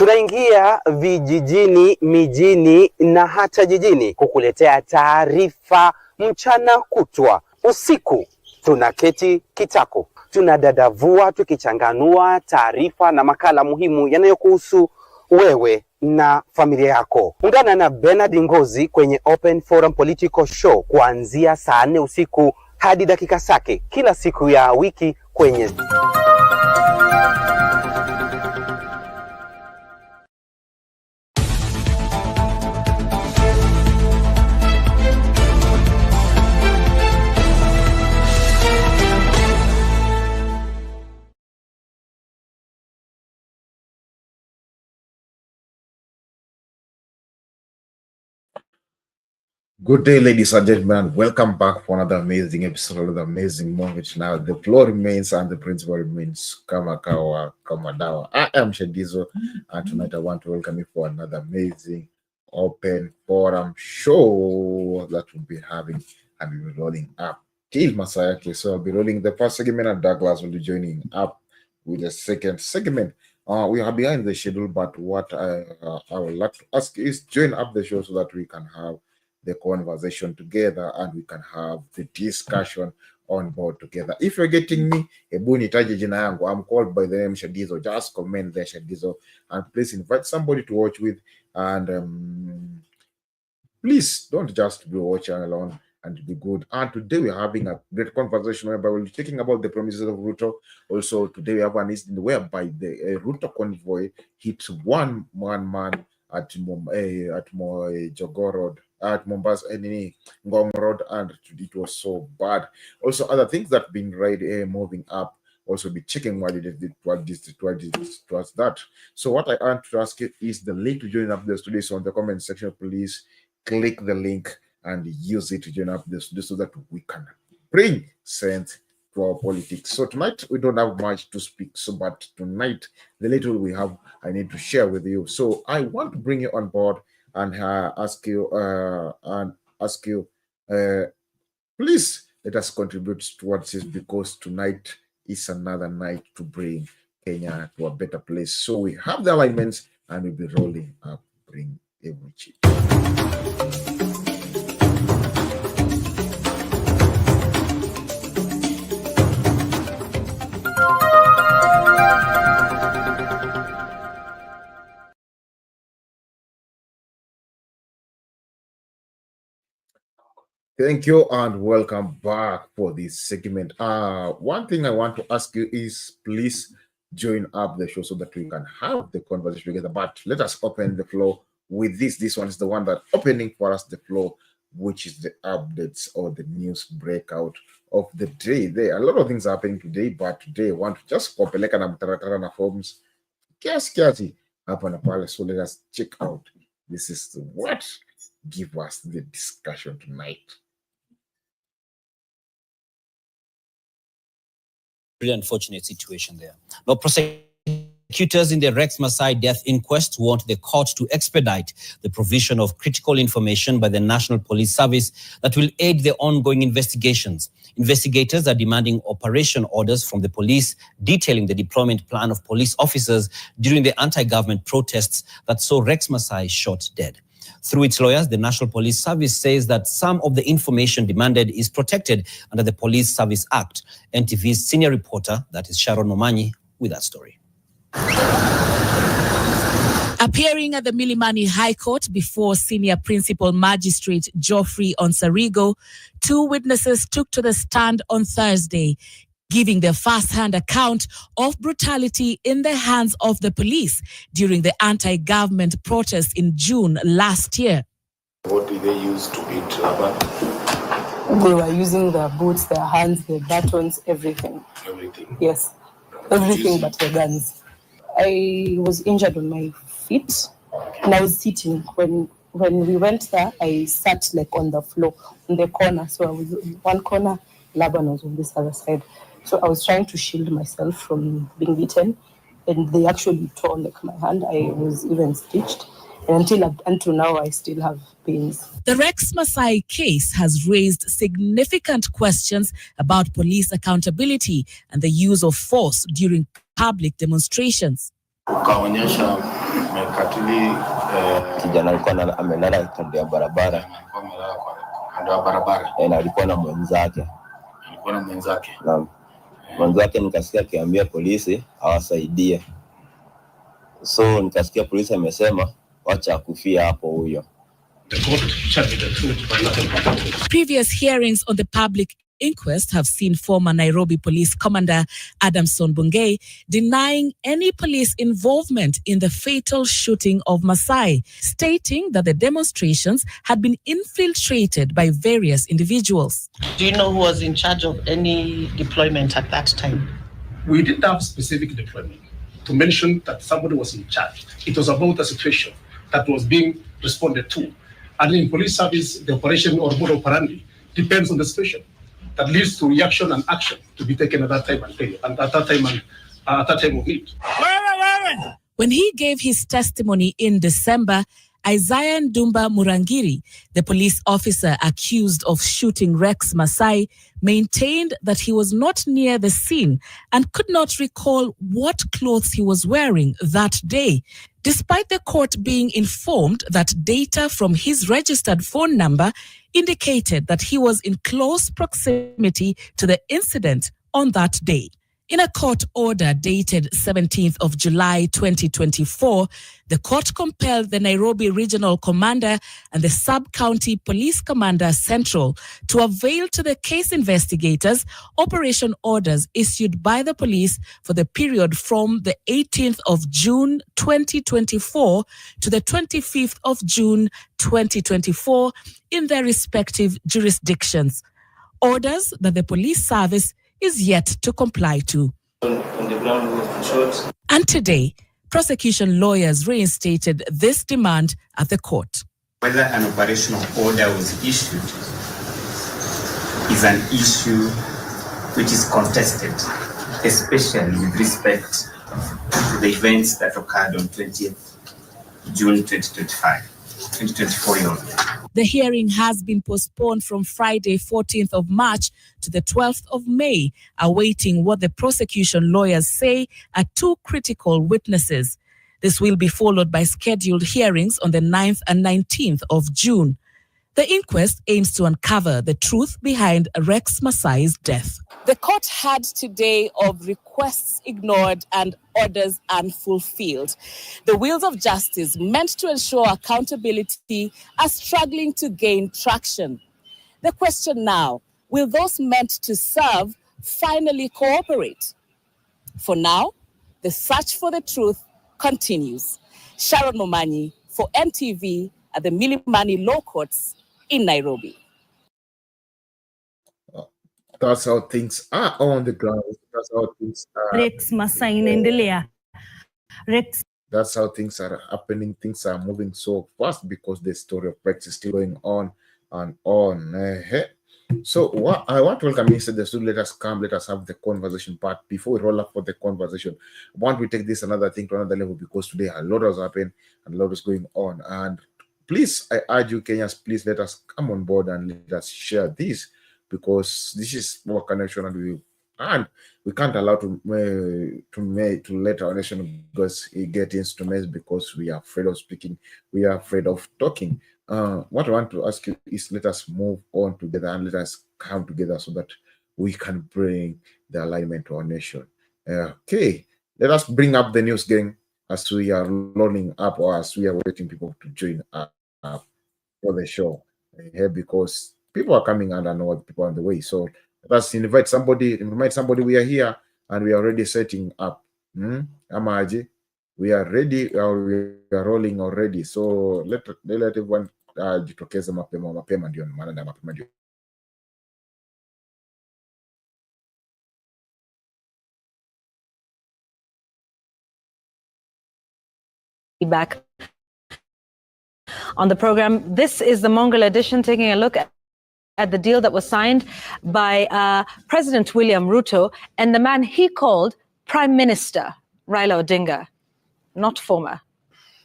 Tunaingia vijijini, mijini na hata jijini kukuletea taarifa mchana kutwa. Usiku tunaketi kitako, tunadadavua tukichanganua taarifa na makala muhimu yanayokuhusu wewe na familia yako. Ungana na Bernard Ngozi kwenye Open Forum Political Show kuanzia saa 4 usiku hadi dakika zake kila siku ya wiki kwenye Good day, ladies and gentlemen. Welcome back for another amazing episode of the Amazing Moment. Now, the floor remains and the principal remains Kamakawa Kamadawa. I am Shedizo, and tonight I want to welcome you for another amazing Open Forum show that we'll be having and we'll be rolling up till Masai. So I'll be rolling the first segment, and Douglas will be joining up with the second segment. We are behind the schedule, but what I would like to ask is join up the show so that we can have the conversation together and we can have the discussion on board together. If you're getting me, I'm called by the name Shadizo. Just comment there, Shadizo, and please invite somebody to watch with. And please don't just be watching alone, and be good. And today we're having a great conversation whereby we'll be talking about the promises of Ruto. Also, today we have an incident whereby the Ruto convoy hit one man at Jogoo Road, at Mombasa, Ngong Road, and it was so bad. Also, other things that have been moving up. Also, be checking what it did towards that. So, what I want to ask you is the link to join up the studio. So, on the comment section, please click the link and use it to join up the studio so that we can bring sense to our politics. So tonight we don't have much to speak, but tonight the little we have I need to share with you. So I want to bring you on board and ask you please let us contribute towards this, because tonight is another night to bring Kenya to a better place. So we have the alignments and we'll be rolling up, bring every chip. Thank you and welcome back for this segment. One thing I want to ask you is please join up the show so that we can have the conversation together. But let us open the floor with this. This one is the one that opening for us the floor, which is the updates or the news breakout of the day. There are a lot of things happening today, but today I want to just kopeleka na mtaratara na forms kiasi hapa na pale. So let us check out. This is what give us the discussion tonight. Really unfortunate situation there. Now, prosecutors in the Rex Masai death inquest want the court to expedite the provision of critical information by the National Police Service that will aid the ongoing investigations. Investigators are demanding operation orders from the police detailing the deployment plan of police officers during the anti-government protests that saw Rex Masai shot dead. Through its lawyers, the National Police Service says that some of the information demanded is protected under the Police Service Act. NTV's senior reporter, that is Sharon Omanyi, with that story. Appearing at the Milimani High Court before Senior Principal Magistrate Geoffrey Onsarigo, two witnesses took to the stand on Thursday, giving their first-hand account of brutality in the hands of the police during the anti-government protests in June last year. What did they use to beat Rabban? They were using their boots, their hands, their batons, everything. Everything? Yes, everything but the guns. I was injured on my feet and I was sitting. When we went there, I sat like on the floor, on the corner. So I was in one corner, Laban was on this other side. So I was trying to shield myself from being beaten, and they actually tore like my hand. I was even stitched, and until now I still have pains. The Rex Masai case has raised significant questions about police accountability and the use of force during public demonstrations. Ukaonyesha kijana alikuwa amelala kando ya barabara. Na alikuwa na mwenzake. Na mwenzake nikasikia akiambia polisi awasaidie. So nikasikia polisi amesema wacha akufia hapo huyo. Previous hearings on the public inquest have seen former Nairobi Police Commander Adamson Bungei denying any police involvement in the fatal shooting of Masai, stating that the demonstrations had been infiltrated by various individuals. Do you know who was in charge of any deployment at that time? We didn't have specific deployment to mention that somebody was in charge. It was about a situation that was being responded to. And in police service, the operation or mode operandi depends on the situation that leads to reaction and action to be taken at that time and day, and at that time of need. When he gave his testimony in December, Isaiah Ndumba Murangiri, the police officer accused of shooting Rex Masai, maintained that he was not near the scene and could not recall what clothes he was wearing that day, despite the court being informed that data from his registered phone number indicated that he was in close proximity to the incident on that day. In a court order dated 17th of July 2024, the court compelled the Nairobi Regional Commander and the Sub-County Police Commander Central to avail to the case investigators operation orders issued by the police for the period from the 18th of June 2024 to the 25th of June 2024 in their respective jurisdictions. Orders that the police service is yet to comply to. And today, prosecution lawyers reinstated this demand at the court. Whether an operational order was issued is an issue which is contested, especially with respect to the events that occurred on 20th June 2024. The hearing has been postponed from Friday, 14th of March to the 12th of May, awaiting what the prosecution lawyers say are two critical witnesses. This will be followed by scheduled hearings on the 9th and 19th of June. The inquest aims to uncover the truth behind Rex Masai's death. The court had today of requests ignored and orders unfulfilled. The wheels of justice meant to ensure accountability are struggling to gain traction. The question now, will those meant to serve finally cooperate? For now, the search for the truth continues. Sharon Momanyi for NTV at the Milimani Law Courts in Nairobi. That's how things are on the ground. That's how things are. Rex Masai inaendelea. Rex. That's how things are happening. Things are moving so fast because the story of Rex is still going on and on. So what I want to welcome you to the studio. Let us have the conversation part. Before we roll up for the conversation, I want to take this another thing to another level because today a lot has happened and a lot is going on. And please, I urge you, Kenyans, please let us come on board and let us share this, because this is our connection, and we can't allow to let our nation get into mess because we are afraid of speaking, we are afraid of talking. What I want to ask you is, let us move on together and let us come together so that we can bring the alignment to our nation. Okay, let us bring up the news, gang, as we are loading up or as we are waiting people to join up for the show here, because people are coming and I know what people are on the way. So let us invite somebody. We are here and we are already setting up. Amaji, we are ready. We are rolling already. So let everyone jitokeze mapema ndio maana mapema ndio. Back on the program. This is the Mongol edition, taking a look at the deal that was signed by President William Ruto and the man he called Prime Minister Raila Odinga, not former,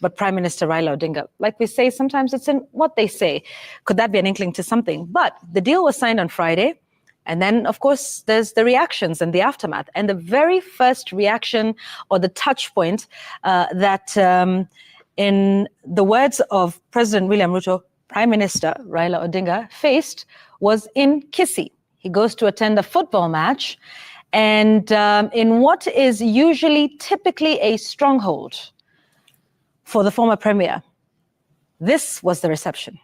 but Prime Minister Raila Odinga. Like we say, sometimes it's in what they say. Could that be an inkling to something? But the deal was signed on Friday. And then, of course, there's the reactions and the aftermath. And the very first reaction or the touch point that in the words of President William Ruto, Prime Minister Raila Odinga faced was in Kisii. He goes to attend a football match, and in what is usually typically a stronghold for the former premier, this was the reception.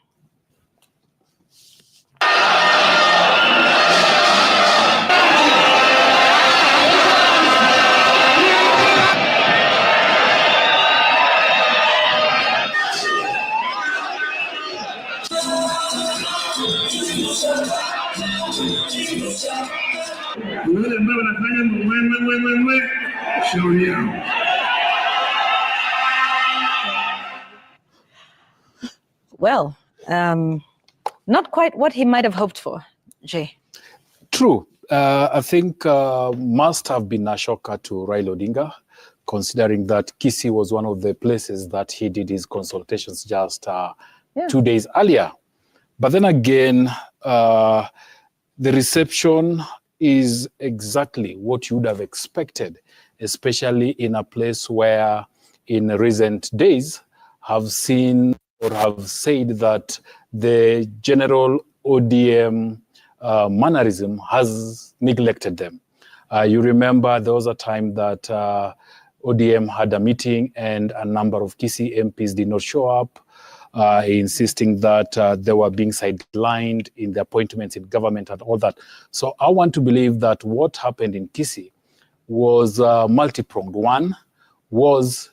Well, not quite what he might have hoped for, Jay. True. I think must have been a shocker to Raila Odinga, considering that Kisii was one of the places that he did his consultations just 2 days earlier. But then again, the reception is exactly what you would have expected, especially in a place where in recent days have seen or have said that the general ODM mannerism has neglected them. You remember there was a time that ODM had a meeting and a number of Kisii MPs did not show up, insisting that they were being sidelined in the appointments in government and all that. So I want to believe that what happened in Kisii was multi-pronged. One was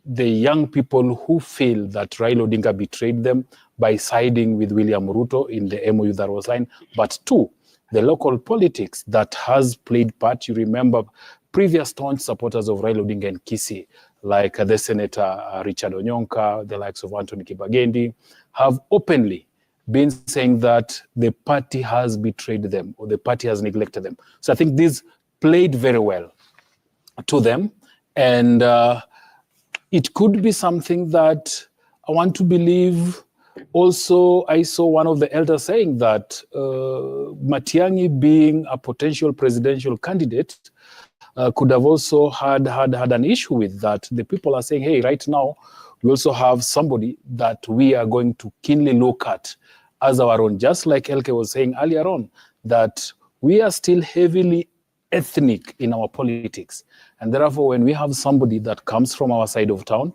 the young people who feel that Raila Odinga betrayed them by siding with William Ruto in the MOU that was signed. But two, the local politics that has played part. You remember previous staunch supporters of Raila Odinga in Kisii, like the Senator Richard Onyonka, the likes of Anthony Kibagendi, have openly been saying that the party has betrayed them or the party has neglected them. So I think this played very well to them. And it could be something that I want to believe. Also, I saw one of the elders saying that Matiang'i, being a potential presidential candidate, could have also had an issue with that. The people are saying, hey, right now, we also have somebody that we are going to keenly look at as our own. Just like Elke was saying earlier on, that we are still heavily ethnic in our politics. And therefore, when we have somebody that comes from our side of town,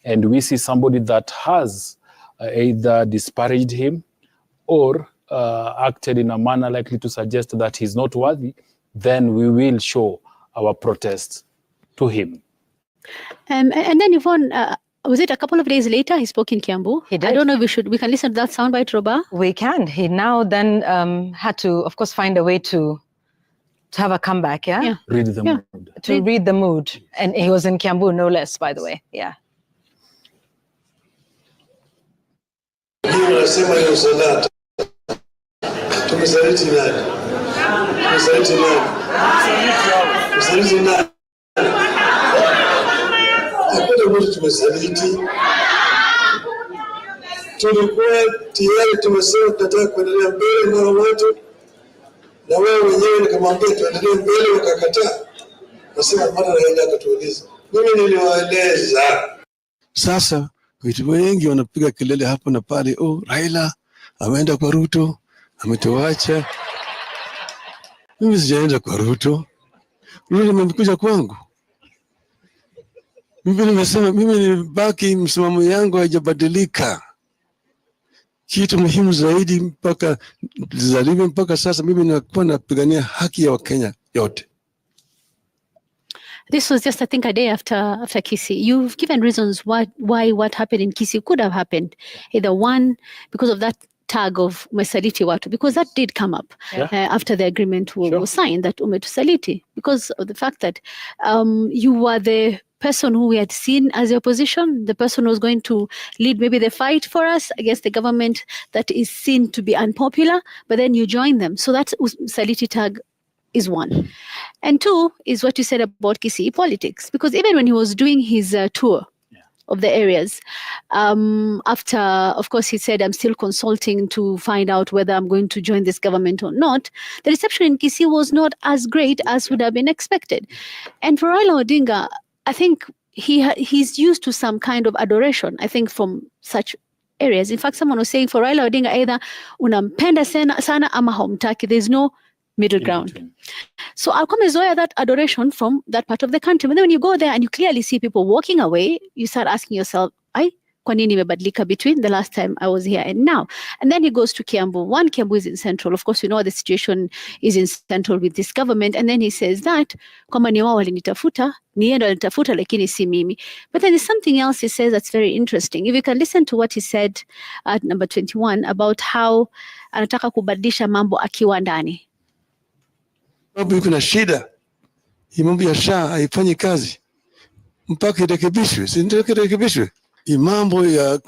and we see somebody that has either disparaged him or acted in a manner likely to suggest that he's not worthy, then we will show our protests to him. And then Yvonne, was it a couple of days later he spoke in Kiambu? He did. I don't know if we can listen to that soundbite, Roba? We can. He now then had to, of course, find a way to have a comeback, yeah? Read the mood. To read the mood. And he was in Kiambu, no less, by the way. Yeah. Wanasema hiyo sonata tumesaliti nani? Tumesaliti nani? Tumesaliti nani? Hakuna mtu tumesaliti. Tulikuwa tayari tumesema tunataka kuendelea mbele na watu, na wewe mwenyewe nikamwambia tuendelee mbele, wakakataa. Nasema mara naenda akatuuliza. Mimi niliwaeleza. Sasa vitu wengi wanapiga kelele hapa na pale, oh, Raila ameenda kwa Ruto, ametuacha. Mimi sijaenda kwa Ruto. Ruto amekuja kwangu. Mimi nimesema mimi nibaki, msimamo yangu haijabadilika. Kitu muhimu zaidi mpaka zalivyo mpaka sasa, mimi nakuwa napigania haki ya Wakenya yote. This was just, I think, a day after Kisii. You've given reasons why what happened in Kisii could have happened. Either one, because of that tag of umesaliti watu, because that did come up after the agreement was signed, that umetusaliti, because of the fact that you were the person who we had seen as the opposition, the person who was going to lead maybe the fight for us against the government that is seen to be unpopular, but then you join them. So that usaliti tag is one. And two is what you said about Kisii politics, because even when he was doing his tour of the areas, after, of course, he said, I'm still consulting to find out whether I'm going to join this government or not, the reception in Kisii was not as great as would have been expected. And for Raila Odinga, I think he's used to some kind of adoration, I think, from such areas. In fact, someone was saying for Raila Odinga, either unampenda sana ama haumtaki. There's no middle ground. So alikuwa amezoea that adoration from that part of the country. But then when you go there and you clearly see people walking away, you start asking yourself, kwa nini imebadilika between the last time I was here and now? And then he goes to Kiambu. One, Kiambu is in Central. Of course, you know the situation is in Central with this government. And then he says that, kwamba ni wao walinitafuta, ni yeye ndo alinitafuta, lakini si mimi. But then there's something else he says that's very interesting. If you can listen to what he said at number 21 about how anataka kubadilisha mambo akiwa ndani. Mambo kuna shida. Hii mambo ya SHA haifanyi kazi. Mpaka irekebishwe. Si ndio irekebishwe? Mambo ya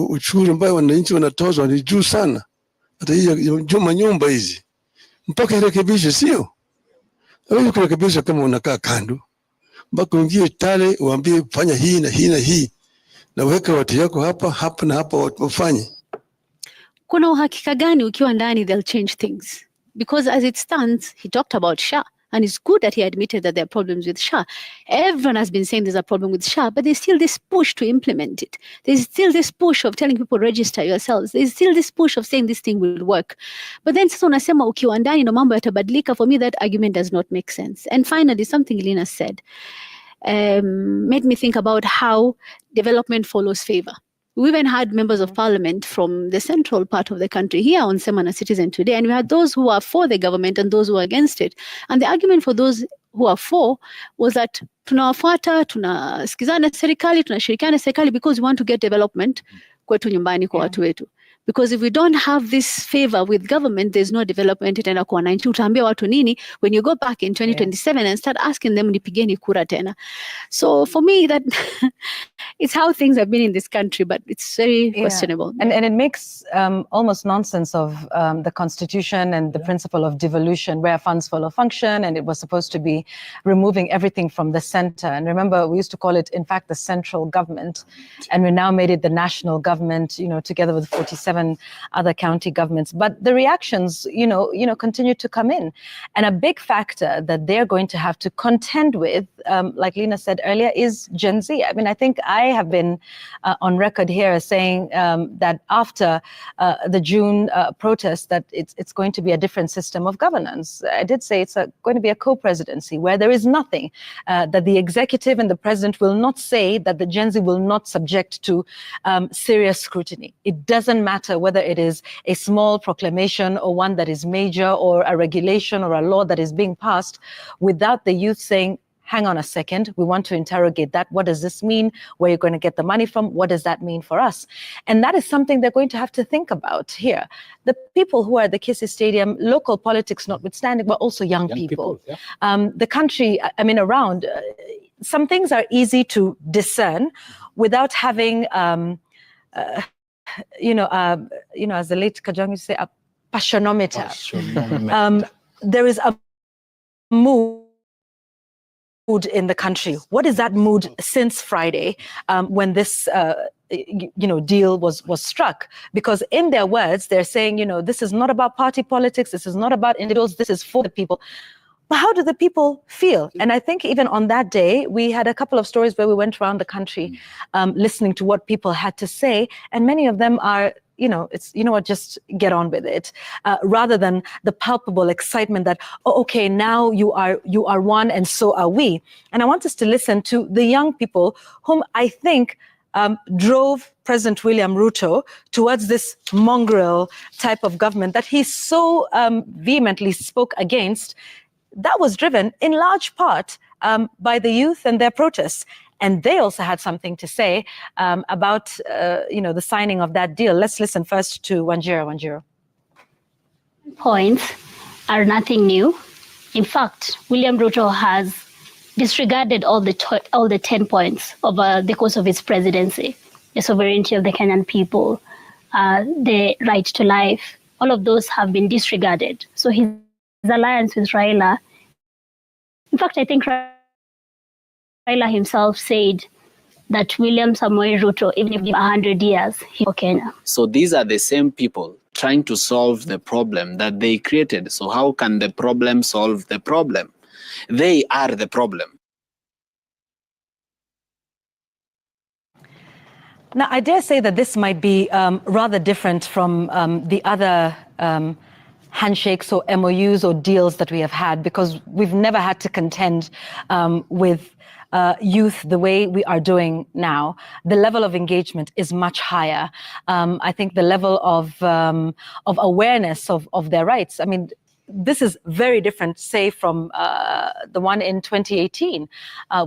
ushuru ambayo wananchi wanatozwa ni juu sana. Hata hiyo nyumba hizi mpaka irekebishwe, sio? Hawezi kurekebisha kama unakaa kando. Mpaka uingie Tale uambie fanya hii na hii na hii. Na weka watu yako hapa na hapa wafanye. Kuna uhakika gani ukiwa ndani they'll change things? Because as it stands, he talked about SHA. And it's good that he admitted that there are problems with SHA. Everyone has been saying there's a problem with SHA, but there's still this push to implement it. There's still this push of telling people register yourselves. There's still this push of saying this thing will work. But then sasa unasema ukiwa ndani na mambo yatabadilika. For me, that argument does not make sense. And finally, something Lina said made me think about how development follows favor. We even had members of parliament from the central part of the country here on Semana Citizen today, and we had those who are for the government and those who are against it. And the argument for those who are for was that tunawafuata, tunasikizana serikali, tunashirikiana serikali because we want to get development kwetu nyumbani kwa watu wetu. Because if we don't have this favor with government, there's no development itaenda kwa wananchi. Utaambia watu nini when you go back in 2027 and start asking them nipigeni kura tena. So for me, that it's how things have been in this country, but it's very questionable. And it makes almost nonsense of the constitution and the principle of devolution, where funds follow function, and it was supposed to be removing everything from the center. And remember, we used to call it, in fact, the central government, and we now made it the national government, together with 47 other county governments. But the reactions, continue to come in. And a big factor that they're going to have to contend with, like Lina said earlier, is Gen Z. I mean, I think I have been on record here as saying that after the June protest, that it's going to be a different system of governance. I did say it's going to be a co-presidency where there is nothing that the executive and the president will not say that the Gen Z will not subject to serious scrutiny. It doesn't matter whether it is a small proclamation or one that is major or a regulation or a law that is being passed, without the youth saying, hang on a second, we want to interrogate that. What does this mean? Where are you going to get the money from? What does that mean for us? And that is something they're going to have to think about here. The people who are at the Kisii Stadium, local politics notwithstanding, but also young people. The country, around, some things are easy to discern without having, as the late Kajang used to say, a passionometer. There is a mood in the country. What is that mood since Friday when this deal was struck? Because in their words, they're saying, this is not about party politics, this is not about individuals, this is for the people. But how do the people feel? And I think even on that day, we had a couple of stories where we went around the country listening to what people had to say. And many of them are, just get on with it. Rather than the palpable excitement that, okay, now you are one and so are we. And I want us to listen to the young people whom I think drove President William Ruto towards this mongrel type of government that he so vehemently spoke against. That was driven in large part by the youth and their protests. And they also had something to say about, the signing of that deal. Let's listen first to Wanjira. Points are nothing new. In fact, William Ruto has disregarded all the 10 points over the course of his presidency. The sovereignty of the Kenyan people, the right to life, all of those have been disregarded. So his alliance with Raila, in fact, I think Raila himself said that William Samoei Ruto, even if 100 years, he Kenya. So these are the same people trying to solve the problem that they created. So how can the problem solve the problem? They are the problem. Now, I dare say that this might be rather different from the other handshakes or MOUs or deals that we have had, because we've never had to contend with youth the way we are doing now. The level of engagement is much higher. I think the level of awareness of their rights, I mean, this is very different, say, from the one in 2018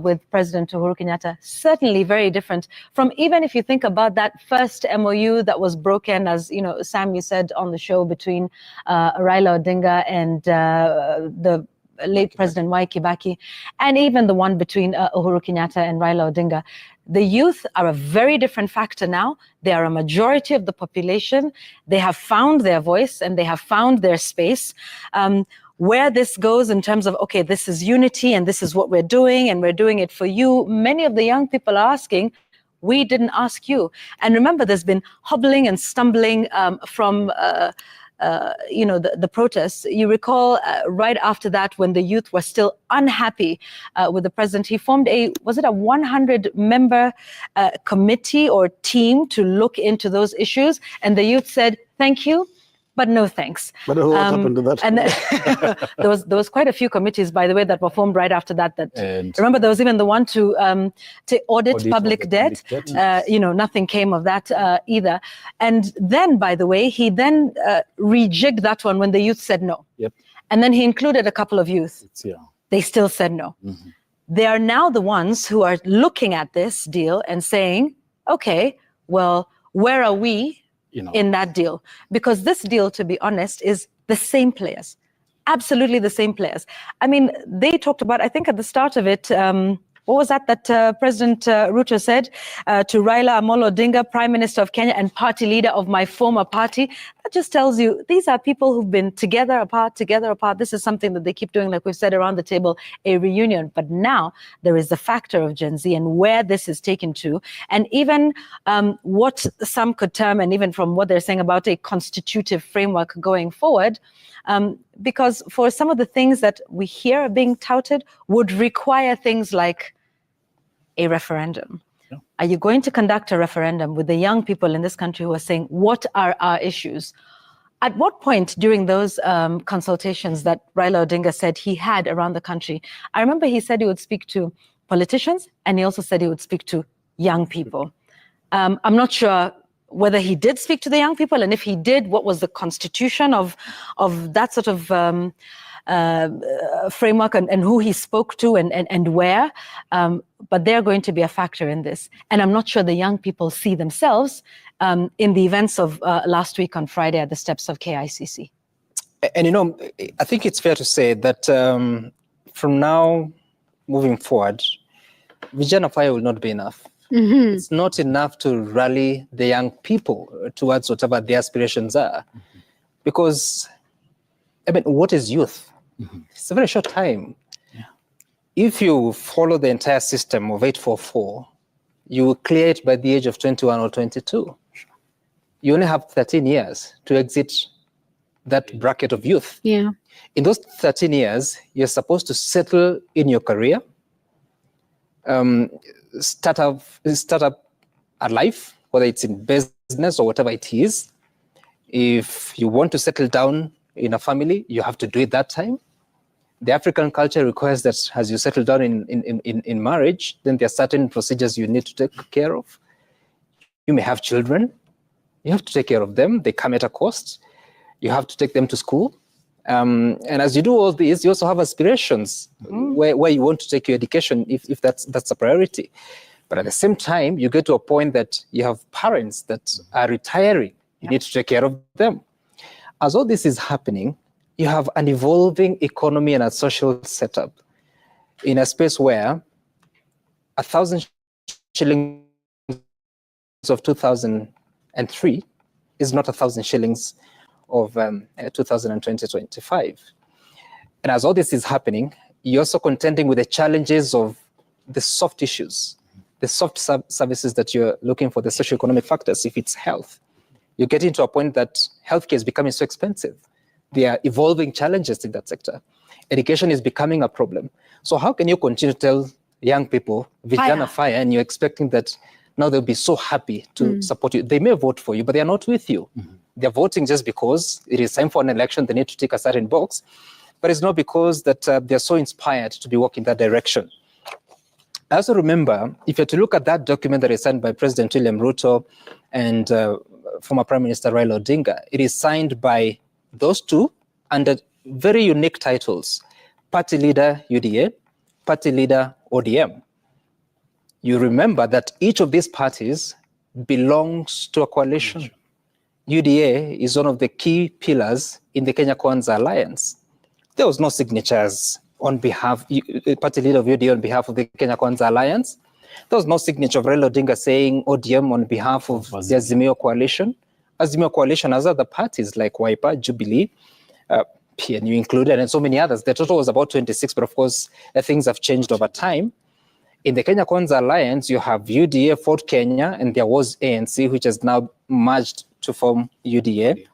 with President Uhuru Kenyatta. Certainly very different from, even if you think about that first MOU that was broken, as you know, Sam, you said on the show, between Raila Odinga and the late President Mwai Kibaki, and even the one between Uhuru Kenyatta and Raila Odinga. The youth are a very different factor now. They are a majority of the population. They have found their voice and they have found their space. Where this goes in terms of, okay, this is unity and this is what we're doing and we're doing it for you, many of the young people are asking, we didn't ask you. And remember, there's been hobbling and stumbling from the protests. You recall right after that, when the youth were still unhappy with the president, he formed a 100-member committee or team to look into those issues. And the youth said, thank you, but no thanks. But what happened to that? And there was quite a few committees, by the way, that were formed right after that. Remember, there was even the one to audit public debt. Nothing came of that either. And then, by the way, he then rejigged that one when the youth said no. Yep. And then he included a couple of youth. They still said no. Mm-hmm. They are now the ones who are looking at this deal and saying, okay, well, where are we in that deal? Because this deal, to be honest, is the same players, absolutely the same players. I mean, they talked about, I think at the start of it, what was that President Ruto said to Raila Amolo Odinga, Prime Minister of Kenya and party leader of my former party? That just tells you these are people who've been together apart. This is something that they keep doing, like we've said, around the table, a reunion. But now there is the factor of Gen Z and where this is taken to, and even what some could term, and even from what they're saying about a constitutive framework going forward, because for some of the things that we hear being touted would require things like a referendum. Yeah. Are you going to conduct a referendum with the young people in this country who are saying, what are our issues? At what point during those consultations that Raila Odinga said he had around the country, I remember he said he would speak to politicians and he also said he would speak to young people. I'm not sure whether he did speak to the young people, and if he did, what was the constitution of that sort of framework, and who he spoke to and where. But they're going to be a factor in this. And I'm not sure the young people see themselves in the events of last week on Friday at the steps of KICC. And, I think it's fair to say that from now moving forward, Vijana Fire will not be enough. Mm-hmm. It's not enough to rally the young people towards whatever their aspirations are. Mm-hmm. Because, what is youth? Mm-hmm. It's a very short time. Yeah. If you follow the entire system of 844, you will clear it by the age of 21 or 22. You only have 13 years to exit that bracket of youth. Yeah. In those 13 years, you're supposed to settle in your career, start up a life, whether it's in business or whatever it is. If you want to settle down in a family, you have to do it that time. The African culture requires that as you settle down in marriage, then there are certain procedures you need to take care of. You may have children. You have to take care of them. They come at a cost. You have to take them to school. And as you do all these, you also have aspirations where you want to take your education if that's a priority. But at the same time, you get to a point that you have parents that are retiring. You need to take care of them. As all this is happening, you have an evolving economy and a social setup in a space where 1,000 shillings of 2003 is not 1,000 shillings of 2020-25. And as all this is happening, you're also contending with the challenges of the soft issues, the soft services that you're looking for, the socioeconomic factors. If it's health, you're getting to a point that healthcare is becoming so expensive. There are evolving challenges in that sector. Education is becoming a problem. So how can you continue to tell young people, Vijana Fire, and you're expecting that now they'll be so happy to support you. They may vote for you, but they are not with you. They're voting just because it is time for an election, they need to tick a certain box, but it's not because that they're so inspired to be walking that direction. I also remember, if you're to look at that document that is signed by President William Ruto and former Prime Minister Raila Odinga, it is signed by those two under very unique titles: Party Leader UDA, Party Leader ODM. You remember that each of these parties belongs to a coalition. UDA is one of the key pillars in the Kenya Kwanza Alliance. There was no signatures on behalf, Party Leader of UDA on behalf of the Kenya Kwanza Alliance. There was no signature of Raila Odinga saying ODM on behalf of the Azimio coalition. Azimio coalition has other parties like Wiper, Jubilee, PNU included, and so many others. The total was about 26, but of course, things have changed over time. In the Kenya Kwanza Alliance, you have UDA, Ford Kenya, and there was ANC, which has now merged to form UDA.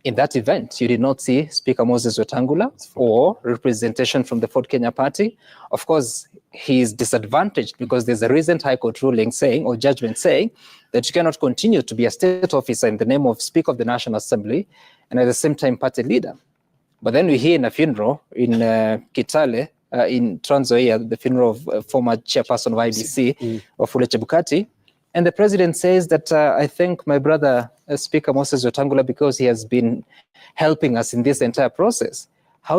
In that event, you did not see Speaker Moses Wetangula or representation from the Ford Kenya party. Of course, he is disadvantaged because there's a recent High Court ruling saying, or judgment saying, that you cannot continue to be a state officer in the name of Speaker of the National Assembly and at the same time party leader. But then we hear in a funeral in Kitale, in Trans Nzoia, the funeral of former chairperson of IBC, of Wafula Chebukati, and the president says that I thank my brother Speaker Moses Wetangula because he has been helping us in this entire process.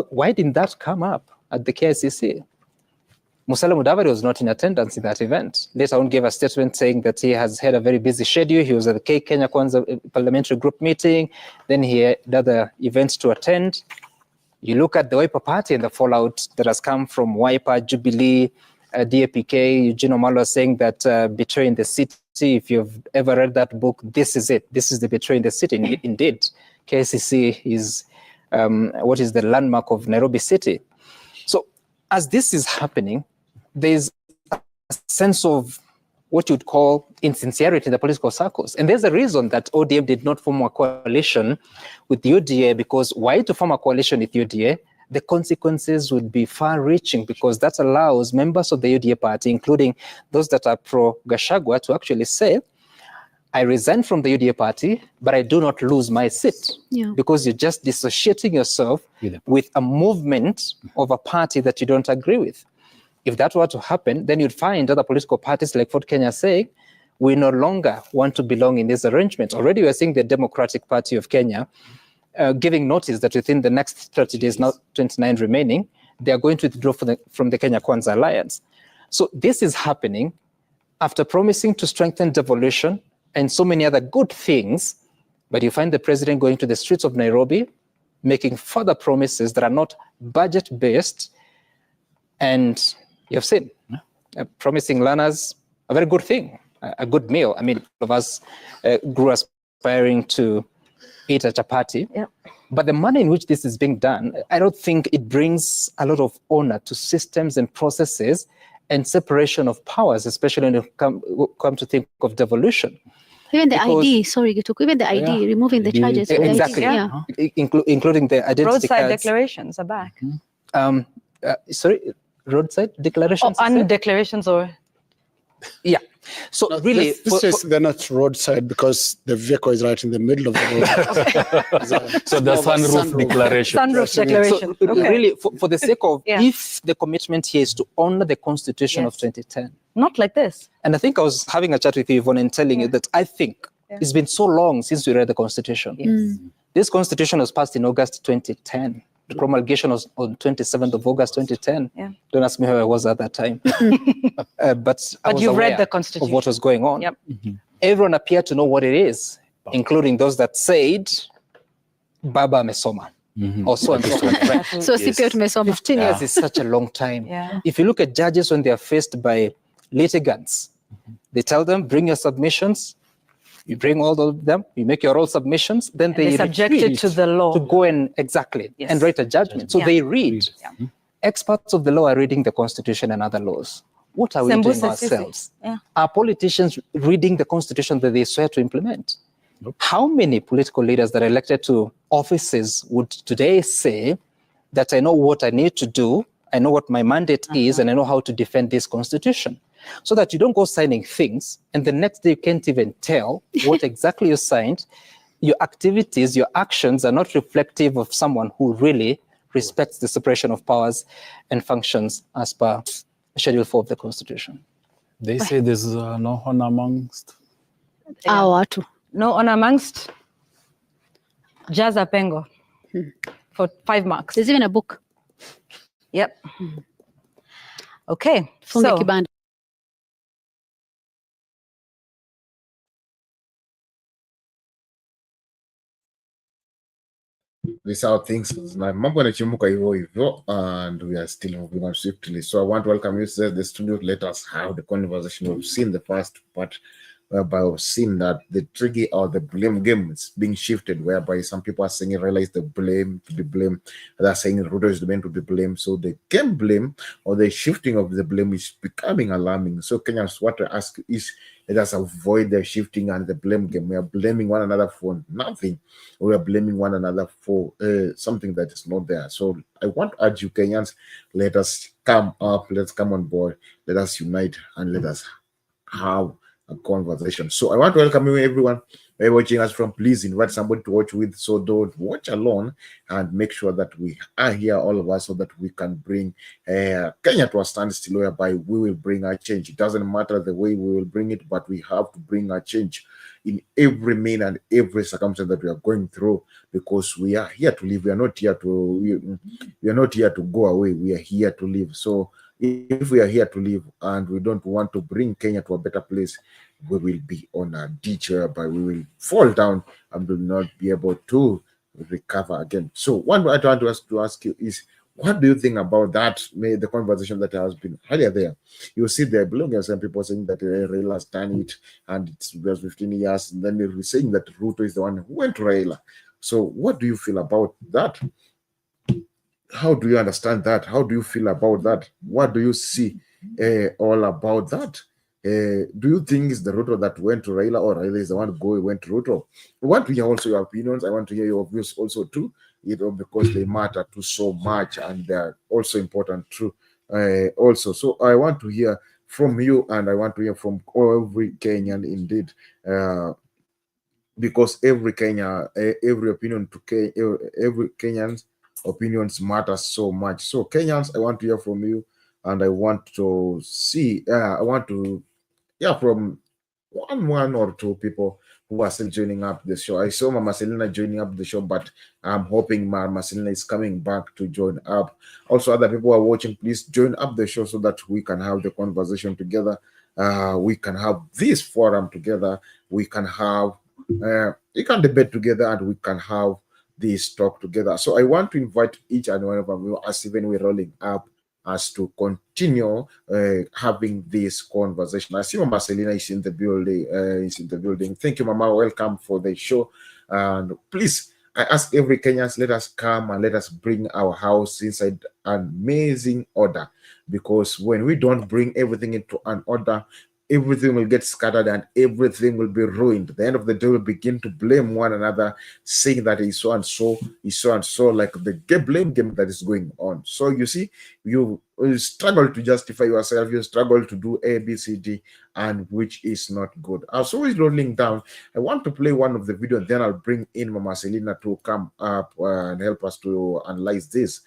Why didn't that come up at the KICC? Musalia Mudavadi was not in attendance in that event. Later on gave a statement saying that he has had a very busy schedule. He was at the Kenya Kwanza parliamentary group meeting. Then he had other events to attend. You look at the Wiper party and the fallout that has come from Wiper, Jubilee, DAPK, Eugene Omalo saying that betraying the city, if you've ever read that book, this is it. This is the betraying the city. Indeed, KCC is what is the landmark of Nairobi city. So as this is happening, there's a sense of what you'd call insincerity in the political circles. And there's a reason that ODM did not form a coalition with UDA, because why to form a coalition with UDA? The consequences would be far-reaching, because that allows members of the UDA party, including those that are pro-Gachagua, to actually say, I resign from the UDA party, but I do not lose my seat. Yeah. Because you're just dissociating yourself with a movement of a party that you don't agree with. If that were to happen, then you'd find other political parties like Ford Kenya saying, we no longer want to belong in this arrangement. Already we're seeing the Democratic Party of Kenya giving notice that within the next 30 days, now 29 remaining, they are going to withdraw from the Kenya Kwanza Alliance. So this is happening after promising to strengthen devolution and so many other good things, but you find the president going to the streets of Nairobi, making further promises that are not budget-based, and you've seen promising learners a very good thing, a good meal. I mean, all of us grew aspiring to eat a chapati, but the manner in which this is being done, I don't think it brings a lot of honor to systems and processes and separation of powers, especially when you come to think of devolution. Even the ID, sorry, Gituku, even the ID, removing the charges. Exactly, including the identity roadside cards. declarations are back. Sorry, roadside declarations? Declarations or? Yeah. So no, really, they're not roadside because the vehicle is right in the middle of the road. So the sunroof declaration. Sunroof declaration. So really, for the sake of, if the commitment here is to honor the Constitution of 2010. Not like this. And I think I was having a chat with you, Yvonne, and telling you that I think it's been so long since we read the Constitution. This Constitution was passed in August 2010. The promulgation was on 27th of August 2010. Don't ask me how I was at that time. But I was you aware read the Constitution of what was going on. Everyone appeared to know what it is, including those that said, Baba Mesoma. Or so and so. So Cypriot Mesoma. 15 years is such a long time. If you look at judges when they are faced by litigants, they tell them, bring your submissions. You bring all of them, you make your own submissions, then they subject it to the law. To go and and write a judgment. So they read. Experts of the law are reading the Constitution and other laws. What are we doing ourselves? Are politicians reading the Constitution that they swear to implement? How many political leaders that are elected to offices would today say that I know what I need to do I know what my mandate is, and I know how to defend this constitution. So that you don't go signing things, and the next day you can't even tell what exactly you signed. Your activities, your actions are not reflective of someone who really respects the separation of powers and functions as per Schedule 4 of the Constitution. They say there's no honor amongst... Watu. No honor amongst Jaza Pengo for 5 marks. There's even a book. Yep. Okay. Funga kibanda. This is how things is now. Mambo yanachimuka hivyo hivyo, and we are still moving on swiftly. So I want to welcome you to the studio. Let us have the conversation. We've seen the first part, whereby we've seen that the tricky or the blame game is being shifted, whereby some people are saying realize the blame to be blamed, they're saying Ruto is the man to be blamed. So the game blame or the shifting of the blame is becoming alarming. So Kenyans, what I ask is, let us avoid the shifting and the blame game. We are blaming one another for nothing. We are blaming one another for something that is not there. So I want to urge you Kenyans, let us come up, let's come on board, let us unite, and let us have a conversation. So I want to welcome you everyone watching us from. Please invite somebody to watch with, so don't watch alone, and make sure that we are here, all of us, so that we can bring Kenya to a standstill, whereby we will bring our change. It doesn't matter the way we will bring it, but we have to bring our change in every mean and every circumstance that we are going through, because we are here to live. We are not here to we are not here to go away. We are here to live. So if we are here to live and we don't want to bring Kenya to a better place, we will be on a ditch whereby we will fall down and will not be able to recover again. So what I want to ask you is, what do you think about that? The conversation that has been earlier there. You see there belonging some people saying that Raila has done it and it was 15 years, and then they're saying that Ruto is the one who went to Raila. So what do you feel about that? How do you understand that? How do you feel about that? What do you see all about that? Do you think it's the Ruto that went to Raila, or Raila is the one who went to Ruto? I want to hear also your opinions. I want to hear your views also too, because they matter to so much and they are also important too. Also, so I want to hear from you, and I want to hear from every Kenyan indeed, because every opinion to every Kenyan's opinions matter so much. So Kenyans, I want to hear from you, and I want to see, I want to hear from one or two people who are still joining up the show. I saw Mama Selina joining up the show, but I'm hoping Mama Selina is coming back to join up. Also, other people who are watching, please join up the show so that we can have the conversation together. We can have this forum together. We can have, we can debate together, and we can have this talk together. So I want to invite each and one of you, as even we're rolling up, as to continue having this conversation. I see Mama Selina is in the building. Thank you, Mama. Welcome for the show. And please, I ask every Kenyan, let us come and let us bring our house inside an amazing order. Because when we don't bring everything into an order, everything will get scattered and everything will be ruined. At the end of the day, we'll begin to blame one another, saying that he's so and so, like the blame game that is going on. So you see, you struggle to justify yourself, you struggle to do A, B, C, D, and which is not good. As always rolling down, I want to play one of the videos, then I'll bring in Mama Selina to come up and help us to analyze this.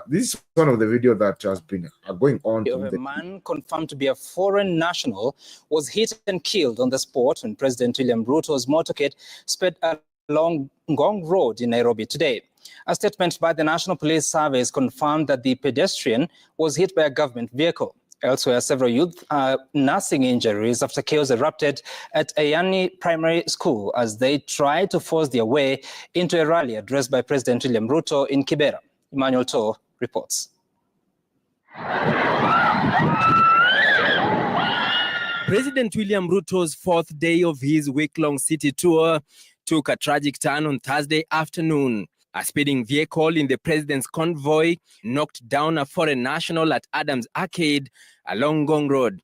This is one of the videos that has been going on. A man confirmed to be a foreign national was hit and killed on the spot when President William Ruto's motorcade sped along Ngong Road in Nairobi today. A statement by the National Police Service confirmed that the pedestrian was hit by a government vehicle. Elsewhere, several youth are nursing injuries after chaos erupted at Ayani Primary School as they tried to force their way into a rally addressed by President William Ruto in Kibera. Emmanuel Toh reports. President William Ruto's fourth day of his week-long city tour took a tragic turn on Thursday afternoon. A speeding vehicle in the president's convoy knocked down a foreign national at Adams Arcade along Ngong Road.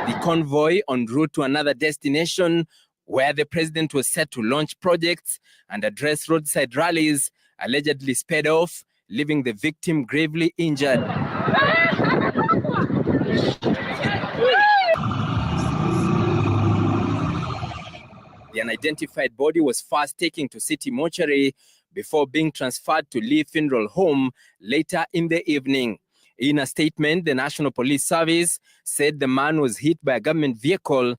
The convoy, en route to another destination where the president was set to launch projects and address roadside rallies, allegedly sped off, leaving the victim gravely injured. The unidentified body was first taken to City Mortuary before being transferred to Lee Funeral Home later in the evening. In a statement, the National Police Service said the man was hit by a government vehicle,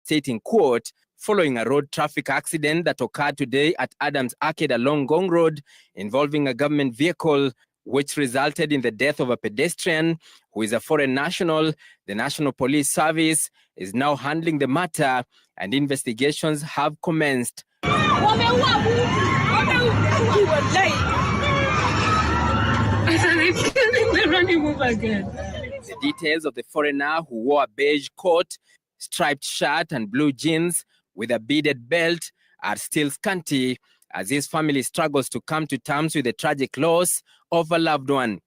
stating, quote, following a road traffic accident that occurred today at Adams Arcade along Gong Road involving a government vehicle, which resulted in the death of a pedestrian who is a foreign national. The National Police Service is now handling the matter and investigations have commenced. The details of the foreigner, who wore a beige coat, striped shirt and blue jeans with a beaded belt, are still scanty as his family struggles to come to terms with the tragic loss of a loved one.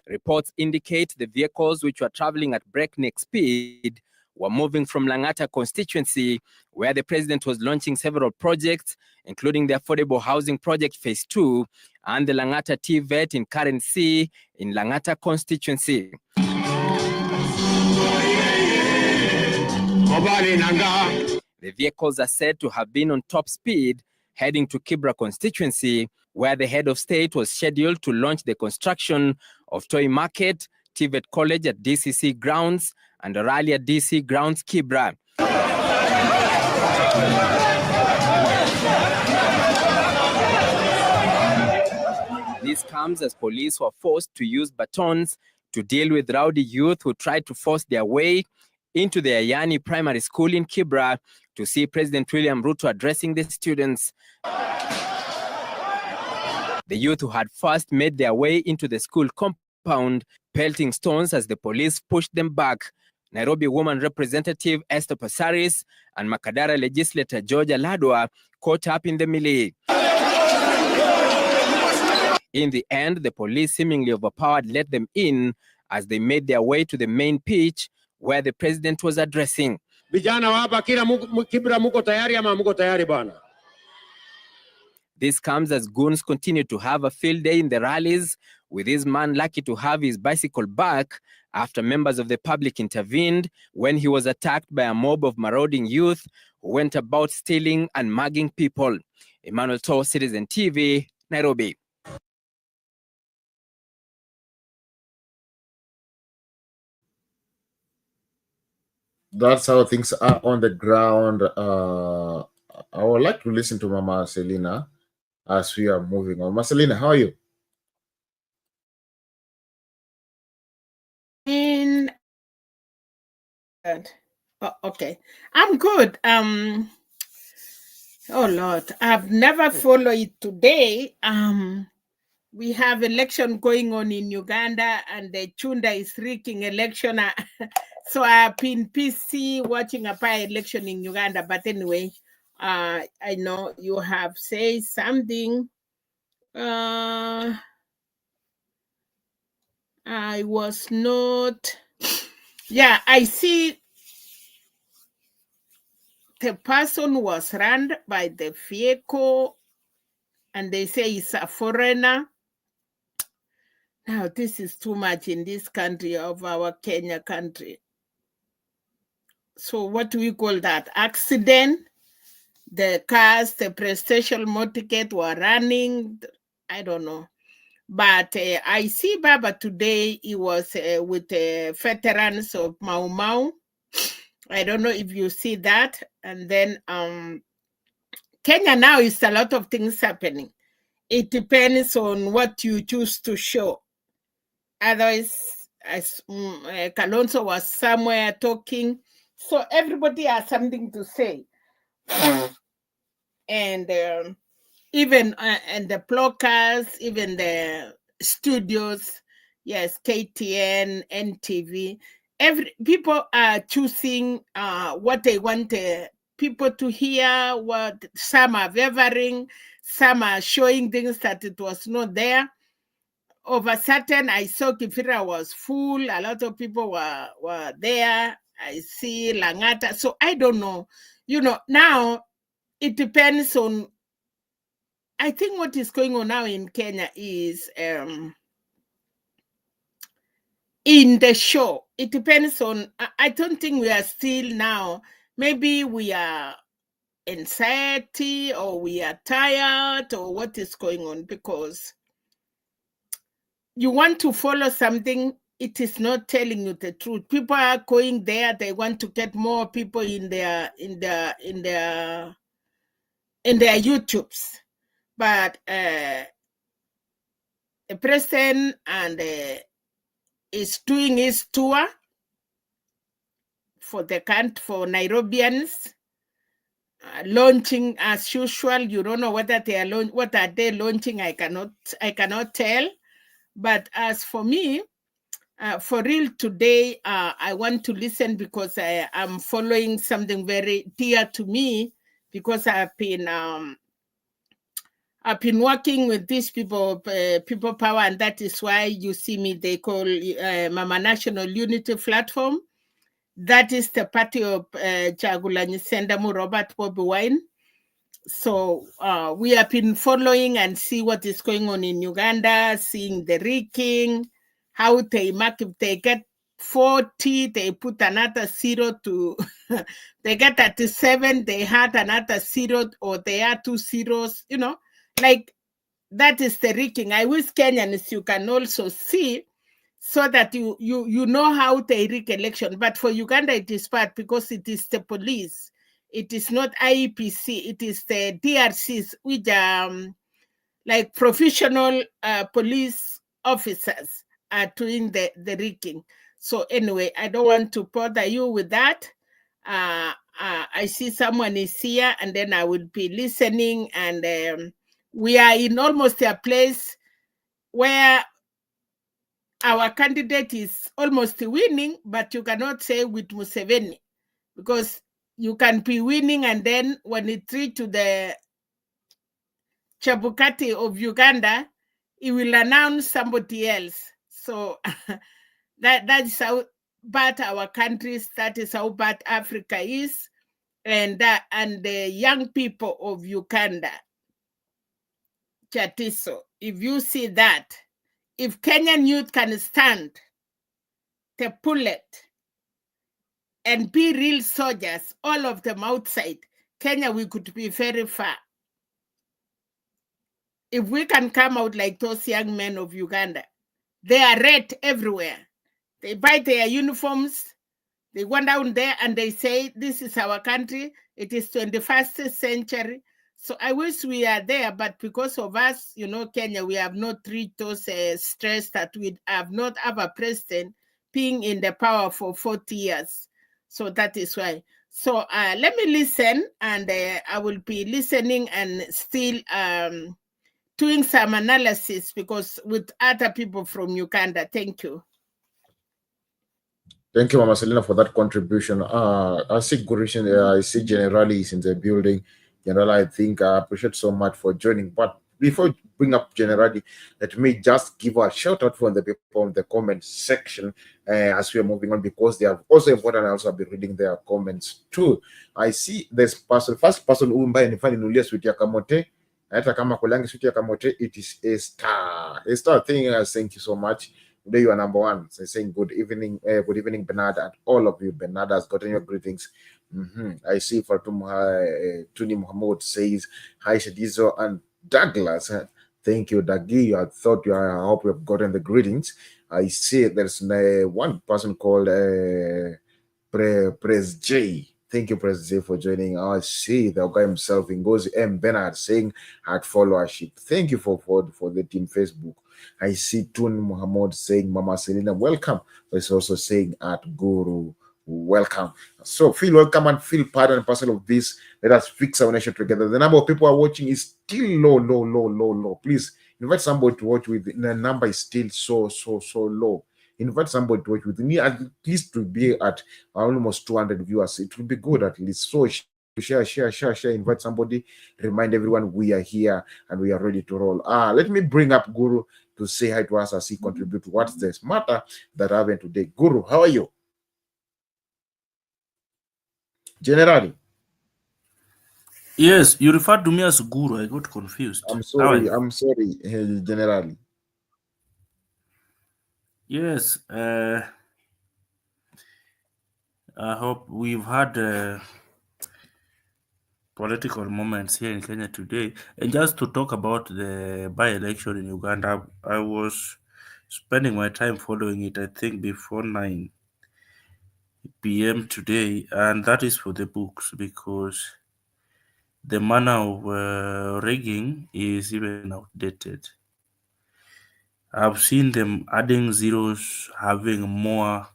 Reports indicate the vehicles, which were traveling at breakneck speed, were moving from Langata constituency, where the president was launching several projects, including the Affordable Housing Project Phase 2 and the Langata TVET in Karen C in Langata constituency. The vehicles are said to have been on top speed, heading to Kibra constituency, where the head of state was scheduled to launch the construction of Toy Market, TVET College at DCC grounds, and Orally at DC grounds, Kibra. This comes as police were forced to use batons to deal with rowdy youth who tried to force their way into the Ayani Primary School in Kibra to see President William Ruto addressing the students. The youth who had first made their way into the school compound, pelting stones as the police pushed them back. Nairobi woman representative Esther Passaris and Makadara legislator George Aladwa caught up in the melee. In the end, the police, seemingly overpowered, let them in as they made their way to the main pitch where the president was addressing. This comes as goons continue to have a field day in the rallies, with this man lucky to have his bicycle back after members of the public intervened when he was attacked by a mob of marauding youth who went about stealing and mugging people. Emmanuel Toh, Citizen TV, Nairobi. That's how things are on the ground. I would like to listen to Mama Selina as we are moving on. Mama Selina, how are you? Okay, I'm good. Oh Lord, I've never followed it today. We have election going on in Uganda, and the Chunda is rigging election. So I've been busy watching a by-election in Uganda. But anyway, I know you have said something. I was not. Yeah, I see the person was run by the vehicle, and they say it's a foreigner. Now, this is too much in this country of our Kenya country. So what do we call that? Accident? The cars, the presidential motorcade were running. I don't know. But I see Baba today, he was with the veterans of Mau Mau. I don't know if you see that. And then Kenya now is a lot of things happening. It depends on what you choose to show. Otherwise, as Kalonzo was somewhere talking, so everybody has something to say. And even and the bloggers, even the studios, yes, KTN, NTV, people are choosing what they want people to hear. What some are favoring, some are showing things that it was not there. Of a sudden, I saw Kifira was full. A lot of people were there. I see Langata. So I don't know. You know, now it depends on, I think what is going on now in Kenya is in the show. It depends on, I don't think we are still now, maybe we are anxiety or we are tired or what is going on, because you want to follow something, it is not telling you the truth. People are going there, they want to get more people in their YouTubes. But the president and is doing his tour for the country, for Nairobians, launching as usual. You don't know whether they are what are they launching. I cannot tell. But as for me, for real today, I want to listen because I am following something very dear to me, because I've been working with these people, people power, and that is why you see me, they call Mama National Unity Platform. That is the party of Chagulanyi Sendamu Robert Bobi Wine. So we have been following and see what is going on in Uganda, seeing the rigging, how they mark, if they get 40, they put another 0 to, they get 37, they had another 0, or they are 2 zeros, you know, like that is the rigging. I wish Kenyans, you can also see, so that you know how they rig election. But for Uganda, it is bad because it is the police. It is not IEPC. It is the DRCs, which are like professional police officers are doing the rigging. So anyway, I don't want to bother you with that. I see someone is here, and then I will be listening. And we are in almost a place where our candidate is almost winning, but you cannot say with Museveni, because you can be winning, and then when it reaches to the Chabukati of Uganda, he will announce somebody else. So that's how bad our countries, that is how bad Africa is, and the young people of Uganda, Chatiso, if you see that, if Kenyan youth can stand the bullet and be real soldiers, all of them outside Kenya, we could be very far. If we can come out like those young men of Uganda, they are red everywhere. They buy their uniforms, they went down there and they say, this is our country, it is 21st century. So I wish we are there, but because of us, you know, Kenya, we have not reached those stress that we have not have a president being in the power for 40 years. So that is why. So let me listen, and I will be listening and still doing some analysis, because with other people from Uganda. Thank you. Thank you, Mama Selena, for that contribution. I see Gurishan, I see Generali is in the building. General, I think I appreciate so much for joining. But before we bring up Generali, let me just give a shout out for the people in the comment section as we are moving on, because they are also important. I also be reading their comments too. I see this person, first person who nulia suti ya kamote. Hata kama kulangi suti ya kamote, it is a star. A star thing. Thank you so much. Today you are number one. So saying good evening, Bernard, and all of you. Bernard has gotten your greetings. I see Tuni Muhammad says hi, Shadizo and Douglas. Thank you, Dagi. I hope you have gotten the greetings. I see there's one person called Press J. Thank you, Press J, for joining. I see the guy himself, Ngozi M. Bernard, saying at followership. Thank you for the team Facebook. I see Tun Muhammad saying Mama Selena, welcome. It's also saying at Guru, welcome. So feel welcome and feel part and parcel of this. Let us fix our nation together. The number of people who are watching is still low. Please invite somebody to watch with. The number is still so low. Invite somebody to watch with me, at least to be at almost 200 viewers. It will be good at least. So share, invite somebody, remind everyone we are here and we are ready to roll. Let me bring up Guru to say hi to us as he contribute to what's this matter that happened today. Guru, how are you? Generally. Yes, you referred to me as Guru. I got confused. I'm How are sorry. you? I'm sorry, generally. Yes, I hope we've had political moments here in Kenya today. And just to talk about the by-election in Uganda, I was spending my time following it, I think, before 9 p.m. today, and that is for the books because the manner of rigging is even outdated. I've seen them adding zeros, having more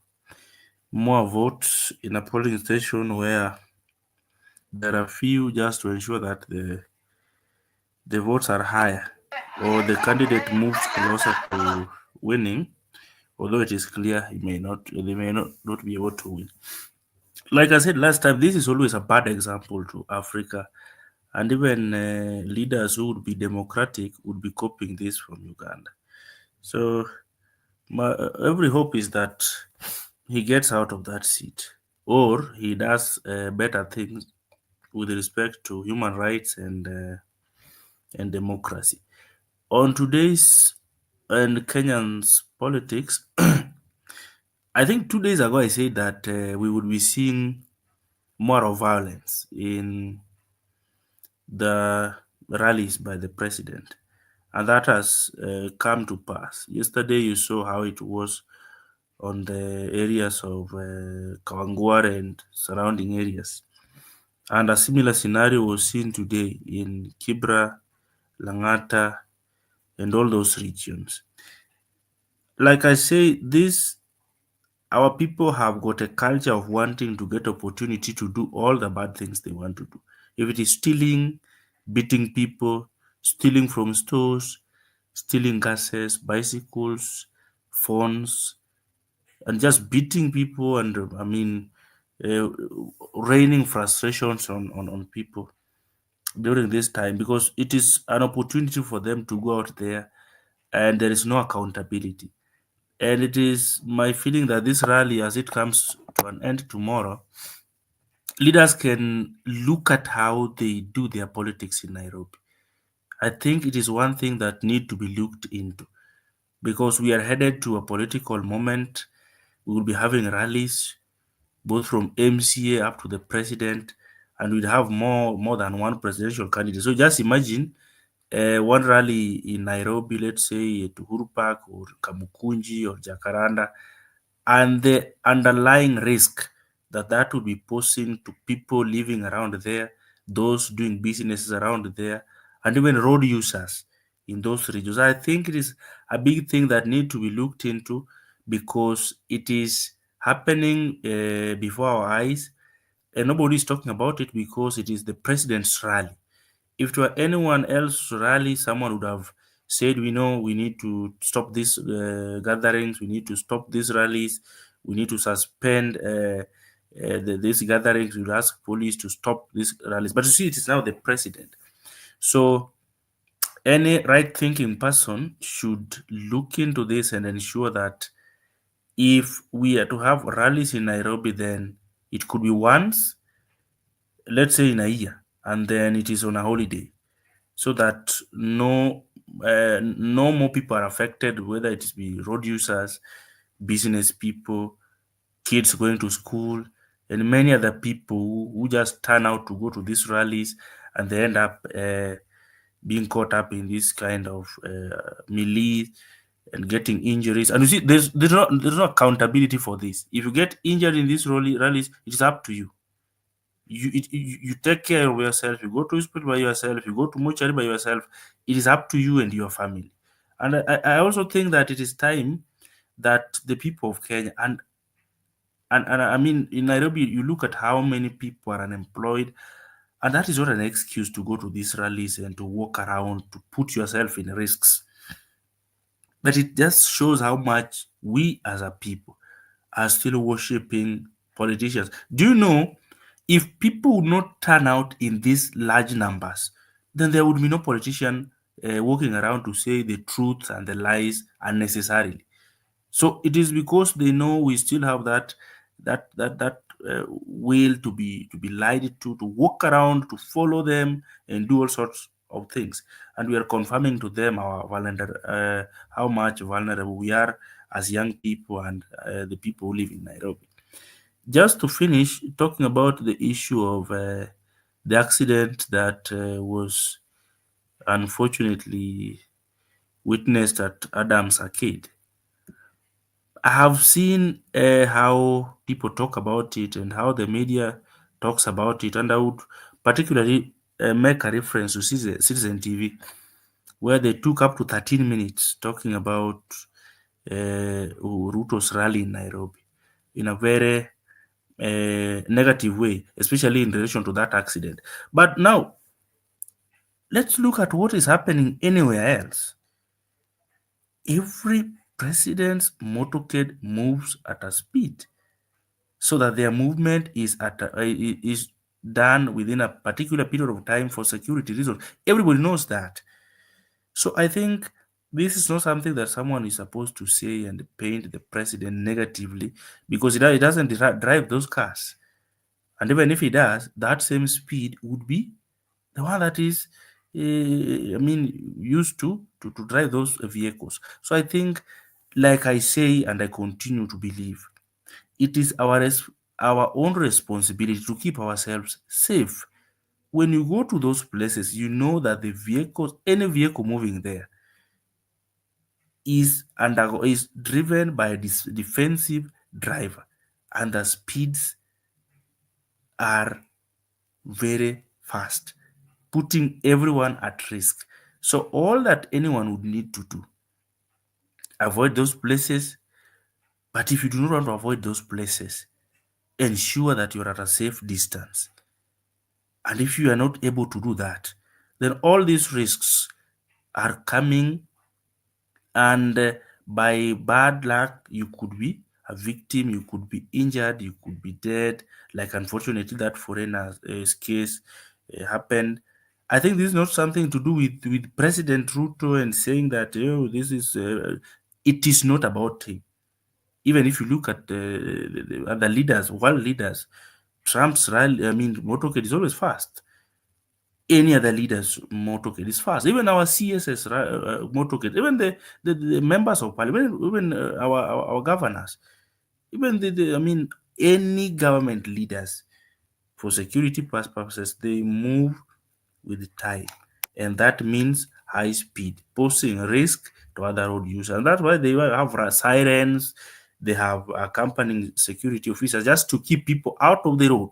votes in a polling station where there are few just to ensure that the votes are higher or the candidate moves closer to winning, although it is clear they may not be able to win. Like I said last time, this is always a bad example to Africa, and even leaders who would be democratic would be copying this from Uganda. So my every hope is that he gets out of that seat or he does better things with respect to human rights and democracy. On today's and Kenyans politics, I think 2 days ago I said that we would be seeing more of violence in the rallies by the president, and that has come to pass. Yesterday, you saw how it was on the areas of Kawangware and surrounding areas, and a similar scenario was seen today in Kibra, Langata, and all those regions. Like I say, our people have got a culture of wanting to get opportunity to do all the bad things they want to do. If it is stealing, beating people, stealing from stores, stealing gases, bicycles, phones, and just beating people and raining frustrations on people during this time because it is an opportunity for them to go out there and there is no accountability. And it is my feeling that this rally, as it comes to an end tomorrow, leaders can look at how they do their politics in Nairobi. I think it is one thing that need to be looked into because we are headed to a political moment. We will be having rallies, both from MCA up to the president, and we'll have more than one presidential candidate. So just imagine one rally in Nairobi, let's say at Uhuru Park or Kamukunji or Jacaranda, and the underlying risk that would be posing to people living around there, those doing businesses around there, and even road users in those regions. I think it is a big thing that need to be looked into because it is happening before our eyes, and nobody is talking about it because it is the president's rally. If it were anyone else's rally, someone would have said, we know we need to stop these gatherings, we need to stop these rallies, we need to suspend these gatherings, we will ask police to stop these rallies. But you see, it is now the president. So any right-thinking person should look into this and ensure that if we are to have rallies in Nairobi, then it could be once, let's say in a year, and then it is on a holiday, so that no more people are affected, whether it be road users, business people, kids going to school, and many other people who just turn out to go to these rallies and they end up being caught up in this kind of melee and getting injuries. And you see, there's no accountability for this. If you get injured in these rallies, it is up to you. You take care of yourself. You go to hospital by yourself. You go to mortuary by yourself. It is up to you and your family. And I also think that it is time that the people of Kenya and I mean in Nairobi, you look at how many people are unemployed, and that is not an excuse to go to these rallies and to walk around to put yourself in risks. But it just shows how much we as a people are still worshipping politicians. Do you know, if people would not turn out in these large numbers, then there would be no politician walking around to say the truth and the lies unnecessarily. So it is because they know we still have that will to be lied to walk around, to follow them, and do all sorts of things. And we are confirming to them our how much vulnerable we are as young people and the people who live in Nairobi. Just to finish talking about the issue of the accident that was unfortunately witnessed at Adams Arcade. I have seen how people talk about it and how the media talks about it, and I would particularly make a reference to Citizen TV, where they took up to 13 minutes talking about Ruto's rally in Nairobi in a very negative way, especially in relation to that accident. But now, let's look at what is happening anywhere else. Every president's motorcade moves at a speed, so that their movement is done within a particular period of time for security reasons. Everybody knows that. So I think this is not something that someone is supposed to say and paint the president negatively, because it doesn't drive those cars. And even if he does, that same speed would be the one that is, used to drive those vehicles. So I think, like I say, and I continue to believe, it is our own responsibility to keep ourselves safe. When you go to those places, you know that any vehicle moving there is driven by a defensive driver, and the speeds are very fast, putting everyone at risk. So all that anyone would need to do, avoid those places. But if you do not want to avoid those places, ensure that you're at a safe distance. And if you are not able to do that, then all these risks are coming, and by bad luck, you could be a victim, you could be injured, you could be dead, like unfortunately that foreigner's case happened. I think this is not something to do with President Ruto and saying that, this is, it is not about him. Even if you look at the other leaders, world leaders, Trump's rally, motorcade is always fast. Any other leader's motorcade is fast. Even our CSS motorcade, even the members of parliament, even our governors, even any government leaders, for security purposes, they move with time, and that means high speed, posing risk to other road users. And that's why they have sirens, they have accompanying security officers just to keep people out of the road.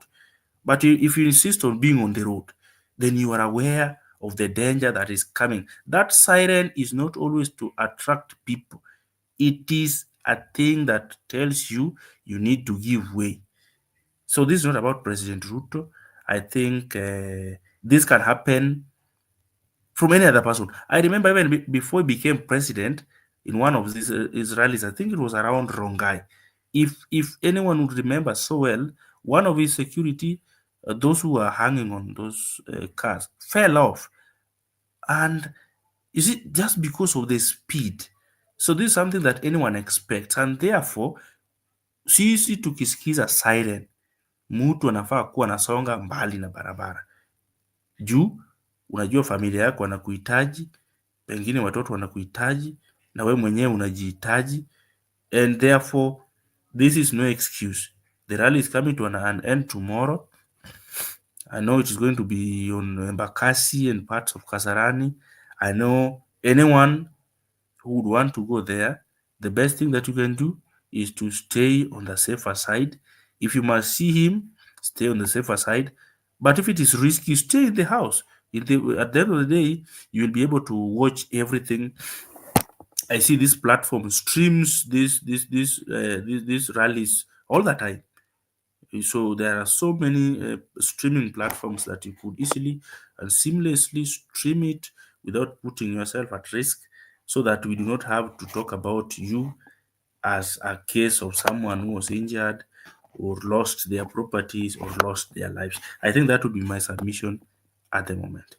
But if you insist on being on the road, then you are aware of the danger that is coming. That siren is not always to attract people. It is a thing that tells you you need to give way. So this is not about President Ruto. I think this can happen from any other person. I remember even before he became president, in one of these rallies, I think it was around Rongai. If anyone would remember so well, one of his security, those who were hanging on those cars, fell off. And is it just because of the speed? So this is something that anyone expects, and therefore sisi tukisikiza siren, mtu anafaa kuwa anasonga mbali na barabara, juu unajua familia yako wanakuhitaji, pengine watoto wanakuhitaji, na we mwenyewe unajihitaji, and therefore this is no excuse. The rally is coming to an end tomorrow. I know it is going to be on Embakasi and parts of Kasarani. I know anyone who would want to go there, the best thing that you can do is to stay on the safer side. If you must see him, stay on the safer side. But if it is risky, stay in the house. At the end of the day, you will be able to watch everything. I see this platform streams these rallies all the time. So there are so many streaming platforms that you could easily and seamlessly stream it without putting yourself at risk, so that we do not have to talk about you as a case of someone who was injured or lost their properties or lost their lives. I think that would be my submission at the moment.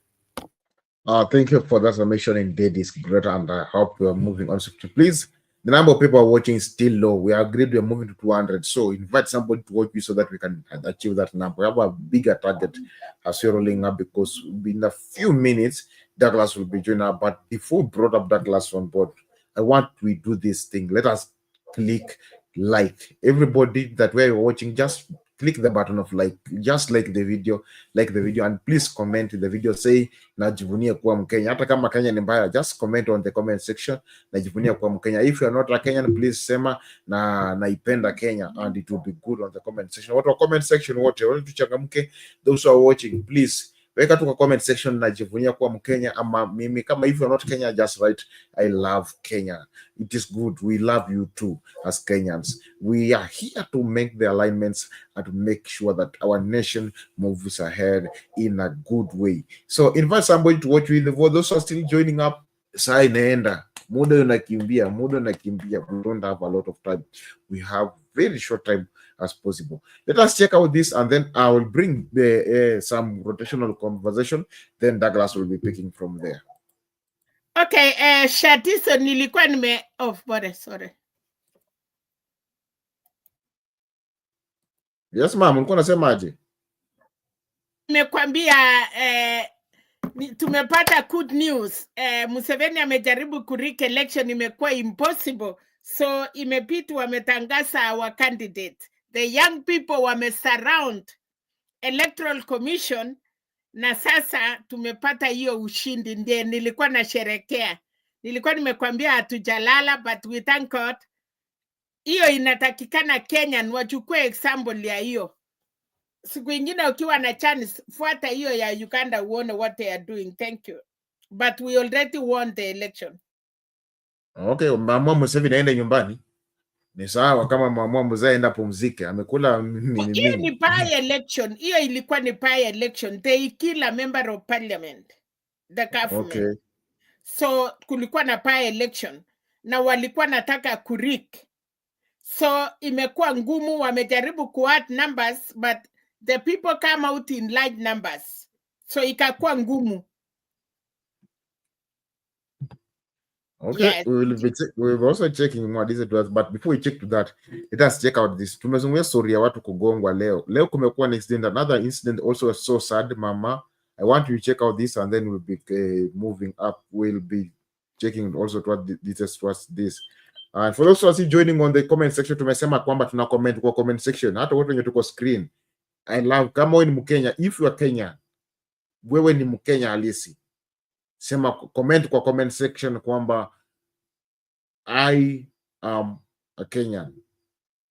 Thank you for that submission. Indeed, it's great, and I hope we are moving on. So please The number of people watching is still low. We agreed we're moving to 200. So invite somebody to watch you so that we can achieve that number. We have a bigger target as we're rolling up, because in a few minutes, Douglas will be joining up. But before we brought up Douglas on board, I want we do this thing. Let us click like. Everybody that we're watching, just click the button of like, just like the video, and please comment in the video, say najivunia kuwa Mkenya. Hata kama Kenya ni mbaya, just comment on the comment section, najivunia kuwa Mkenya. If you are not a Kenyan, please sema na naipenda Kenya, and it will be good on the comment section. Watu wa comment section wote tuchangamke. Those who are watching, please weka tu kwa comment section najivunia kuwa Mkenya, ama mimi. Kama if you are not Kenya, just write I love Kenya. It is good. We love you too as Kenyans. We are here to make the alignments and to make sure that our nation moves ahead in a good way. So invite somebody to watch with. For those who are still joining up, saa inaenda, muda unakimbia. We don't have a lot of time. We have very short time as possible. Let us check out this, and then I will bring the some rotational conversation. Then Douglas will be picking from there. Okay, Shatiso nilikuwa sorry. Yes, ma'am, ulikuwa unasemaje? Nimekwambia tumepata good news. Museveni amejaribu kurik election, imekuwa impossible. So imepitu wametangaza our candidate. The young people wamesurround Electoral Commission, na sasa tumepata hiyo ushindi. Ndiye nilikuwa nasherekea. Nilikuwa nimekwambia hatujalala, but we thank God. Hiyo inatakikana Kenyan wachukue example ya hiyo. Siku ingine ukiwa na chance, fuata hiyo ya Uganda uone what they are doing. Thank you. But we already won the election. Okay, mama Museveni aende nyumbani. Ni sawa kama mama Museveni aenda pumzike. Amekula mingi. Hiyo ni by election. Hiyo ilikuwa ni by election. They kill a member of parliament. The government. Okay. So kulikuwa na by election. Na walikuwa nataka kurik. So imekuwa ngumu, wamejaribu kuadd numbers, but the people come out in large numbers. So ikakuwa ngumu. Okay, yes. We're also checking what is it was, but before we check to that, let us check out this. Tumezungumzia story ya watu kugongwa leo. Leo kumekuwa an incident, another incident also so sad, mama. I want you to check out this, and then we'll be moving up. We'll be checking also what this was this. And for those who are joining on the comment section, tumesema kwamba tuna comment kwa comment section. Hata wote wenye tuko screen. I love, kama wewe ni Mkenya, if you are Kenya, wewe ni Mkenya halisi. Sema comment kwa comment section kwamba I am a Kenyan.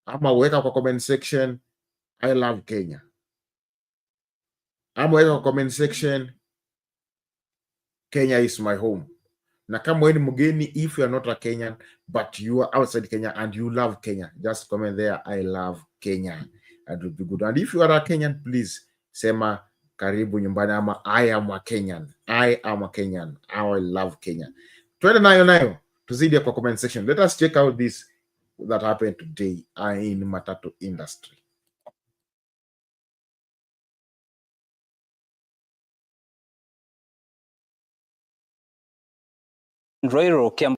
Ama weka kwa comment section I love Kenya. Ama weka kwa comment section Kenya is my home. Na kama wewe ni mgeni, if you are not a Kenyan but you are outside Kenya and you love Kenya, just comment there I love Kenya. That would be good. And if you are a Kenyan, please sema karibu nyumbani, ama I am a Kenyan. I am a Kenyan. I love Kenya. Twende nayo tuzidi kwa comment section. Let us check out this that happened today in Matatu industry. Roiro, Kiambu,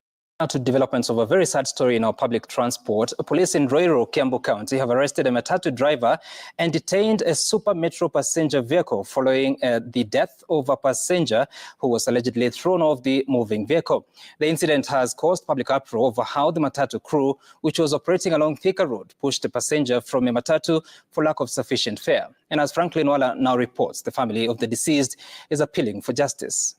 to developments of a very sad story in our public transport. Police in Roiro, Kiambu County have arrested a Matatu driver and detained a super metro passenger vehicle following the death of a passenger who was allegedly thrown off the moving vehicle. The incident has caused public uproar over how the Matatu crew, which was operating along Thika Road, pushed a passenger from a Matatu for lack of sufficient fare. And as Franklin Wala now reports, the family of the deceased is appealing for justice.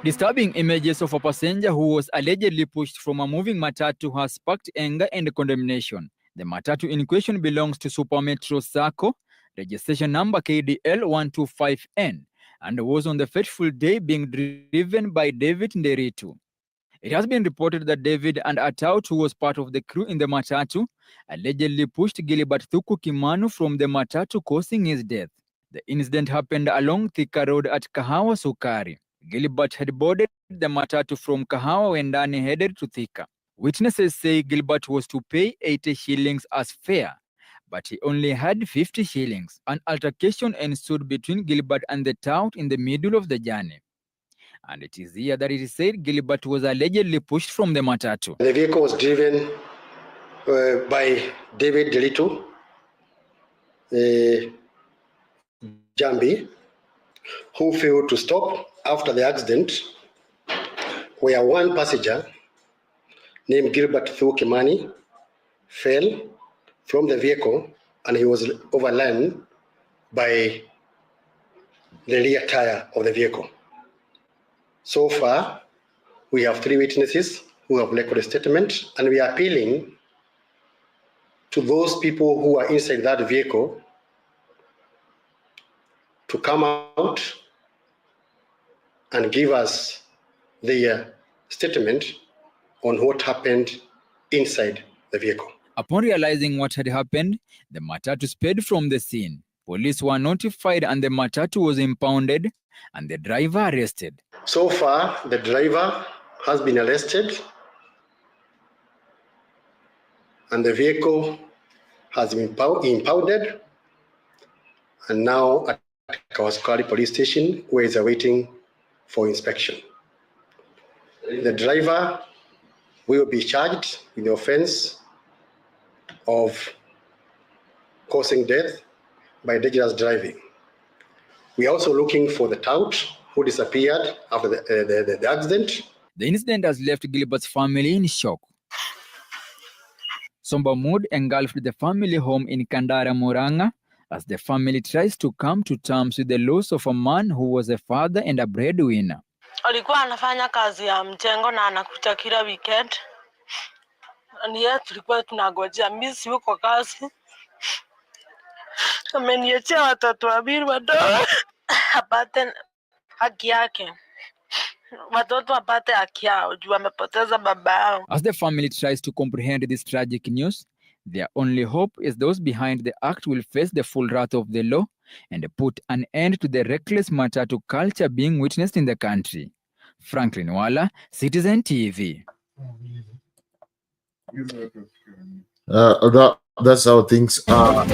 Disturbing images of a passenger who was allegedly pushed from a moving Matatu has sparked anger and condemnation. The Matatu in question belongs to Super Metro Sacco, registration number KDL 125N, and was on the fateful day being driven by David Nderitu. It has been reported that David and Ataut, who was part of the crew in the Matatu, allegedly pushed Gilbert Thuku Kimanu from the Matatu, causing his death. The incident happened along Thika Road at Kahawa Sukari. Gilbert had boarded the Matatu from Kahawa when Dani headed to Thika. Witnesses say Gilbert was to pay 80 shillings as fare, but he only had 50 shillings. An altercation ensued between Gilbert and the tout in the middle of the journey. And it is here that it is said Gilbert was allegedly pushed from the Matatu. The vehicle was driven by David Delito, Jambi, who failed to stop after the accident, where one passenger named Gilbert Kimani fell from the vehicle and he was overrun by the rear tire of the vehicle. So far, we have 3 witnesses who have recorded a statement, and we are appealing to those people who are inside that vehicle to come out and give us their statement on what happened inside the vehicle. Upon realizing what had happened, the Matatu sped from the scene. Police were notified and the Matatu was impounded and the driver arrested. So far, the driver has been arrested and the vehicle has been impounded and now at Kawasakali Police Station, where is awaiting for inspection. The driver will be charged with the offense of causing death by dangerous driving. We are also looking for the tout who disappeared after the accident. The incident has left Gilbert's family in shock. Somber mood engulfed the family home in Kandara, Murang'a, as the family tries to come to terms with the loss of a man who was a father and a breadwinner. Alikuwa anafanya kazi ya mjengo na anakuja kila weekend. Ndiye tulikuwa tunangojea, mimi siko kwa kazi. Ameniachia watoto wawili wadogo. Apate haki yake. Watoto apate haki yao juu amepoteza baba yao. As the family tries to comprehend this tragic news, their only hope is those behind the act will face the full wrath of the law and put an end to the reckless Matatu culture being witnessed in the country. Franklin Wala, Citizen TV. That's how things are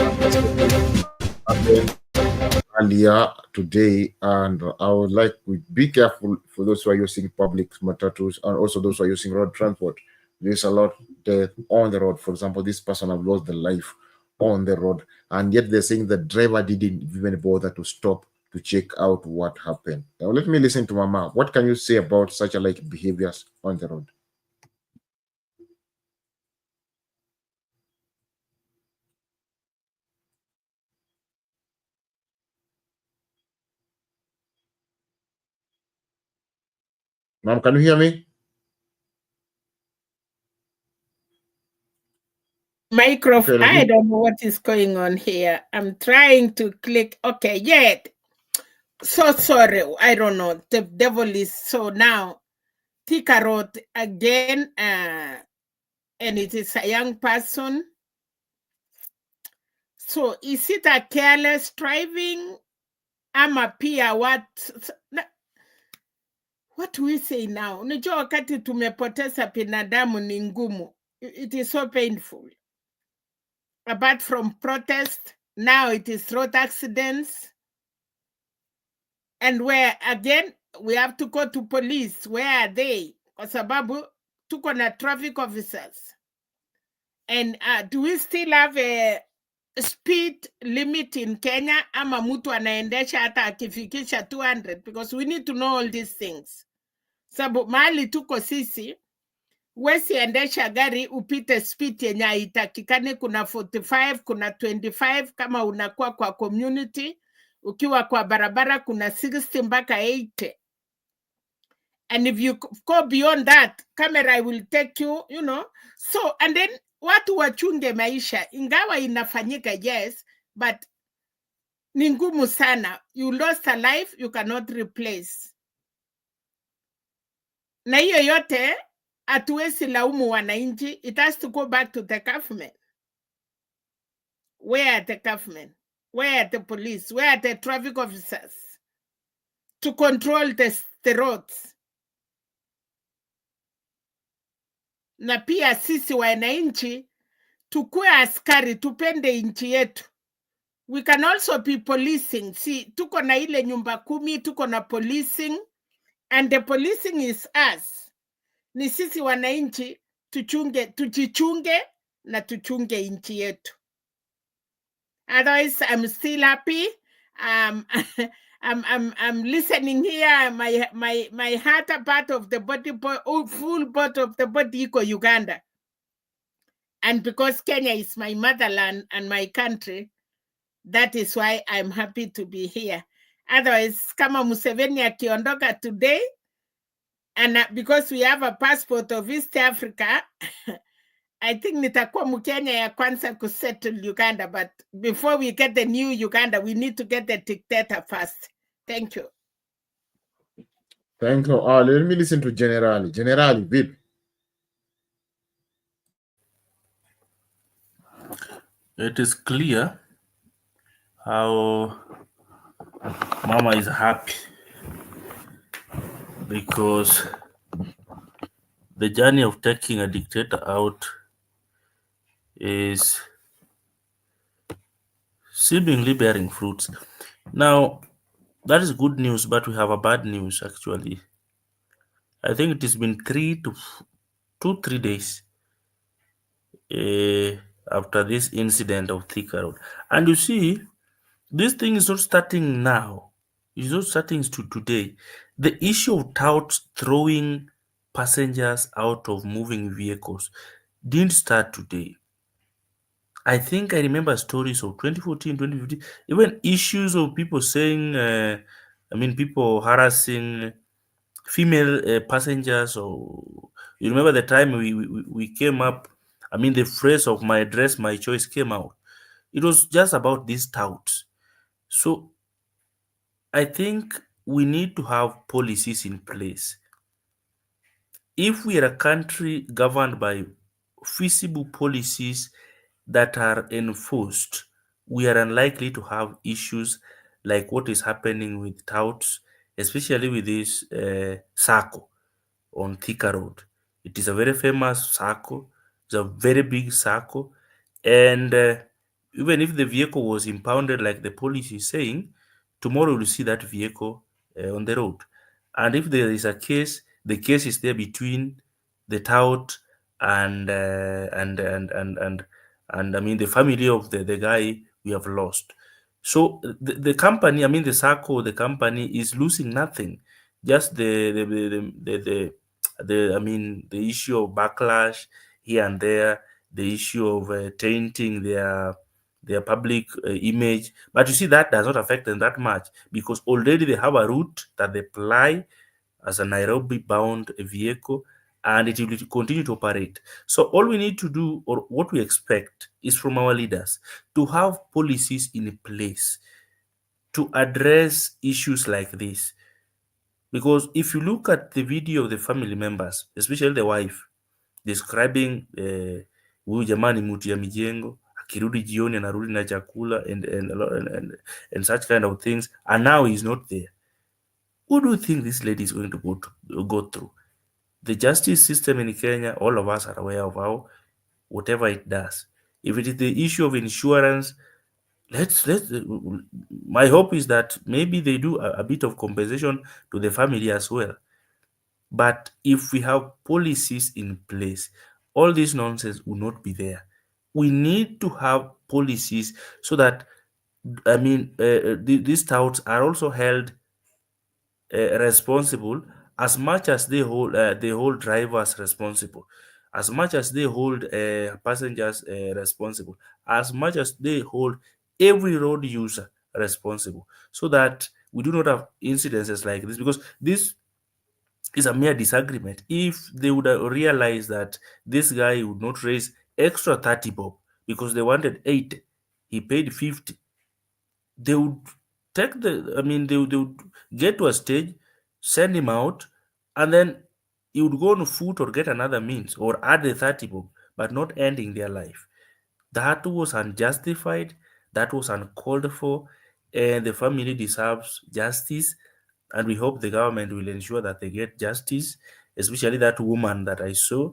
earlier today, and I would like to be careful for those who are using public matatus and also those who are using road transport. There's a lot of death on the road. For example, this person have lost their life on the road, and yet they're saying the driver didn't even bother to stop to check out what happened. Now let me listen to Mama. What can you say about such like behaviors on the road? Mom, can you hear me? Microphone. Okay, I don't know what is going on here. I'm trying to click. Okay, yeah. So sorry. I don't know. The devil is so now. Tika wrote again, and it is a young person. So is it a careless driving? Ama pia what do we say now? Unajua wakati tumepoteza binadamu ni ngumu. It is so painful. Apart from protest, now it is road accidents. And where again, we have to go to police. Where are they? Kwa sababu tuko na traffic officers. And do we still have a speed limit in Kenya? Ama mtu anaendesha hata akifikisha 200? Because we need to know all these things. Sababu mahali tuko sisi, wesi endesha gari upite speed yenye haitakikani. Kuna 45, kuna 25 kama unakuwa kwa community. Ukiwa kwa barabara kuna 60 mpaka 80. And if you go beyond that, camera will take you, you know. So, and then watu wachunge maisha. Ingawa inafanyika, yes, but ni ngumu sana. You lost a life, you cannot replace. Na hiyo yote, hatuwezi laumu wananchi. It has to go back to the government. Where are the government? Where are the police? Where are the traffic officers to control the roads? Na pia sisi wananchi tukue askari, tupende nchi yetu. We can also be policing. See, tuko na ile nyumba 10, tuko na policing. And the policing is us. Ni sisi wananchi tujichunge na tuchunge inchi yetu. Otherwise, I'm still happy. I'm listening here. My heart a part of the body, full part of the body iko Uganda. And because Kenya is my motherland and my country, that is why I'm happy to be here. Otherwise, kama Museveni akiondoka today, and because we have a passport of East Africa, I think nitakuwa Mkenya ya kwanza kusettle Uganda. But before we get the new Uganda, we need to get the dictator first. Thank you. Thank you. Let me listen to Generali. Generali, Vip. It is clear how Mama is happy because the journey of taking a dictator out is seemingly bearing fruits. Now, that is good news, but we have a bad news actually. I think it has been 3 days after this incident of Thika Road. And you see, this thing is not starting now. It's not starting today. The issue of touts throwing passengers out of moving vehicles didn't start today. I think I remember stories of 2014, 2015, even issues of people saying, people harassing female passengers. Or you remember the time we came up, the phrase of my dress, my choice came out. It was just about these touts. So I think we need to have policies in place. If we are a country governed by feasible policies that are enforced, we are unlikely to have issues like what is happening with touts, especially with this circle on Thika Road. It is a very famous circle. It's a very big circle. And even if the vehicle was impounded like the police is saying, tomorrow we'll see that vehicle on the road. And if there is a case, the case is there between the tout and the family of the guy we have lost. So the company, the circle, the company is losing nothing. Just the issue of backlash here and there, the issue of tainting their public image. But you see, that does not affect them that much because already they have a route that they fly as a Nairobi-bound vehicle, and it will continue to operate. So all we need to do, or what we expect, is from our leaders to have policies in place to address issues like this. Because if you look at the video of the family members, especially the wife, describing huyu jamani mtu ya mijengo akirudi jioni anarudi na chakula and such kind of things, and now he's not there. What do you think this lady is going to go through? The justice system in Kenya, all of us are aware of how whatever it does. If it is the issue of insurance, my hope is that maybe they do a bit of compensation to the family as well. But if we have policies in place, all this nonsense will not be there. We need to have policies so that, these touts are also held responsible as much as they hold drivers responsible, as much as they hold passengers responsible, as much as they hold every road user responsible, so that we do not have incidences like this, because this is a mere disagreement. If they would have realized that this guy would not raise extra 30 bob because they wanted 8, he paid 50, they would take they would get to a stage, send him out, and then he would go on foot or get another means or add the 30 bob, but not ending their life. That was unjustified, that was uncalled for, and the family deserves justice, and we hope the government will ensure that they get justice, especially that woman that I saw.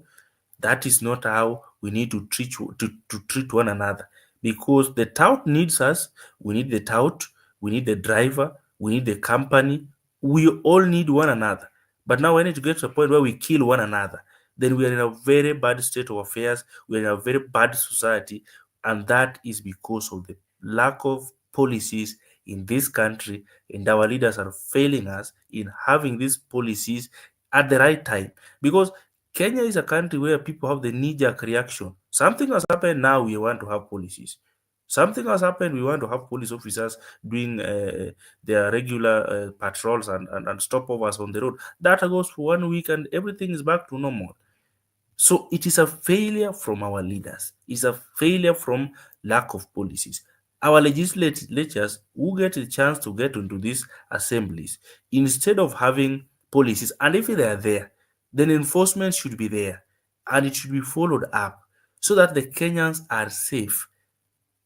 That is not how we need to treat one another, because the tout needs us. We need the tout, we need the driver, we need the company. We all need one another. But now when it gets to a point where we kill one another, then we are in a very bad state of affairs. We are in a very bad society. And that is because of the lack of policies in this country. And our leaders are failing us in having these policies at the right time. Because Kenya is a country where people have the knee-jerk reaction. Something has happened, now we want to have policies. Something has happened, we want to have police officers doing their regular patrols and stopovers on the road. That goes for 1 week and everything is back to normal. So it is a failure from our leaders. It's a failure from lack of policies. Our legislatures who get a chance to get into these assemblies, instead of having policies, and if they are there, then enforcement should be there and it should be followed up so that the Kenyans are safe.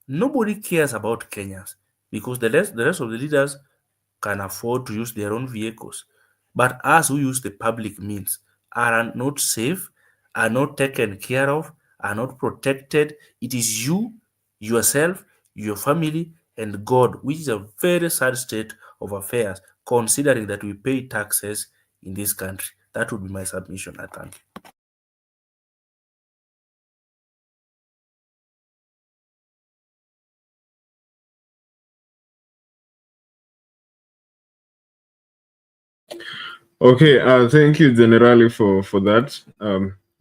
Nobody cares about Kenyans because the rest of the leaders can afford to use their own vehicles. But us who use the public means are not safe, are not taken care of, are not protected. It is you, yourself, your family, and God, which is a very sad state of affairs, considering that we pay taxes in this country. That would be my submission. I thank you. Okay, thank you, Generali, for that.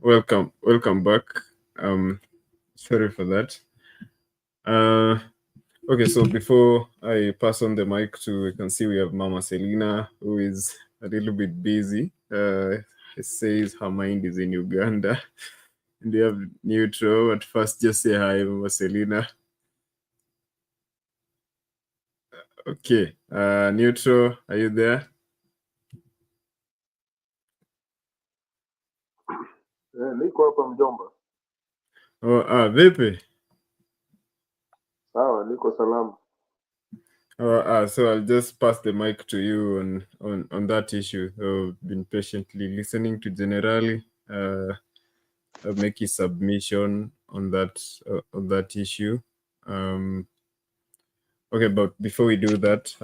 Welcome back. Sorry for that. Okay, so before I pass on the mic to, you can see we have Mama Selina, who is a little bit busy. It says her mind is in Uganda. And we have Neutral. At first, just say hi, Mama Selina. Okay, Neutral, are you there? Niko hapa mjomba. Vipi? Sawa, niko salama. So I'll just pass the mic to you on that issue. I've been patiently listening to Generali make his submission on that issue. Okay, but before we do that,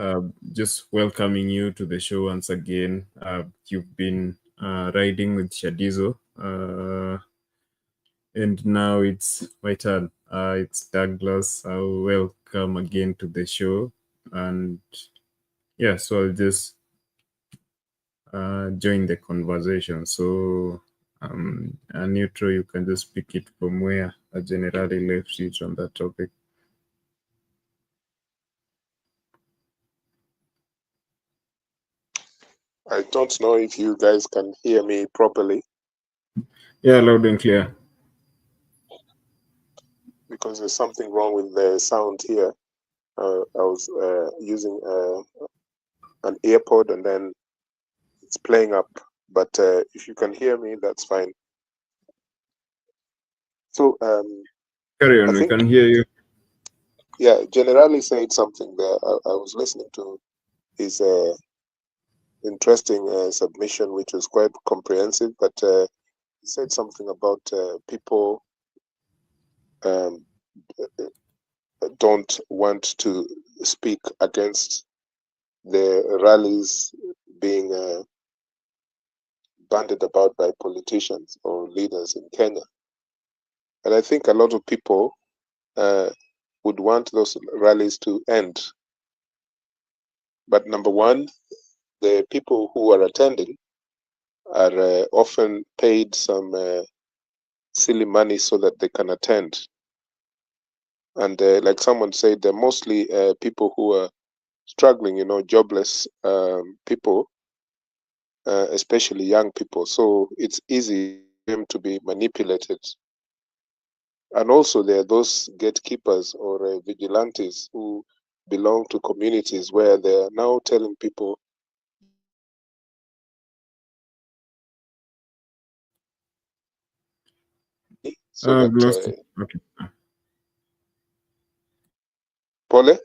just welcoming you to the show once again. You've been riding with Shadizo, and now it's my turn. It's Douglas. Welcome again to the show. And yeah, so I'll just join the conversation. So Neutral, you can just pick it from where I generally left it on that topic. I don't know if you guys can hear me properly. Yeah, loud and clear. Because there's something wrong with the sound here. I was using an earpod and then it's playing up. But if you can hear me, that's fine. So carry on, we can hear you. Yeah, Generali said something there. I was listening to his interesting submission, which was quite comprehensive. But he said something about people don't want to speak against the rallies being bandied about by politicians or leaders in Kenya. And I think a lot of people would want those rallies to end. But number one, the people who are attending are often paid some silly money so that they can attend. And like someone said, they're mostly people who are struggling, jobless people, especially young people. So it's easy for them to be manipulated. And also there are those gatekeepers or vigilantes who belong to communities where they're now telling people so that okay. Pole?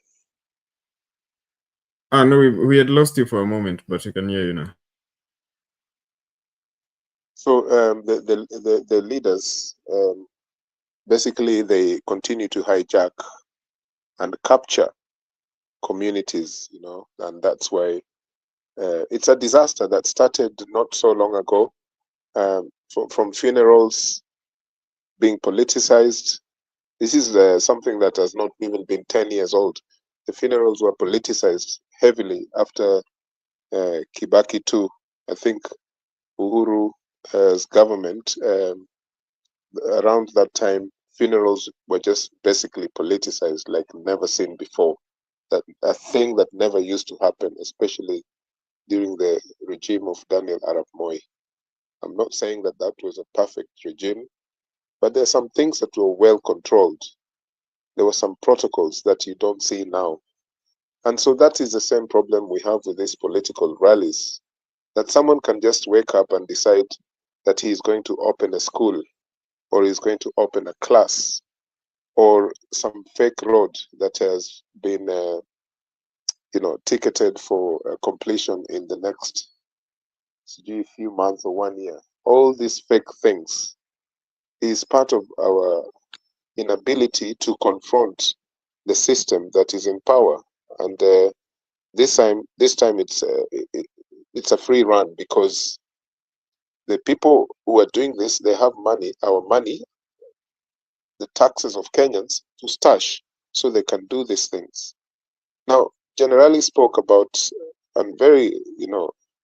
No, we had lost you for a moment, but we can hear you now. So the leaders, basically they continue to hijack and capture communities, and that's why It's a disaster that started not so long ago, from funerals being politicized. This is something that has not even been 10 years old. The funerals were politicized heavily after Kibaki too. I think Uhuru's government, around that time, funerals were just basically politicized like never seen before. That a thing that never used to happen, especially during the regime of Daniel Arap Moi. I'm not saying that that was a perfect regime, but there are some things that were well controlled. There were some protocols that you don't see now. And so that is the same problem we have with these political rallies, that someone can just wake up and decide that he is going to open a school, or he's going to open a class, or some fake road that has been ticketed for completion in the next few months or 1 year. All these fake things is part of our inability to confront the system that is in power. And this time it's a free run, because the people who are doing this, they have money, our money, the taxes of Kenyans, to stash so they can do these things. Now, Generali spoke about, and very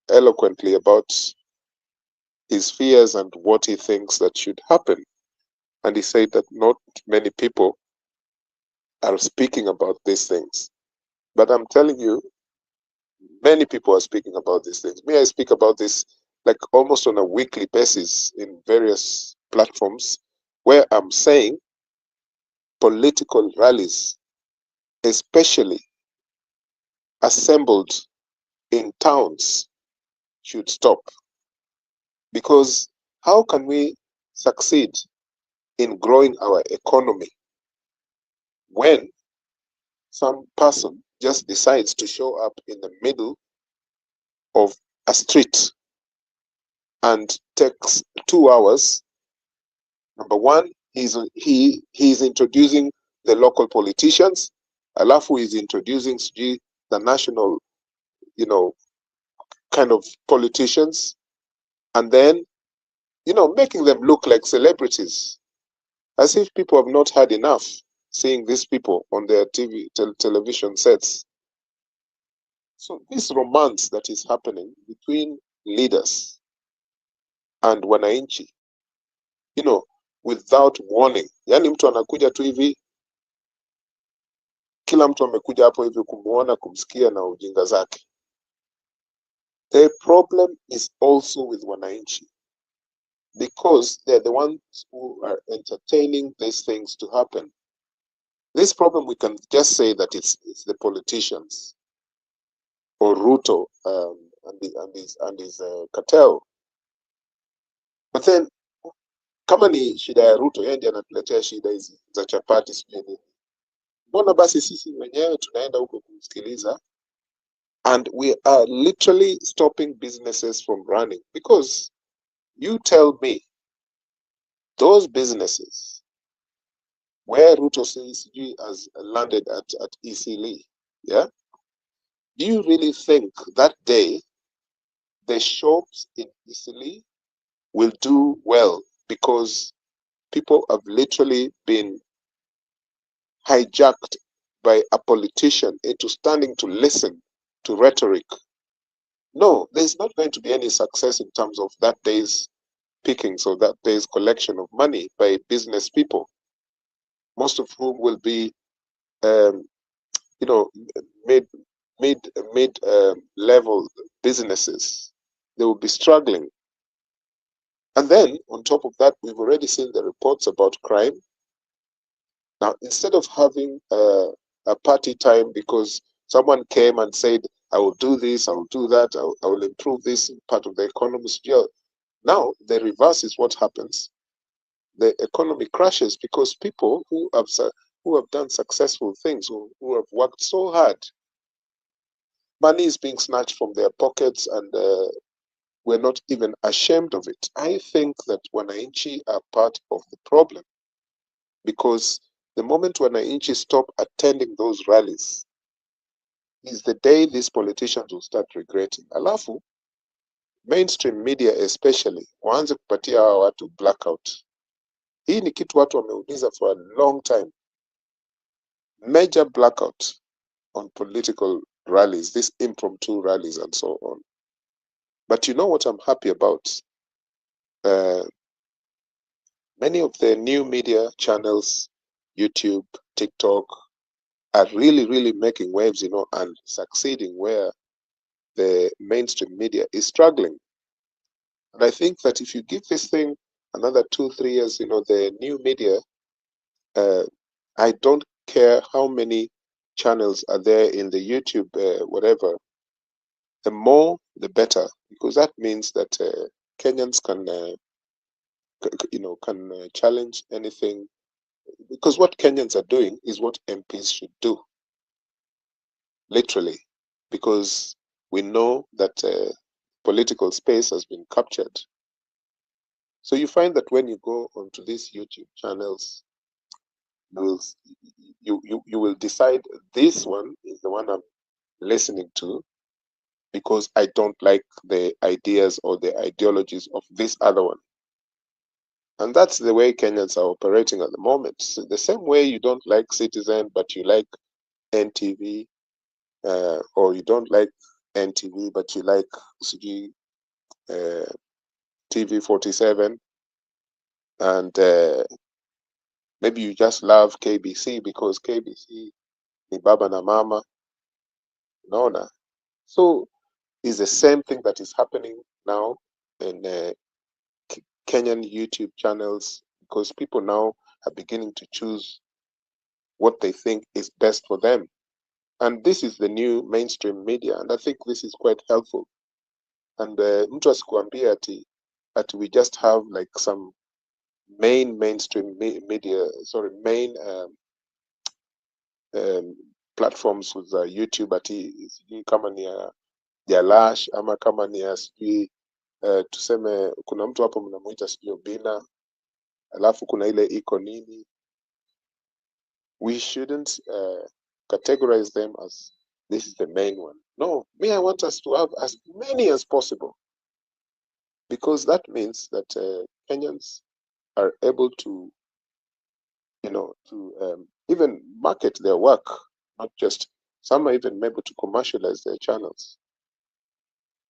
eloquently, about his fears and what he thinks that should happen. And he said that not many people are speaking about these things. But I'm telling you, many people are speaking about these things. Me, I speak about this like almost on a weekly basis in various platforms, where I'm saying political rallies, especially assembled in towns, should stop. Because how can we succeed in growing our economy when some person just decides to show up in the middle of a street and takes 2 hours? Number one, he's introducing the local politicians, alafu is introducing the national, kind of politicians, and then, making them look like celebrities, as if people have not had enough seeing these people on their television sets. So this romance that is happening between leaders and wananchi, without warning. Yani mtu anakuja tu hivi, kila mtu amekuja hapo hivi kumuona, kumsikia na ujinga zake. The problem is also with wananchi, because they're the ones who are entertaining these things to happen. This problem, we can just say that it's the politicians, or Ruto and his cartel. But then, kama ni shida ya Ruto, yeye ndiye anatuletea shida hizi za chapati sijui. Mbona basi sisi wenyewe tunaenda huko kumsikiliza, and we are literally stopping businesses from running? Because you tell me, those businesses where Ruto says has landed at Eastleigh, yeah? Do you really think that day the shops in Eastleigh will do well, because people have literally been hijacked by a politician into standing to listen to rhetoric? No, there's not going to be any success in terms of that day's pickings or that day's collection of money by business people, most of whom will be, mid level businesses. They will be struggling. And then on top of that, we've already seen the reports about crime. Now, instead of having a party time because someone came and said, I will do this, I will do that, I will improve this part of the economy. Now, the reverse is what happens. The economy crashes because people who have done successful things, who have worked so hard, money is being snatched from their pockets, and we're not even ashamed of it. I think that wananchi are part of the problem, because the moment wananchi stop attending those rallies, is the day these politicians will start regretting. Alafu, mainstream media especially, waanze kupatia hawa watu blackout. Hii ni kitu watu wameuliza for a long time. Major blackout on political rallies, these impromptu rallies and so on. But you know what I'm happy about? Many of the new media channels, YouTube, TikTok, are really making waves, and succeeding where the mainstream media is struggling. And I think that if you give this thing another 2-3 years, the new media, I don't care how many channels are there in the YouTube, whatever, the more, the better, because that means that Kenyans can, challenge anything. Because what Kenyans are doing is what MPs should do, literally, because we know that political space has been captured. So you find that when you go onto these YouTube channels, you will decide this one is the one I'm listening to because I don't like the ideas or the ideologies of this other one. And that's the way Kenyans are operating at the moment. So the same way you don't like Citizen, but you like NTV, or you don't like NTV, but you like TV 47, and maybe you just love KBC because KBC ni baba na mama, naona. So it's the same thing that is happening now in Kenyan YouTube channels, because people now are beginning to choose what they think is best for them. And this is the new mainstream media, and I think this is quite helpful. And mtu asikuambia ati we just have like some mainstream media, main platforms with YouTube, ati sijui kama ni ya Lash ama kama ni ya sijui tuseme kuna mtu hapo mnamuita sijui Obina, alafu kuna ile iko nini. We shouldn't categorize them as this is the main one. No, I want us to have as many as possible, because that means that Kenyans are able to, even market their work, not just, some are even able to commercialize their channels.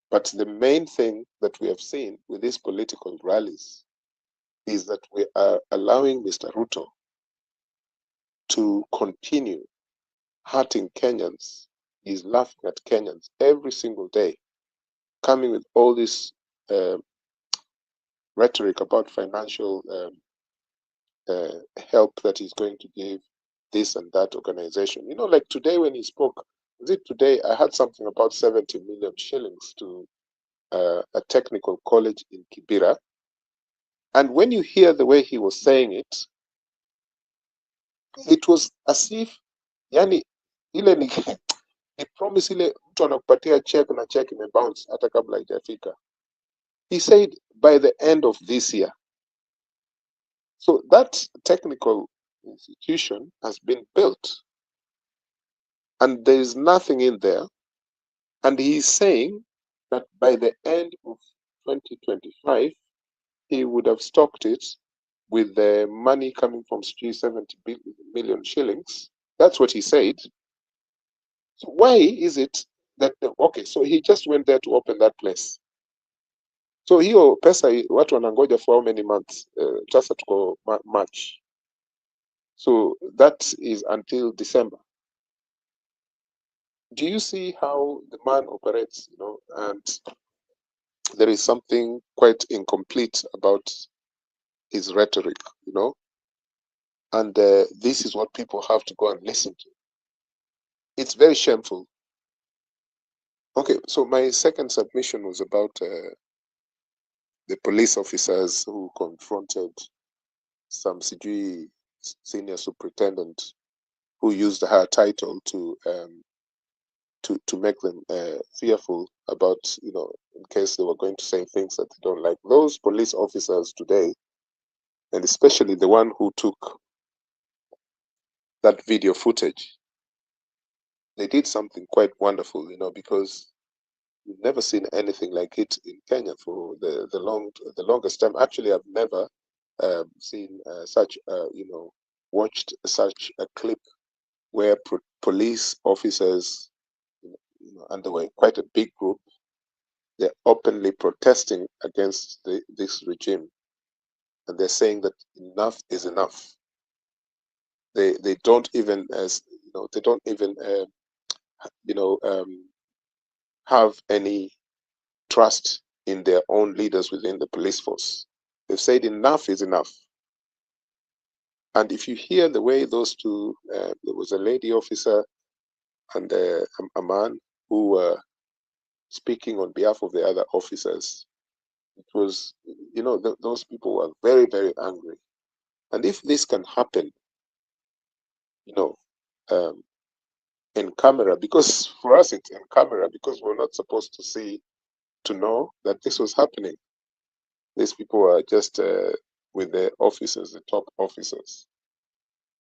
But the main thing that we have seen with these political rallies is that we are allowing Mr. Ruto to continue hurting Kenyans. He's laughing at Kenyans every single day, coming with all this rhetoric about financial help that he's going to give this and that organization. Like today when he spoke, today I heard something about 70 million shillings to a technical college in Kibera. And when you hear the way he was saying it, it was as if, yani, ile ni promise ile mtu anakupatia check na check imebounce hata kabla haijafika. He said by the end of this year. So that technical institution has been built, and there is nothing in there. And he is saying that by the end of 2025, he would have stocked it with the money coming from 70 million shillings. That's what he said. So why is it that, okay, so he just went there to open that place. So hiyo pesa watu wanangoja for how many months? Sasa tuko March. So that is until December. Do you see how the man operates, and there is something quite incomplete about his rhetoric, and this is what people have to go and listen to. It's very shameful. Okay, so my second submission was about the police officers who confronted some CG senior superintendent who used her title to make them fearful about, in case they were going to say things that they don't like. Those police officers today, and especially the one who took that video footage, they did something quite wonderful, because we've never seen anything like it in Kenya for the longest time. Actually, I've never seen such watched such a clip where police officers, and they were quite a big group, they're openly protesting against this regime, and they're saying that enough is enough. They don't even have any trust in their own leaders within the police force. They've said enough is enough. And if you hear the way those two, there was a lady officer and a man who were speaking on behalf of the other officers, it was, those people were very, very angry. And if this can happen, in camera, because for us it's in camera, because we're not supposed to know that this was happening. These people are just with the officers, the top officers.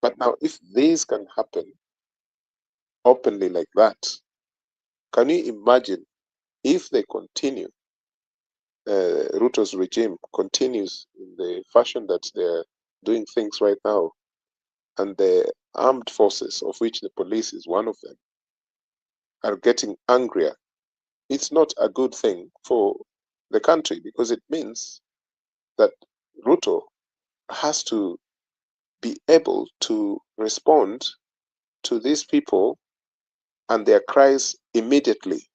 But now, if this can happen openly like that, can you imagine if they continue, Ruto's regime continues in the fashion that they're doing things right now, and the armed forces, of which the police is one of them, are getting angrier? It's not a good thing for the country, because it means that Ruto has to be able to respond to these people and their cries immediately.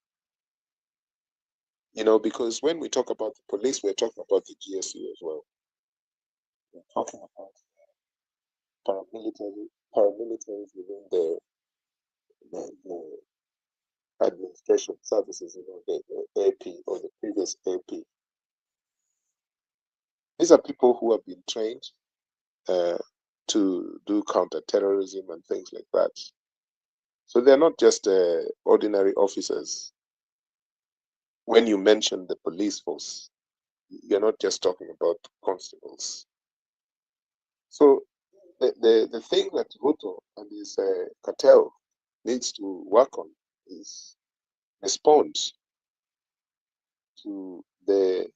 Because when we talk about the police, we're talking about the GSU as well. We're talking about paramilitaries within the administration services, the AP or the previous AP. These are people who have been trained to do counterterrorism and things like that. So they're not just ordinary officers. When you mention the police force, you're not just talking about constables. So the thing that Ruto and his cartel needs to work on is respond to the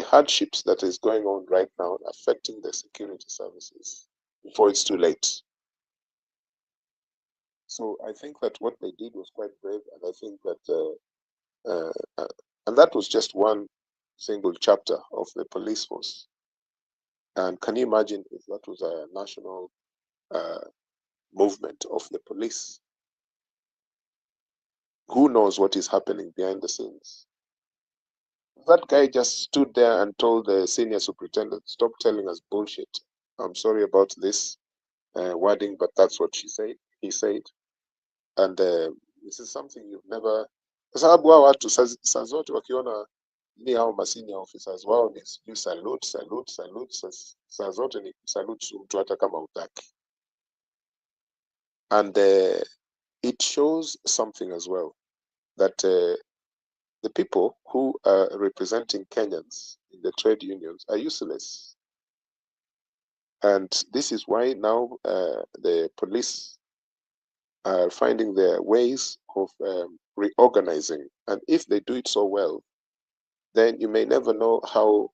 hardships that is going on right now, affecting the security services before it's too late. So I think that what they did was quite brave, and I think that and that was just one single chapter of the police force. And can you imagine if that was a national movement of the police? Who knows what is happening behind the scenes? That guy just stood there and told the senior superintendent, "Stop telling us bullshit. I'm sorry about this wording, but that's what he said. And this is something you've never, kwa sababu hao watu saa zote wakiona ni hao masenior officers wao ni sijui salute, saa zote ni salute mtu hata kama hutaki. And it shows something as well, that the people who are representing Kenyans in the trade unions are useless. And this is why now the police are finding their ways of reorganizing. And if they do it so well, then you may never know how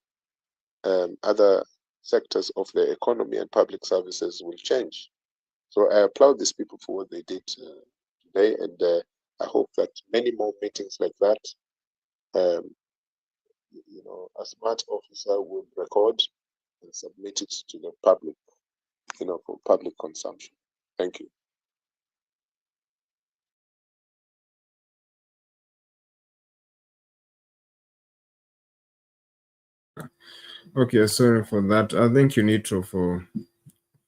other sectors of the economy and public services will change. So I applaud these people for what they did today, and I hope that many more meetings like that, a smart officer would record and submit it to the public, for public consumption. Thank you. Okay, sorry for that. Thank you, Nitro, for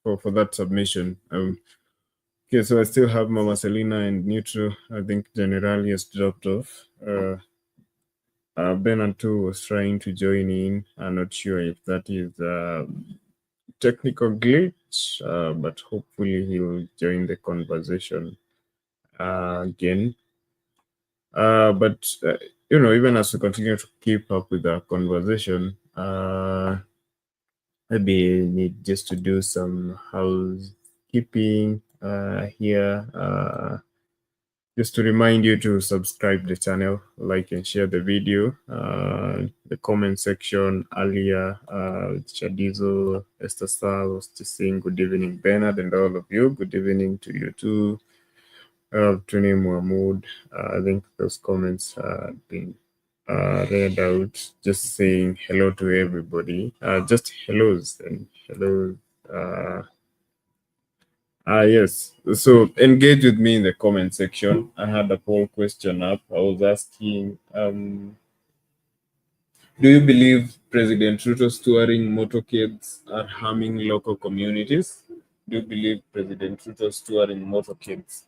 that submission. Okay, so I still have Mama Selina and Nitro. I think Generali has dropped off. Ben Antu was trying to join in. I'm not sure if that is a technical glitch, but hopefully he'll join the conversation again. But even as we continue to keep up with our conversation, maybe need just to do some housekeeping. here. Just to remind you to subscribe the channel, like and share the video. The comment section earlier, Chadizo, Esther Sal was just saying good evening, Bernard, and all of you. Good evening to you too. Tuni Mahmood. I think those comments have been read out. Just saying hello to everybody. Just hellos and hello. Yes. So engage with me in the comment section. I had a poll question up. I was asking, do you believe President Ruto's touring motorcades are harming local communities? Do you believe President Ruto's touring motorcades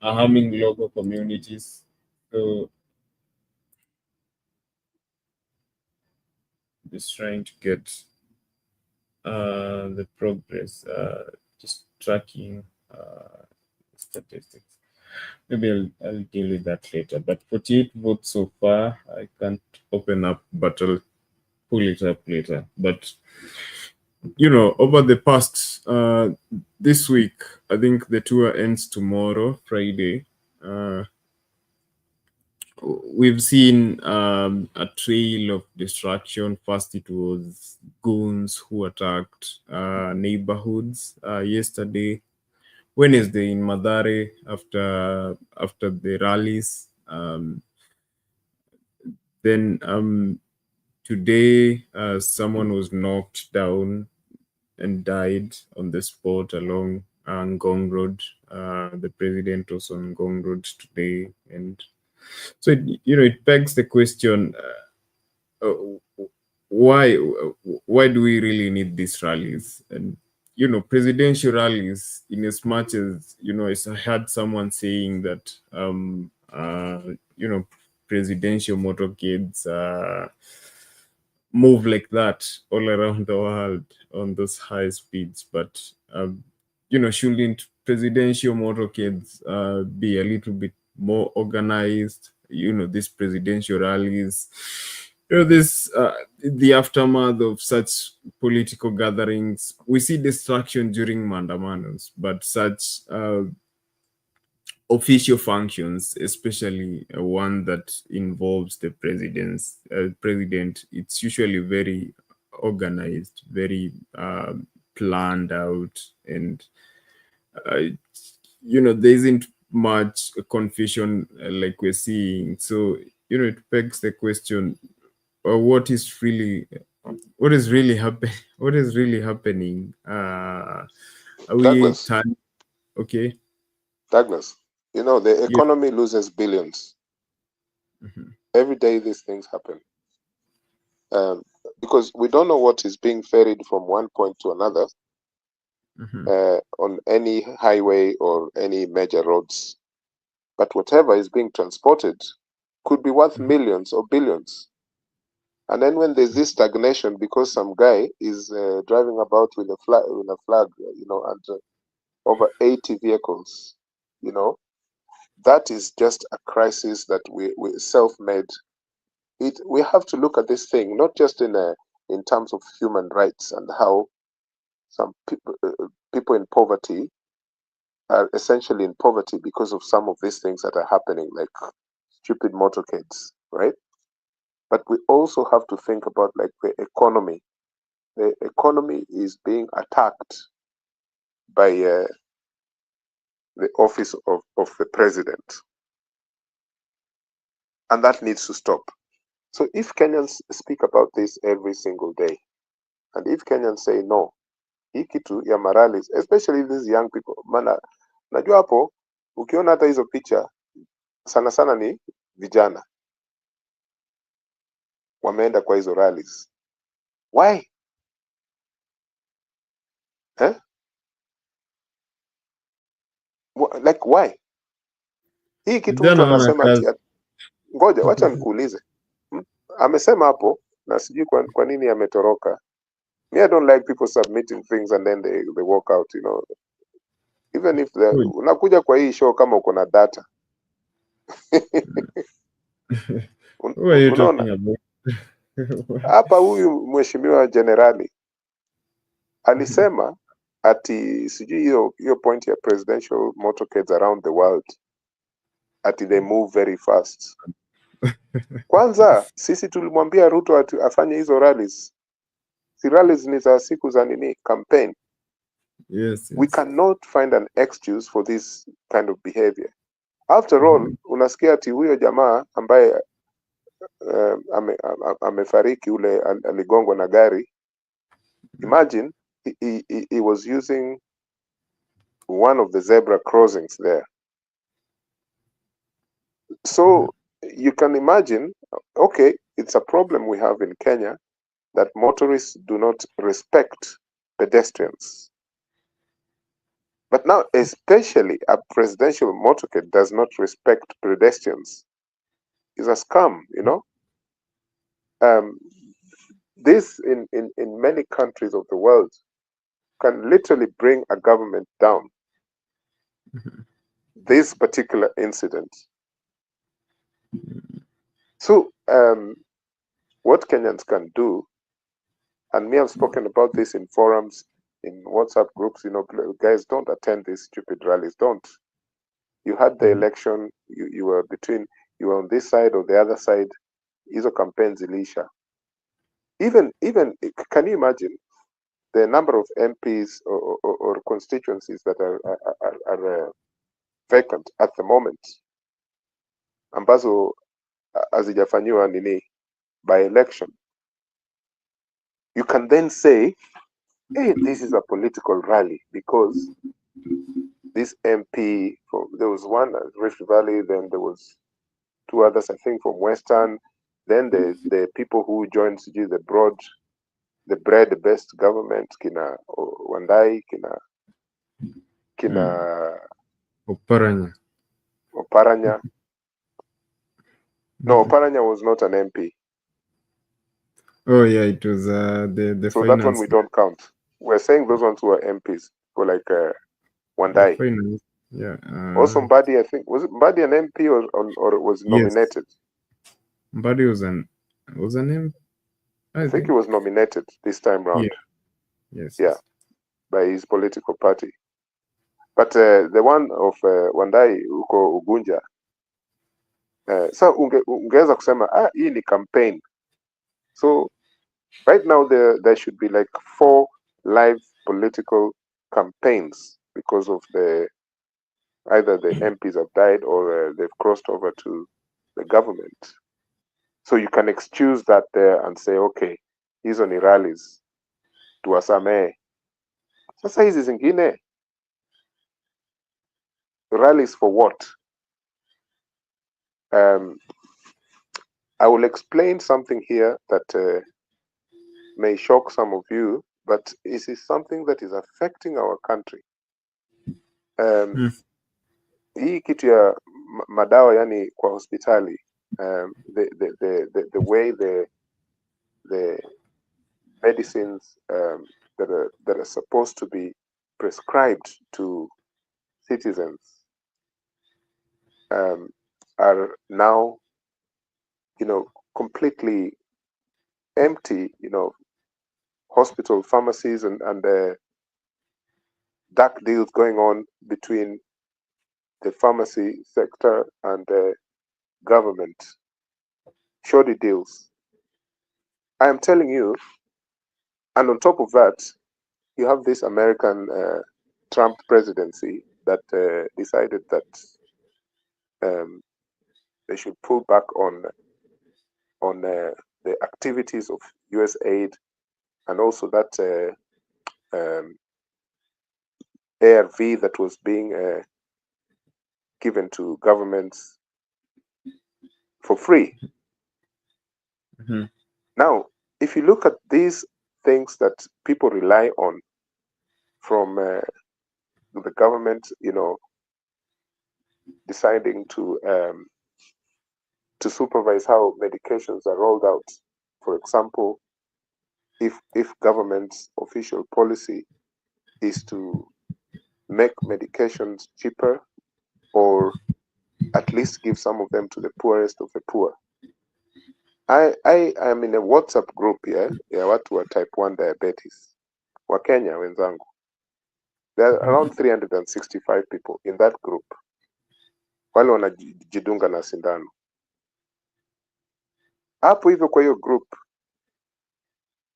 are harming local communities? So just trying to get the progress, just tracking statistics. Maybe I'll deal with that later. But 48 votes so far. I can't open up, but I'll pull it up later. But you know, over the past this week, I think the tour ends tomorrow, Friday. We've seen a trail of destruction. First, it was goons who attacked neighborhoods yesterday. Wednesday in Maasai after the rallies. Then today, someone was knocked down and died on the spot along Ngong Road. The president was on Ngong Road today, and so it begs the question: why do we really need these rallies? And presidential rallies, in as much as I heard someone saying that presidential motorcades move like that all around the world on those high speeds, but shouldn't presidential motorcades be a little bit more organized? These presidential rallies, the aftermath of such political gatherings, we see destruction during mandamanos, but such official functions, especially one that involves the president, it's usually very organized, very planned out, and there isn't much confusion like we're seeing. So it begs the question: what is really happening? What is really happening? Are we okay? Douglas, the economy loses billions. Every day these things happen. Because we don't know what is being ferried from one point to another on any highway or any major roads. But whatever is being transported could be worth millions or billions. And then when there's this stagnation because some guy is driving about with a flag, and over 80 vehicles, that is just a crisis that we self-made. We have to look at this thing not just in terms of human rights and how some people in poverty are essentially in poverty because of some of these things that are happening, like stupid motorcades, right? But we also have to think about like the economy. The economy is being attacked by the office of the president. And that needs to stop. So if Kenyans speak about this every single day, and if Kenyans say no, hii kitu ya maralis, especially these young people, maana najua hapo ukiona hata hizo picha sana sana ni vijana wameenda kwa hizo rallies. Why? Like why? Hii kitu mtu anasema ati, ngoja wacha nikuulize. Amesema hapo na sijui kwa nini ametoroka. Me, I don't like people submitting things and then they walk out, Even if unakuja kwa hii show kama uko na data. Who are you talking about? Hapa huyu mheshimiwa generali alisema ati sijui hiyo point ya presidential motorcades around the world, ati they move very fast. Kwanza sisi tulimwambia Ruto ati afanye hizo rallies. Si rallies ni za siku za nini, campaign. Yes, We cannot find an excuse for this kind of behavior. After all, unasikia ati huyo jamaa ambaye amefariki, ule aligongwa na gari. Imagine he was using one of the zebra crossings there. So you can imagine, okay, it's a problem we have in Kenya that motorists do not respect pedestrians. But now, especially a presidential motorcade does not respect pedestrians. It's a scam, you know. This in many countries of the world can literally bring a government down. This particular incident. So what Kenyans can do, and me, I've spoken about this in forums, in WhatsApp groups, you know, guys, don't attend these stupid rallies. Don't. You had the election, you were on this side or the other side. Hizo campaigns ilisha. Even can you imagine the number of MPs or constituencies that are vacant at the moment, ambazo hazijafanyiwa nini by election? You can then say, hey, this is a political rally because this MP, there was one at Rift Valley, then there was two others, I think, from Western. Then the people who joined the best government, kina Wandai, kina Oparanya. No, Oparanya was not an MP. Oh yeah, it was the so finance. that one we don't count. We're saying those ones who are MPs for like Wandai. Finance. Yeah. Also, Mbadi, I think, was it Mbadi an MP or was nominated? Yes. Mbadi was an MP. I think he was nominated this time round. Yeah. Yes. Yeah, by his political party. But the one of Wandai uko Ugunja. So ungeweza kusema hii ni campaign. So right now there should be like 4 live political campaigns because of either the MPs have died or they've crossed over to the government. So you can excuse that there and say, okay, hizo ni rallies, tuwasamee. Sasa hizi zingine, rallies for what? I will explain something here that may shock some of you, but it is something that is affecting our country. Hii kitu ya madawa, yani kwa hospitali, the way the medicines that are supposed to be prescribed to citizens are now, you know, completely empty. You know, hospital pharmacies and dark deals going on between the pharmacy sector and the government. Shoddy deals. I am telling you, and on top of that, you have this American Trump presidency that decided that they should pull back on the activities of U.S. aid, and also that ARV that was being given to governments for free. Now, if you look at these things that people rely on from the government, you know, deciding to supervise how medications are rolled out. For example, if government's official policy is to make medications cheaper, or at least give some of them to the poorest of the poor. I am in a WhatsApp group here ya watu wa type 1 diabetes wa Kenya wenzangu, There are around 365 people in that group. Wale wanajidunga na sindano. Hapo hivyo kwa hiyo group,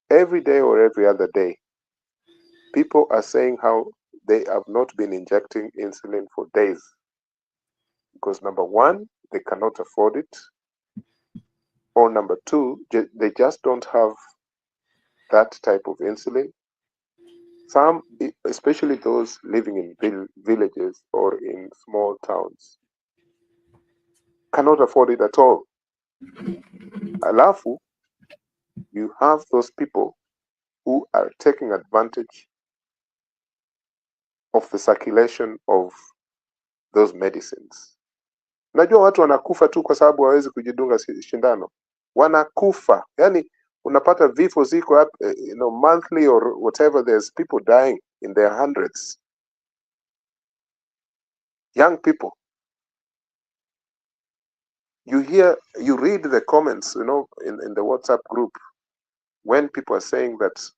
every day or every other day, people are saying how they have not been injecting insulin for days. Because number one, they cannot afford it. Or number two, they just don't have that type of insulin. Some, especially those living in villages or in small towns, cannot afford it at all. Alafu, you have those people who are taking advantage of the circulation of those medicines. Najua watu wanakufa tu kwa sababu hawezi kujidunga shindano. Wanakufa. Yani unapata vifo ziko up, monthly or whatever, there's people dying in their hundreds. Young people. You read the comments, in the WhatsApp group when people are saying that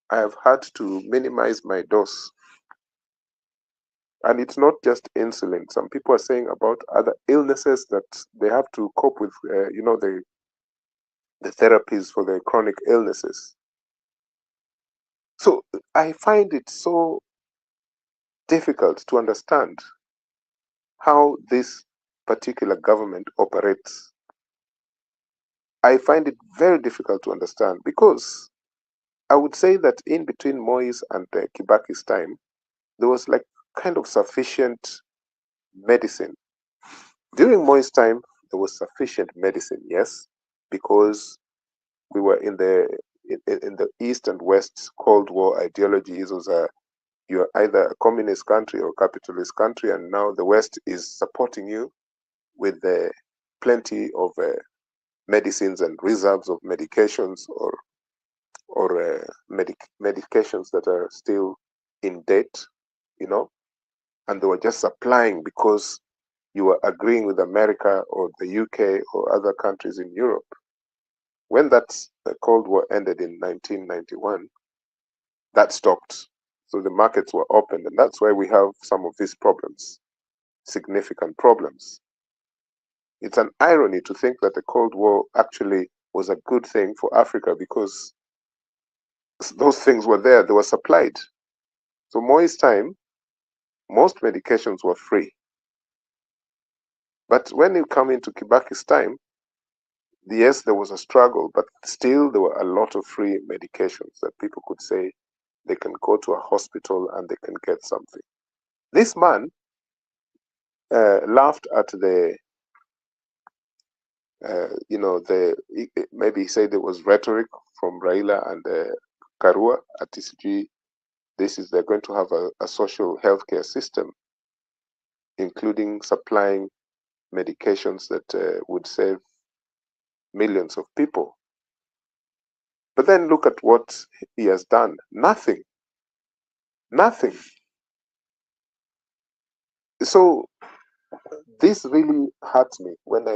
I have had to minimize my dose. And it's not just insulin. Some people are saying about other illnesses that they have to cope with, the therapies for their chronic illnesses. So I find it so difficult to understand how this particular government operates. I find it very difficult to understand because I would say that in between Moi's and Kibaki's time, there was like kind of sufficient medicine. During Moi's time, there was sufficient medicine, yes, because we were in the East and West Cold War ideologies. You're either a communist country or a capitalist country, and now the West is supporting you with plenty of medicines and reserves of medications or medications that are still in debt, and they were just supplying because you were agreeing with America or the UK or other countries in Europe. When that Cold War ended in 1991, that stopped. So the markets were opened, and that's why we have some of these problems, significant problems. It's an irony to think that the Cold War actually was a good thing for Africa because those things were there, they were supplied. So Moi's time, most medications were free. But when you come into Kibaki's time, yes, there was a struggle, but still there were a lot of free medications that people could say they can go to a hospital and they can get something. This man laughed at maybe he said it was rhetoric from Raila and Karua at TCG. They're going to have a social healthcare system, including supplying medications that would save millions of people. But then look at what he has done. Nothing. So this really hurts me when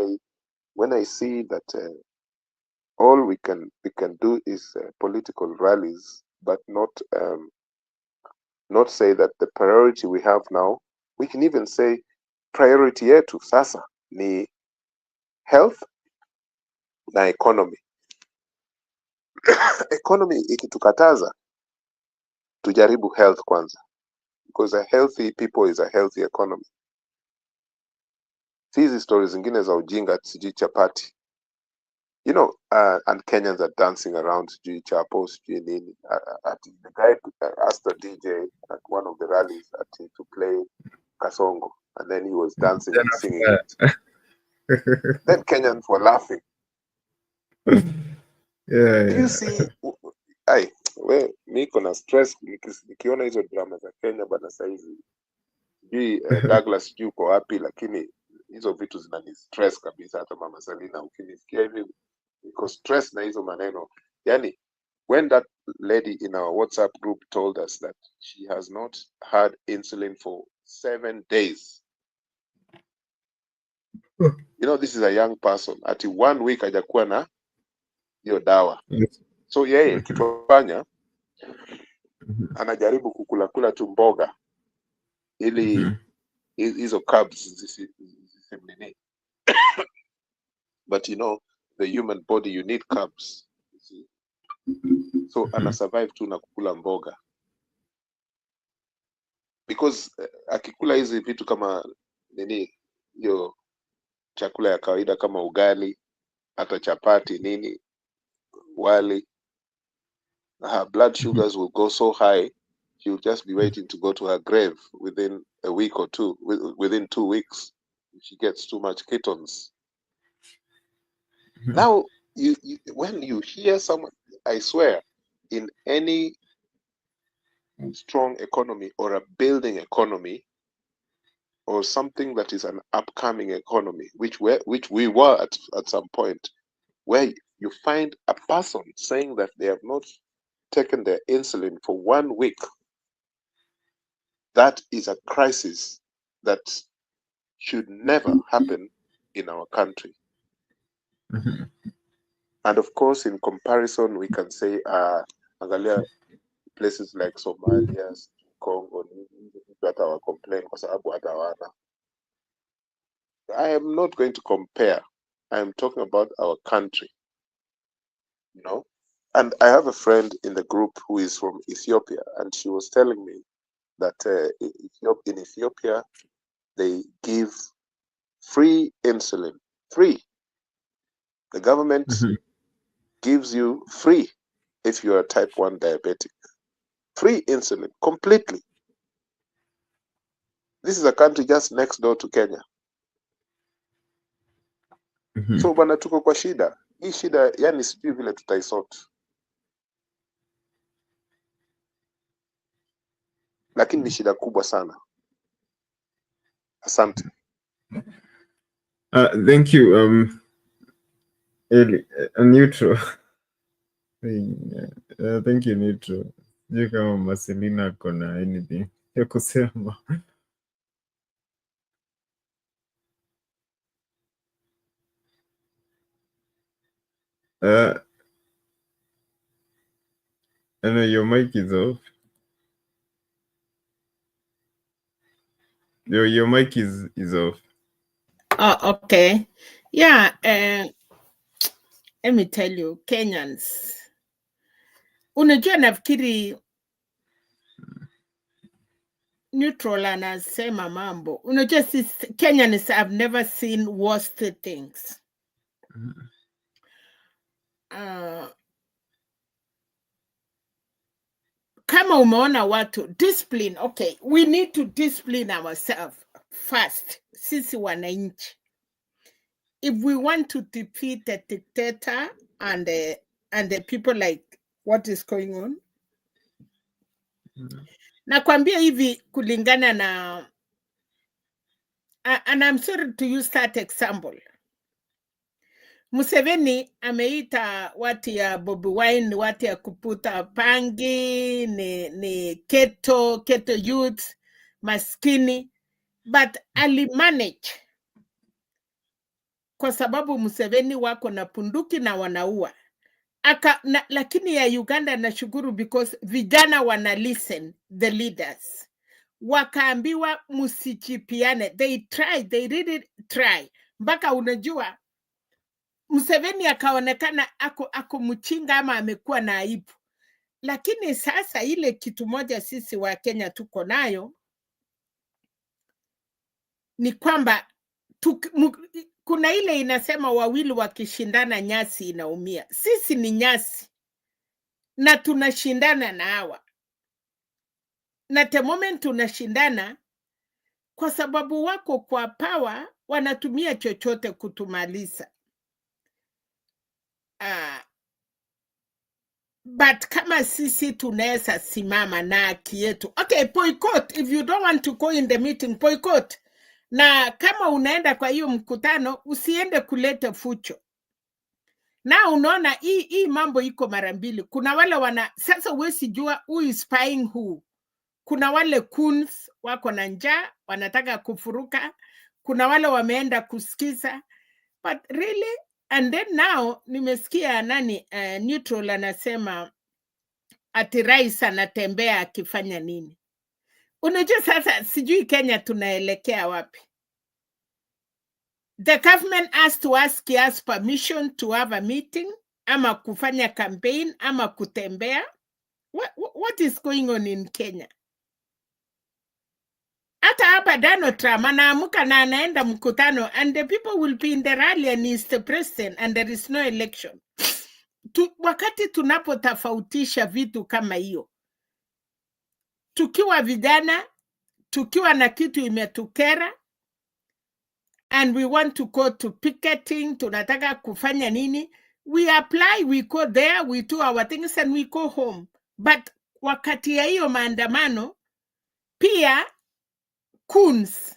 I see that all we can do is political rallies, but not say that the priority we have now. We can even say priority yetu sasa ni health na economy. Economy ikitukataza, tujaribu health kwanza, because a healthy people is a healthy economy. Hizi stories zingine za ujinga, sijui chapati, and Kenyans are dancing around sijui chapo, sijui nini. The guy asked the DJ at one of the rallies to play Kasongo, and then he was dancing and singing it. Then Kenyans were laughing. You see, niko na stress nikiona hizo drama za Kenya bana saizi. Sijui Douglas sijui uko wapi, lakini hizo vitu zinani stress kabisa. Hata Mama Salina ukinisikia hivi niko stress na hizo maneno. Yani, when that lady in our WhatsApp group told us that she has not had insulin for 7 days. This is a young person. Ati 1 week hajakuwa na hiyo dawa. So yeye kitofanya anajaribu kukula tu mboga ili hizo carbs zisimnini. But you know, the human body, you need carbs. You see? So ana survive tu na kukula mboga. Because akikula hizi vitu kama nini, hiyo chakula ya kawaida kama ugali, hata chapati nini, wali, her blood sugars will go so high, she'll just be waiting to go to her grave within a week or two, within 2 weeks. She gets too much ketones. Now, when you hear someone, I swear, in any strong economy or a building economy or something that is an upcoming economy, which we were at some point, where you find a person saying that they have not taken their insulin for 1 week, that is a crisis that should never happen in our country. And of course, in comparison, we can say, angalia places like Somalia, Congo, that our complain kwa sababu hata hawana. I am not going to compare. I am talking about our country, you know. And I have a friend in the group who is from Ethiopia, and she was telling me that in Ethiopia, they give free insulin. Free. The government gives you free if you are type 1 diabetic. Free insulin, completely. This is a country just next door to Kenya. So bwana, tuko kwa shida. Hii shida, yani sijui vile tutaisort. Lakini ni shida kubwa sana. Asante. Thank you. Neutral. Thank you, Neutral. Sijui kama Marcelina kona anything ya kusema. I know your mic is off. Your mic is off. Oh, okay. Yeah, let me tell you, Kenyans. Unajua nafikiri Neutral anasema mambo. Unajua Kenyans have never seen worse things. Kama umeona watu discipline, okay, we need to discipline ourselves first, sisi wananchi, if we want to defeat the dictator and the people like what is going on. Nakwambia hivi kulingana na and I'm sorry to use that example. Museveni ameita watu ya Bobi Wine watu ya kuputa pangi, ni keto youth, maskini, but alimanage kwa sababu Museveni wako na punduki na wanaua. Lakini ya Uganda nashukuru because vijana wana listen the leaders. Wakaambiwa musichipiane. They really try. Mpaka unajua Museveni akaonekana ako mchinga ama amekuwa na aibu. Lakini sasa ile kitu moja sisi wa Kenya tuko nayo ni kwamba kuna ile inasema wawili wakishindana nyasi inaumia. Sisi ni nyasi na tunashindana na hawa. Na the moment tunashindana kwa sababu wako kwa power, wanatumia chochote kutumaliza. But kama sisi tunaweza simama na haki yetu. Okay, boycott. If you don't want to go in the meeting, boycott. Na kama unaenda kwa hiyo mkutano, usiende kuleta fucho. Na unaona hii mambo iko mara mbili. Kuna wale sasa huwezi jua who is spying who. Kuna wale coons wako na njaa, wanataka kufuruka. Kuna wale wameenda kusikiza. But really, and then now nimesikia Neutral anasema ati rais anatembea akifanya nini. Unajua sasa sijui Kenya tunaelekea wapi. The government has to ask us permission to have a meeting, ama kufanya campaign, ama kutembea. What is going on in Kenya? Hata hapa Donald Trump anaamuka na anaenda mkutano, and the people will be in the rally and he's the president and there is no election. Wakati tunapotofautisha vitu kama hiyo, tukiwa vijana, tukiwa na kitu imetukera, and we want to go to picketing, tunataka kufanya nini, we apply, we go there, we do our things and we go home. But wakati ya hiyo maandamano, pia coons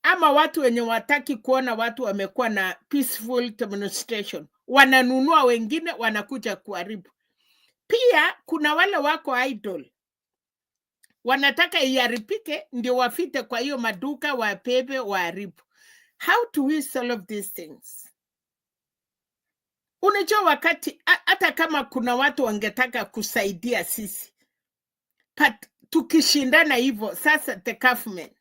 ama watu wenye wataki kuona watu wamekuwa na peaceful demonstration, wananunua wengine, wanakuja kuharibu. Pia kuna wale wako idol, wanataka iharibike ndio wafite kwa hiyo maduka, wabebe, waharibu. How do we solve these things? Unajua wakati hata kama kuna watu wangetaka kusaidia sisi, but tukishindana hivyo, sasa the government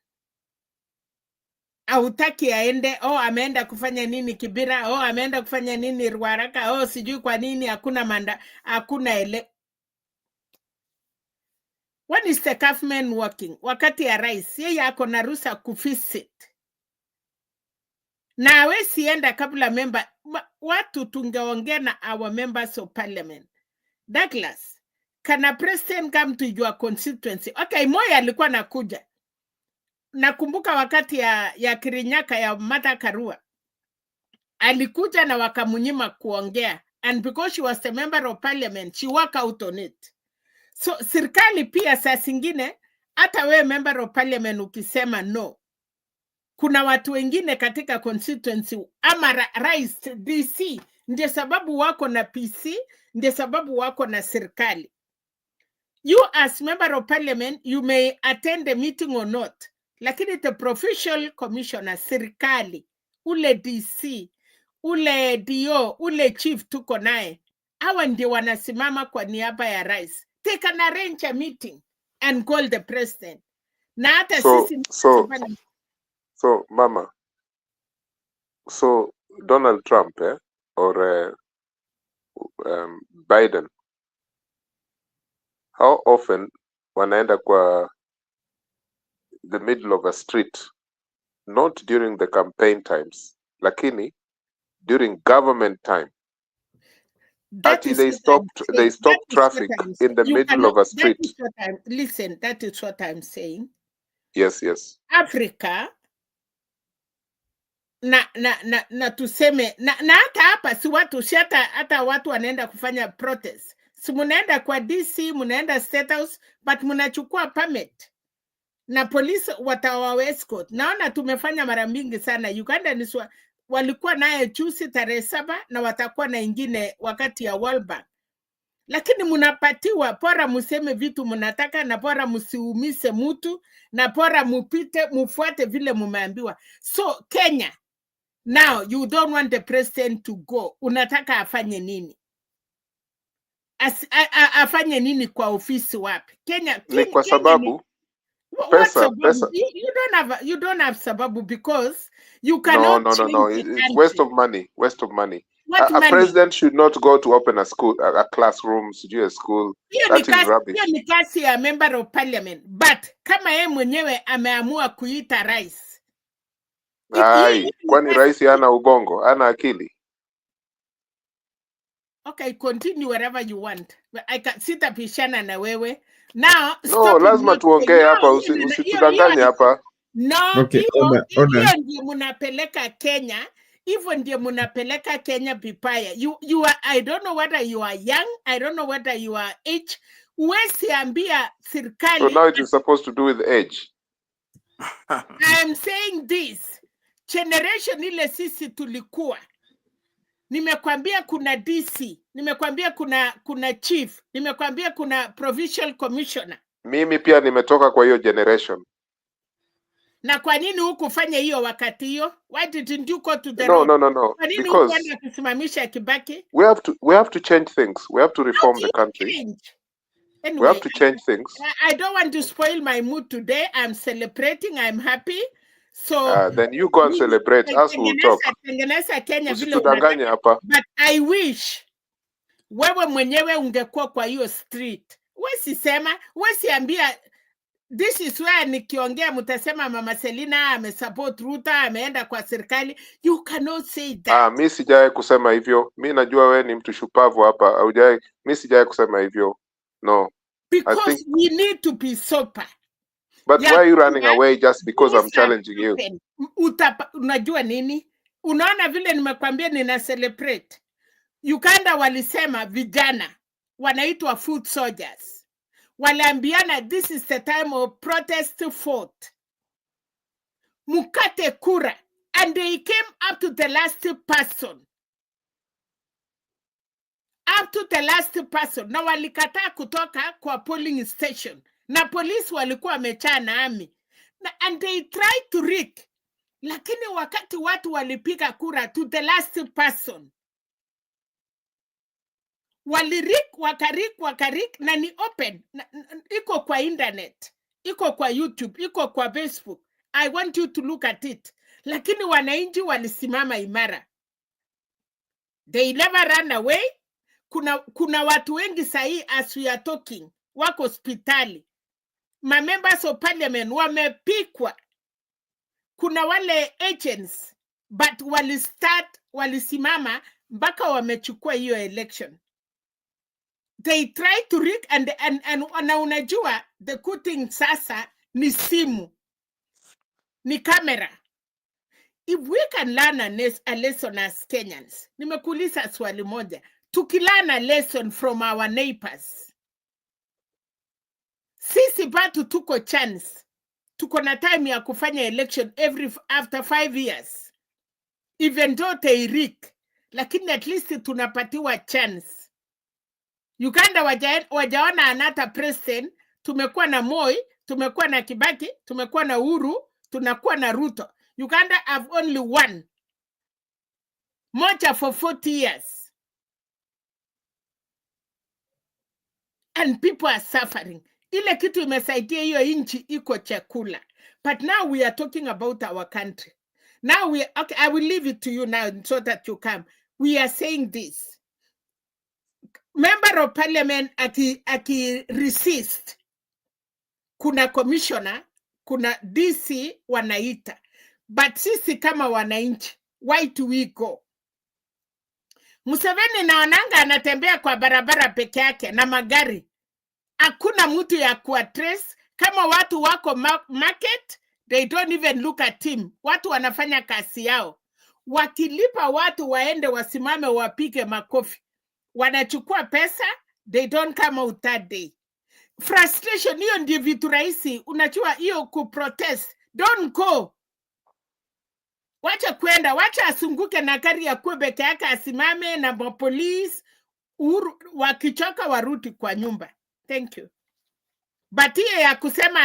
hautaki aende, ameenda kufanya nini Kibira, ameenda kufanya nini Ruaraka, sijui kwa nini hakuna When is the government working? Wakati ya rais, yeye ako na ruhusa kuvisit. Na hawezi enda kabla member, watu tungeongea na our members of parliament. Douglas, can a president come to your constituency? Okay, Moya alikuwa nakuja. Nakumbuka wakati ya Kirinyaka ya Martha Karua. Alikuja na wakamunyima kuongea. And because she was a member of parliament, she worked out on it. So, serikali pia saa zingine, hata we member of parliament ukisema no, kuna watu wengine katika constituency, ama rais, DC, ndio sababu wako na PC, ndio sababu wako na serikali. You as member of parliament, you may attend the meeting or not. Lakini the provincial commissioner, serikali, ule DC, ule DO, ule chief tuko naye, hawa ndio wanasimama kwa niaba ya rais. They can arrange a meeting and call the president. Na hata So Mama, so Donald Trump or Biden, how often wanaenda kwa the middle of a street, not during the campaign times, lakini during government time? They stop traffic in the middle of a street. Listen, that is what I'm saying. Yes. Africa, na tuseme, na hata hapa si watu, hata watu wanaenda kufanya protest. Si munaenda kwa DC, munaenda State House, but munachukua permit. Na polisi watawa escort. Naona tumefanya mara mingi sana. Uganda walikuwa naye juzi tarehe 7 na watakuwa na ingine wakati ya World Bank. Lakini munapatiwa, pora museme vitu munataka, na pora musiumise mtu, na pora mupite, mufuate vile mumeambiwa. So Kenya, now you don't want the president to go. Unataka afanye nini? Afanye nini kwa ofisi wapi? Kenya kwa sababu pesa. You don't have sababu, because you cannot. No. It's waste of money. A president should not go to open a school, a classroom, a school. That is rubbish. Hiyo ni kazi ya member of parliament. But kama yeye mwenyewe ameamua kuita rais. Kwani rais hana ubongo, hana akili? Okay, continue wherever you want. Sitapishana na wewe. Now, no, lazima tuongee hapa, usitudanganye hapa. No, Okay, hiyo ndio munapeleka Kenya. Hivyo ndio munapeleka Kenya vibaya. You are, I don't know whether you are young, I don't know whether you are age. Uwezi ambia serikali. So now it is supposed to do with age. I am saying this. Generation ile sisi tulikuwa. Nimekwambia kuna DC, nimekwambia kuna chief, nimekwambia kuna provincial commissioner. Mimi pia nimetoka kwa hiyo generation. Na kwa nini hukufanya hiyo wakati hiyo? Why didn't you go to the road? No. Kwa nini hukwenda kusimamisha Kibaki? We have to change things. We have to reform the country. Anyway, We have to change things. I don't want to spoil my mood today. I'm celebrating. I'm happy. So Then you go and celebrate. Us will talk. tengeneza Kenya vile Usitudanganye unataka. hapa. But I wish wewe mwenyewe ungekuwa kwa hiyo street. Wesi sema, wesi ambia, this is where nikiongea mtasema Mama Selina amesupport Ruto, ameenda kwa serikali. You cannot say that. Mi sijawahi kusema hivyo. Mi najua we ni mtu shupavu hapa. Mi sijawahi kusema hivyo. No. Because we need to be sober. But why are you running away just because I'm challenging you? Unajua nini? Unaona vile nimekwambia nina celebrate. Uganda walisema vijana wanaitwa foot soldiers. Waliambiana this is the time of protest fought. Mukate kura. And they came up to the last person. Up to the last person. Na walikataa kutoka kwa polling station. Na polisi walikuwa wamechana ami. And they tried to rig. Lakini wakati watu walipiga kura to the last person. Walirik, wakarik, na ni open. Iko kwa internet. Iko kwa YouTube. Iko kwa Facebook. I want you to look at it. Lakini wananchi walisimama imara. They never ran away. Kuna watu wengi sahi as we are talking. Wako hospitali. Ma members of parliament wamepikwa. Kuna wale agents but walisimama mpaka wamechukua hiyo election. They try to rig and unajua the good thing sasa ni simu. Ni camera. If we can learn a lesson as Kenyans. Nimekuuliza swali moja. Tukilearn a lesson from our neighbors. Sisi bado tuko chance. Tuko na time ya kufanya election after 5 years. Even though they rig. Lakini at least tunapatiwa chance. Uganda wajaona another president. Tumekuwa na Moi. Tumekuwa na Kibaki. Tumekuwa na Uhuru. Tunakuwa na Ruto. Uganda have only one. Moja for 40 years. And people are suffering. Ile kitu imesaidia hiyo inchi iko chakula. But now we are talking about our country. Now okay, I will leave it to you now so that you come. We are saying this. Member of parliament resist. Kuna commissioner, kuna DC wanaita. But sisi kama wananchi, why do we go? Museveni naonanga anatembea kwa barabara peke yake na magari. Hakuna mtu ya kuaddress. Kama watu wako market, they don't even look at him. Watu wanafanya kazi yao. Wakilipa watu waende wasimame wapige makofi. Wanachukua pesa, they don't come out that day. Frustration, hiyo ndio vitu rahisi. Unajua hiyo kuprotest. Don't go. Wacha kwenda, wacha asunguke na gari ya kubeke yake asimame na police wakichoka warudi kwa nyumba. Thank you. But hiyo ya kusema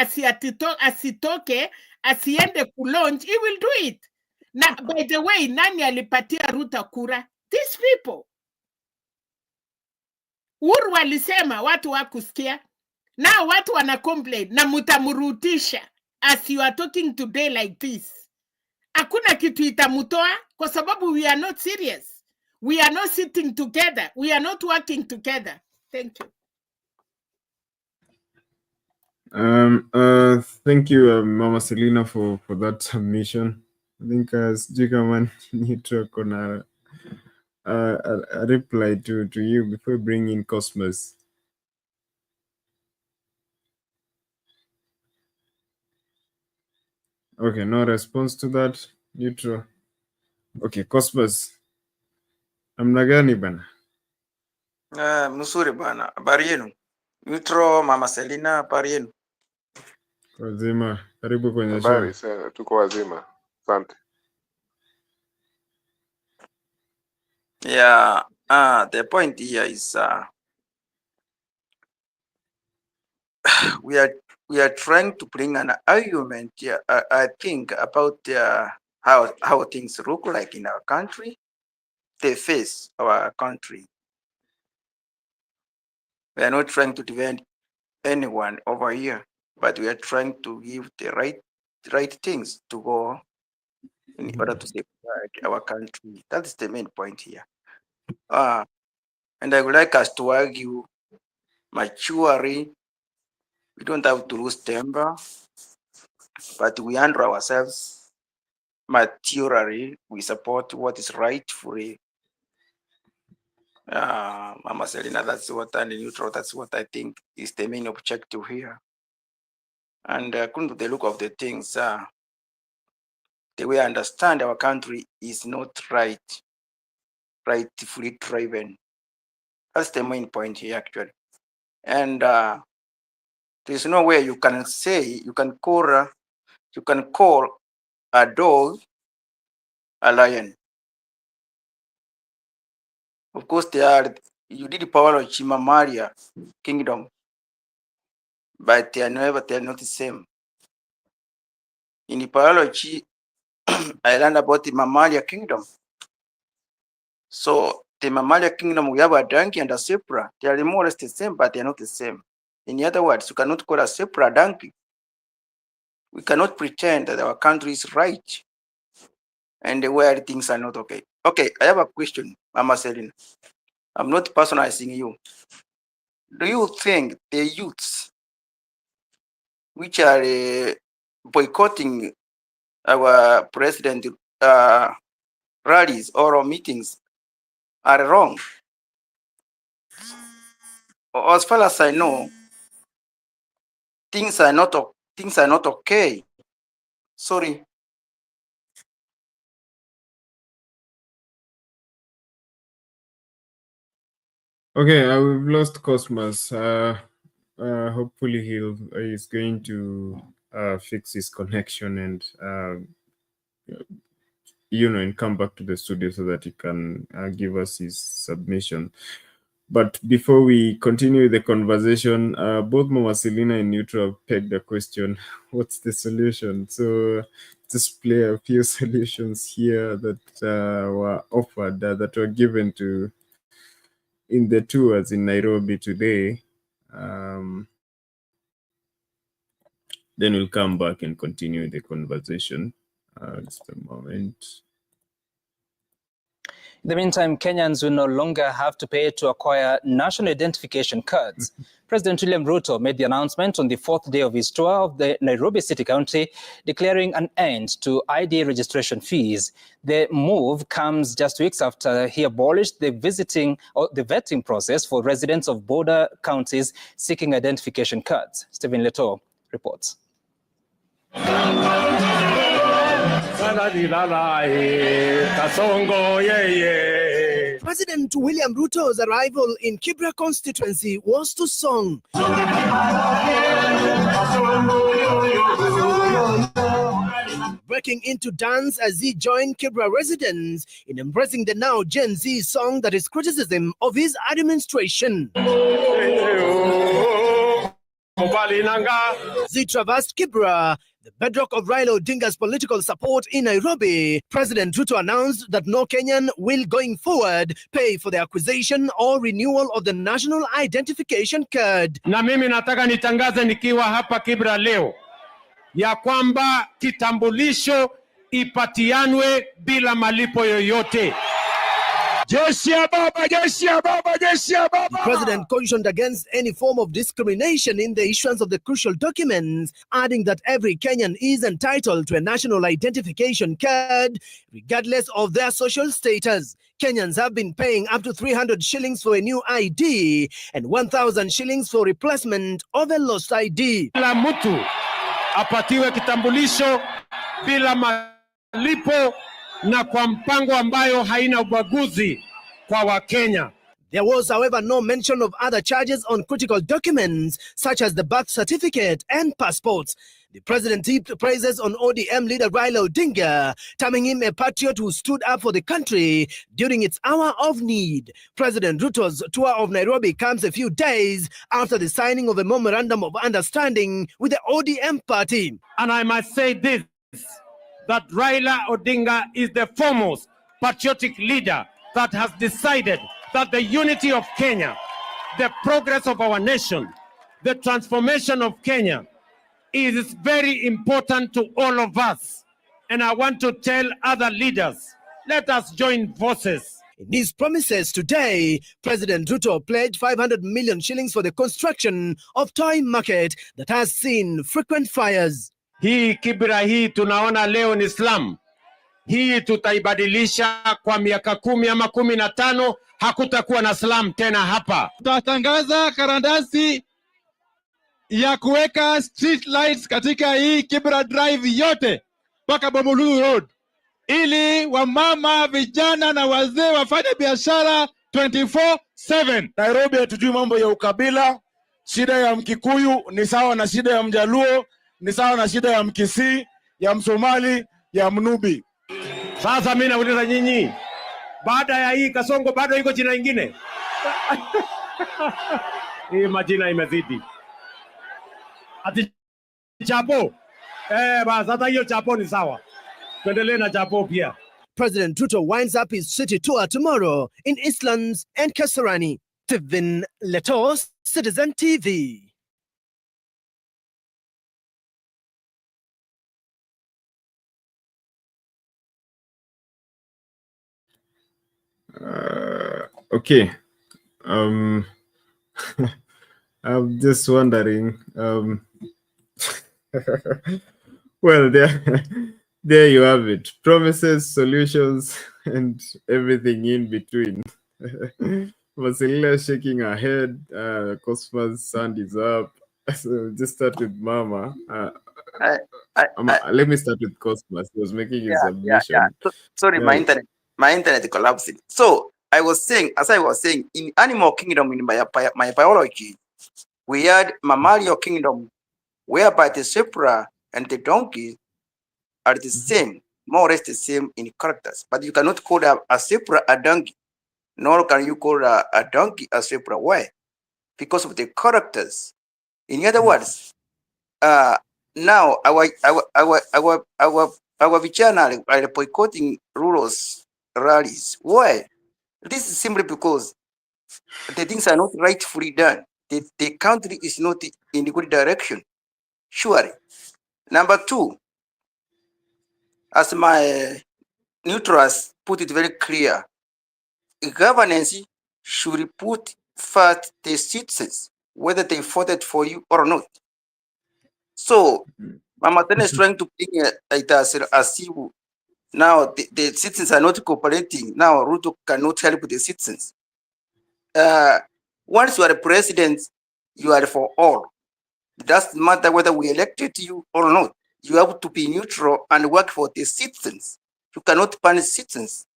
asitoke, asiende kulonge, he will do it. Na by the way, nani alipatia Ruto kura? These people. Uhuru walisema watu wakusikia. Now watu wana complain na mutamurutisha as you are talking today like this. Hakuna kitu itamutoa kwa sababu we are not serious. We are not sitting together. We are not working together. Thank you. Thank you, Mama Selina, for that submission. I think as Jikaman need to a reply to you before bringing in Cosmos. Okay, no response to that. Neutral. Okay, Cosmos. Namna gani bana? Mzuri bana. Habari yenu? Neutral, Mama Selina, habari yenu? Wazima. Karibu kwenye show. Habari sana, tuko wazima. Asante. Yeah, the point here is we are trying to bring an argument here, I think, about how things look like in our country. They face our country. We are not trying to anyone over here, but we are trying to give the right things to go in order to safeguard our country. That's the main point here. And I would like us to argue maturely. We don't have to lose temper, but we handle ourselves maturely. We support what is rightfully. Mama Selina, that's what, and neutral, that's what I think is the main objective here. And according to the look of the things, the way I understand our country is not rightfully driven. That's the main point here, actually. And there's no way you can say, you can call a dog a lion. Of course, you did the power of Chimamaria kingdom, but they are not the same. In the biology, I learned about the mammalia kingdom. So the mammalia kingdom, we have a donkey and a zebra. They are more or less the same, but they are not the same. In other words, you cannot call a zebra a donkey. We cannot pretend that our country is right and where things are not okay. Okay, I have a question, Mama Selina. I'm not personalizing you. Do you think the youths which are boycotting our president rallies or meetings are wrong? As far as I know, things are not okay. Sorry. Okay, we've lost Cosmos. Hopefully he's going to fix his connection and and come back to the studio so that he can give us his submission. But before we continue the conversation, both Mama Selina and Neutral pegged a question: what's the solution? So just play a few solutions here that were offered, that were given to in the tours in Nairobi today. Then we'll come back and continue the conversation. Just a moment. In the meantime, Kenyans will no longer have to pay to acquire national identification cards. President William Ruto made the announcement on the fourth day of his tour of the Nairobi City County, declaring an end to ID registration fees. The move comes just weeks after he abolished the vetting process for residents of border counties seeking identification cards. Stephen Leto reports. President William Ruto's arrival in Kibra constituency was to song. Breaking into dance as he joined Kibra residents in embracing the now Gen Z song that is criticism of his administration. As he traversed Kibra, the bedrock of Raila Odinga's political support in Nairobi, President Ruto announced that no Kenyan will going forward pay for the acquisition or renewal of the national identification card. Na mimi nataka nitangaze nikiwa hapa Kibra leo ya kwamba kitambulisho ipatianwe bila malipo yoyote. The president cautioned against any form of discrimination in the issuance of the crucial documents, adding that every Kenyan is entitled to a national identification card, regardless of their social status. Kenyans have been paying up to 300 shillings for a new ID and 1,000 shillings for replacement of a lost ID. Kila mtu apatiwe kitambulisho bila malipo na kwa mpango ambayo haina ubaguzi kwa Wakenya. There was, however, no mention of other charges on critical documents such as the birth certificate and passports. The president heaped praises on ODM leader Raila Odinga, terming him a patriot who stood up for the country during its hour of need. President Ruto's tour of Nairobi comes a few days after the signing of a memorandum of understanding with the ODM party. And I must say this, that Raila Odinga is the foremost patriotic leader that has decided that the unity of Kenya, the progress of our nation, the transformation of Kenya is very important to all of us. And I want to tell other leaders, let us join forces. In his promises today, President Ruto pledged 500 million shillings for the construction of toy market that has seen frequent fires. Hii Kibra hii tunaona leo ni slum. Hii tutaibadilisha kwa miaka 10 ama 15, hakutakuwa na slum tena hapa. Tutatangaza karatasi ya kuweka street lights katika hii Kibra Drive yote mpaka Bomolulu Road, ili wamama, vijana na wazee wafanye biashara 24/7. Nairobi hatujui mambo ya ukabila. Shida ya Mkikuyu ni sawa na shida ya Mjaluo, ni sawa na shida ya Mkisii, ya Msomali, ya Mnubi. Sasa mimi nauliza nyinyi, baada ya hii Kasongo bado iko jina lingine? Hii majina imezidi. Ati Chapo. Basi hata hiyo Chapo ni sawa. Tuendelee na Chapo pia. President Ruto winds up his city tour tomorrow in Eastlands and Kasarani. Tivin Letos, Citizen TV. Okay. I'm just wondering. Well, there you have it. Promises, solutions, and everything in between. Vasilina shaking her head. Cosma's hand is up. So just start with Mama. Let me start with Cosmas. He was making his submission. Sorry, my internet collapsed. So I was saying, as I was saying, in animal kingdom, in my biology, we had mammalian kingdom, whereby the zebra and the donkey are the same, more or less the same in characters. But you cannot call a zebra a donkey, nor can you call a donkey a zebra. Why? Because of the characters. In other words, now our vijana are boycotting Ruto's rallies. Why? This is simply because the things are not rightfully done. The country is not in the good direction. Surely. Number two, as my neutrals put it very clear, governance should put first the citizens, whether they voted for you or not. So, Mama Tene is trying to bring it as you. Now, the citizens are not cooperating. Now, Ruto cannot help the citizens. Once you are a president, you are for all. It doesn't matter whether we elected you or not. You have to be neutral and work for the citizens. You cannot punish citizens.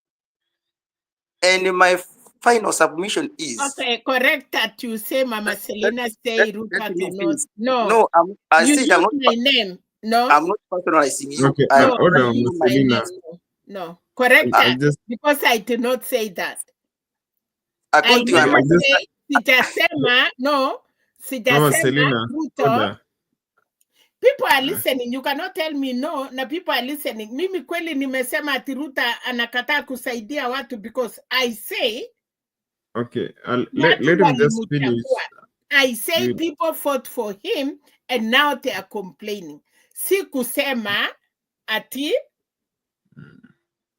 And my final submission is... Okay, correct that you say Mama Selina say Ruto cannot. No, you use my name. No, I'm not personalizing you. Okay, hold on, Selina. No, correct that because I did not say that. I never say sijasema, no, sijasema Ruto. People are listening. You cannot tell me no, na people are listening. Mimi kweli nimesema ati Ruto anakataa kusaidia watu because I say. Okay, let him just finish. I say people fought for him and now they are complaining. Si kusema ati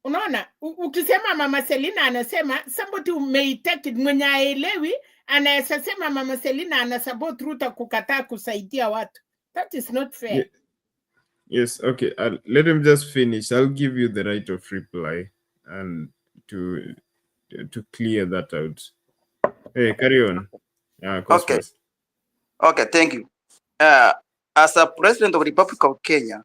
unaona ukisema Mama Selina anasema somebody may take it mwenye aelewi anaweza sema Mama Selina anasupport Ruto kukataa kusaidia watu. That is not fair. Yeah. Yes, okay. Let him just finish. I'll give you the right of reply and to clear that out. Hey, carry on. Okay. Okay, thank you. As a president of the Republic of Kenya,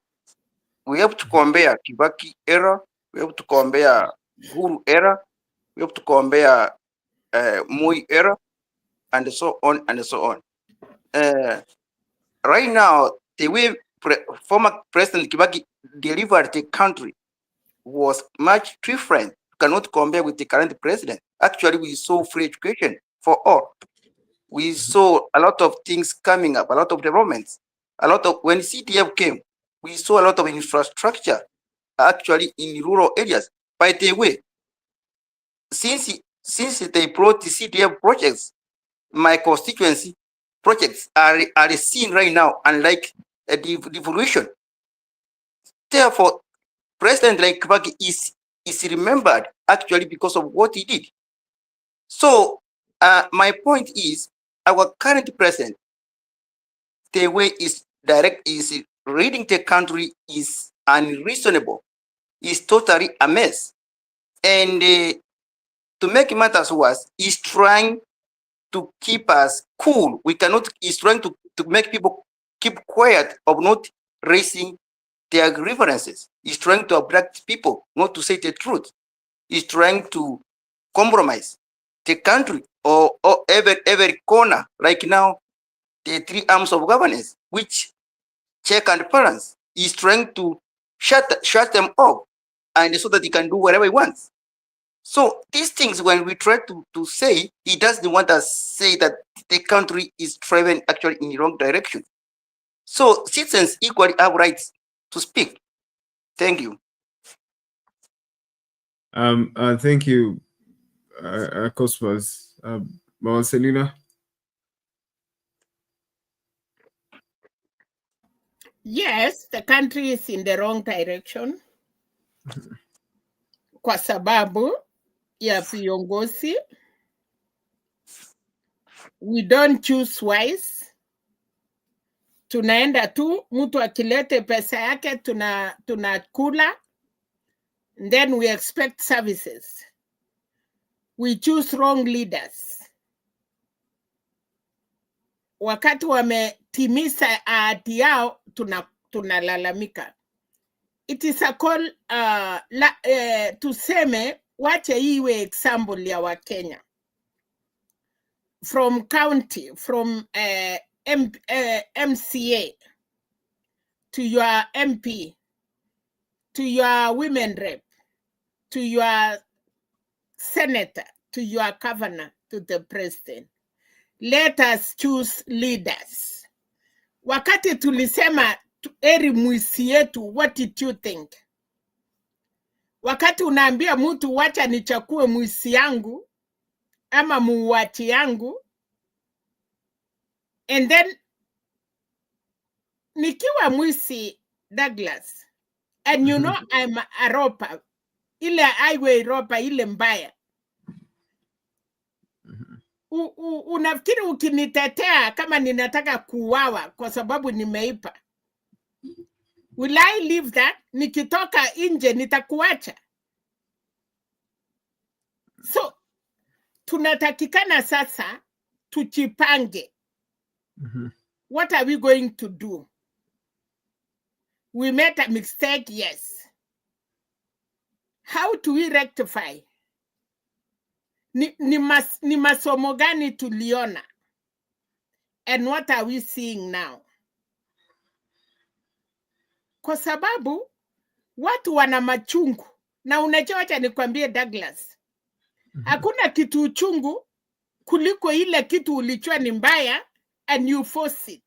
we have to compare Kibaki era, we have to compare Uhuru era, we have to compare Moi era, and so on and so on. Right now, the way former President Kibaki delivered the country was much different. You cannot compare with the current president. Actually, we saw free education for all. We saw a lot of things coming up, a lot of developments. When CTF came, we saw a lot of infrastructure actually in rural areas. By the way, since they brought the CTF projects, my constituency, projects are seen right now, unlike a devolution. Therefore, President like Kibaki is remembered actually because of what he did. So my point is, our current president, the way is reading the country is unreasonable, is totally a mess. And to make matters worse, he's trying to keep us cool. He's trying to make people keep quiet of not raising their grievances. He's trying to abduct people, not to say the truth. He's trying to compromise the country or every corner. Like now, the three arms of governance, which check and balance, he's trying to shut them off, and so that he can do whatever he wants. So these things, when we try to say, he doesn't want us say that the country is driving actually in the wrong direction. So citizens equally have rights to speak. Thank you. Thank you, Cosmos. Mama Selina? Yes, the country is in the wrong direction kwa sababu ya viongozi. We don't choose wise. Tunaenda tu, mtu akilete pesa yake tunakula, then we expect services. We choose wrong leaders. Wakati wametimiza ahadi yao tunalalamika. It is a call tuseme wache iwe example ya Wakenya. From county, from MCA to your MP, to your women rep, to your senator, to your governor, to the president. Let us choose leaders. Wakati tulisema eri mwisi yetu, what did you think? Wakati unaambia mtu wacha nichakue mwisi yangu ama muuachi yangu, and then nikiwa mwisi Douglas, and you know I'm a ropa, ile highway ropa ile mbaya. Unafikiri ukinitetea kama ninataka kuuawa kwa sababu nimeipa? Will I leave that? Nikitoka nje nitakuacha. So tunatakikana sasa tujipange. What are we going to do? We made a mistake, yes. How do we rectify? Ni masomo gani tuliona? And what are we seeing now? Kwa sababu watu wana machungu. Na unajua wacha nikwambie Douglas. Hakuna kitu uchungu kuliko ile kitu ulichua ni mbaya and you force it.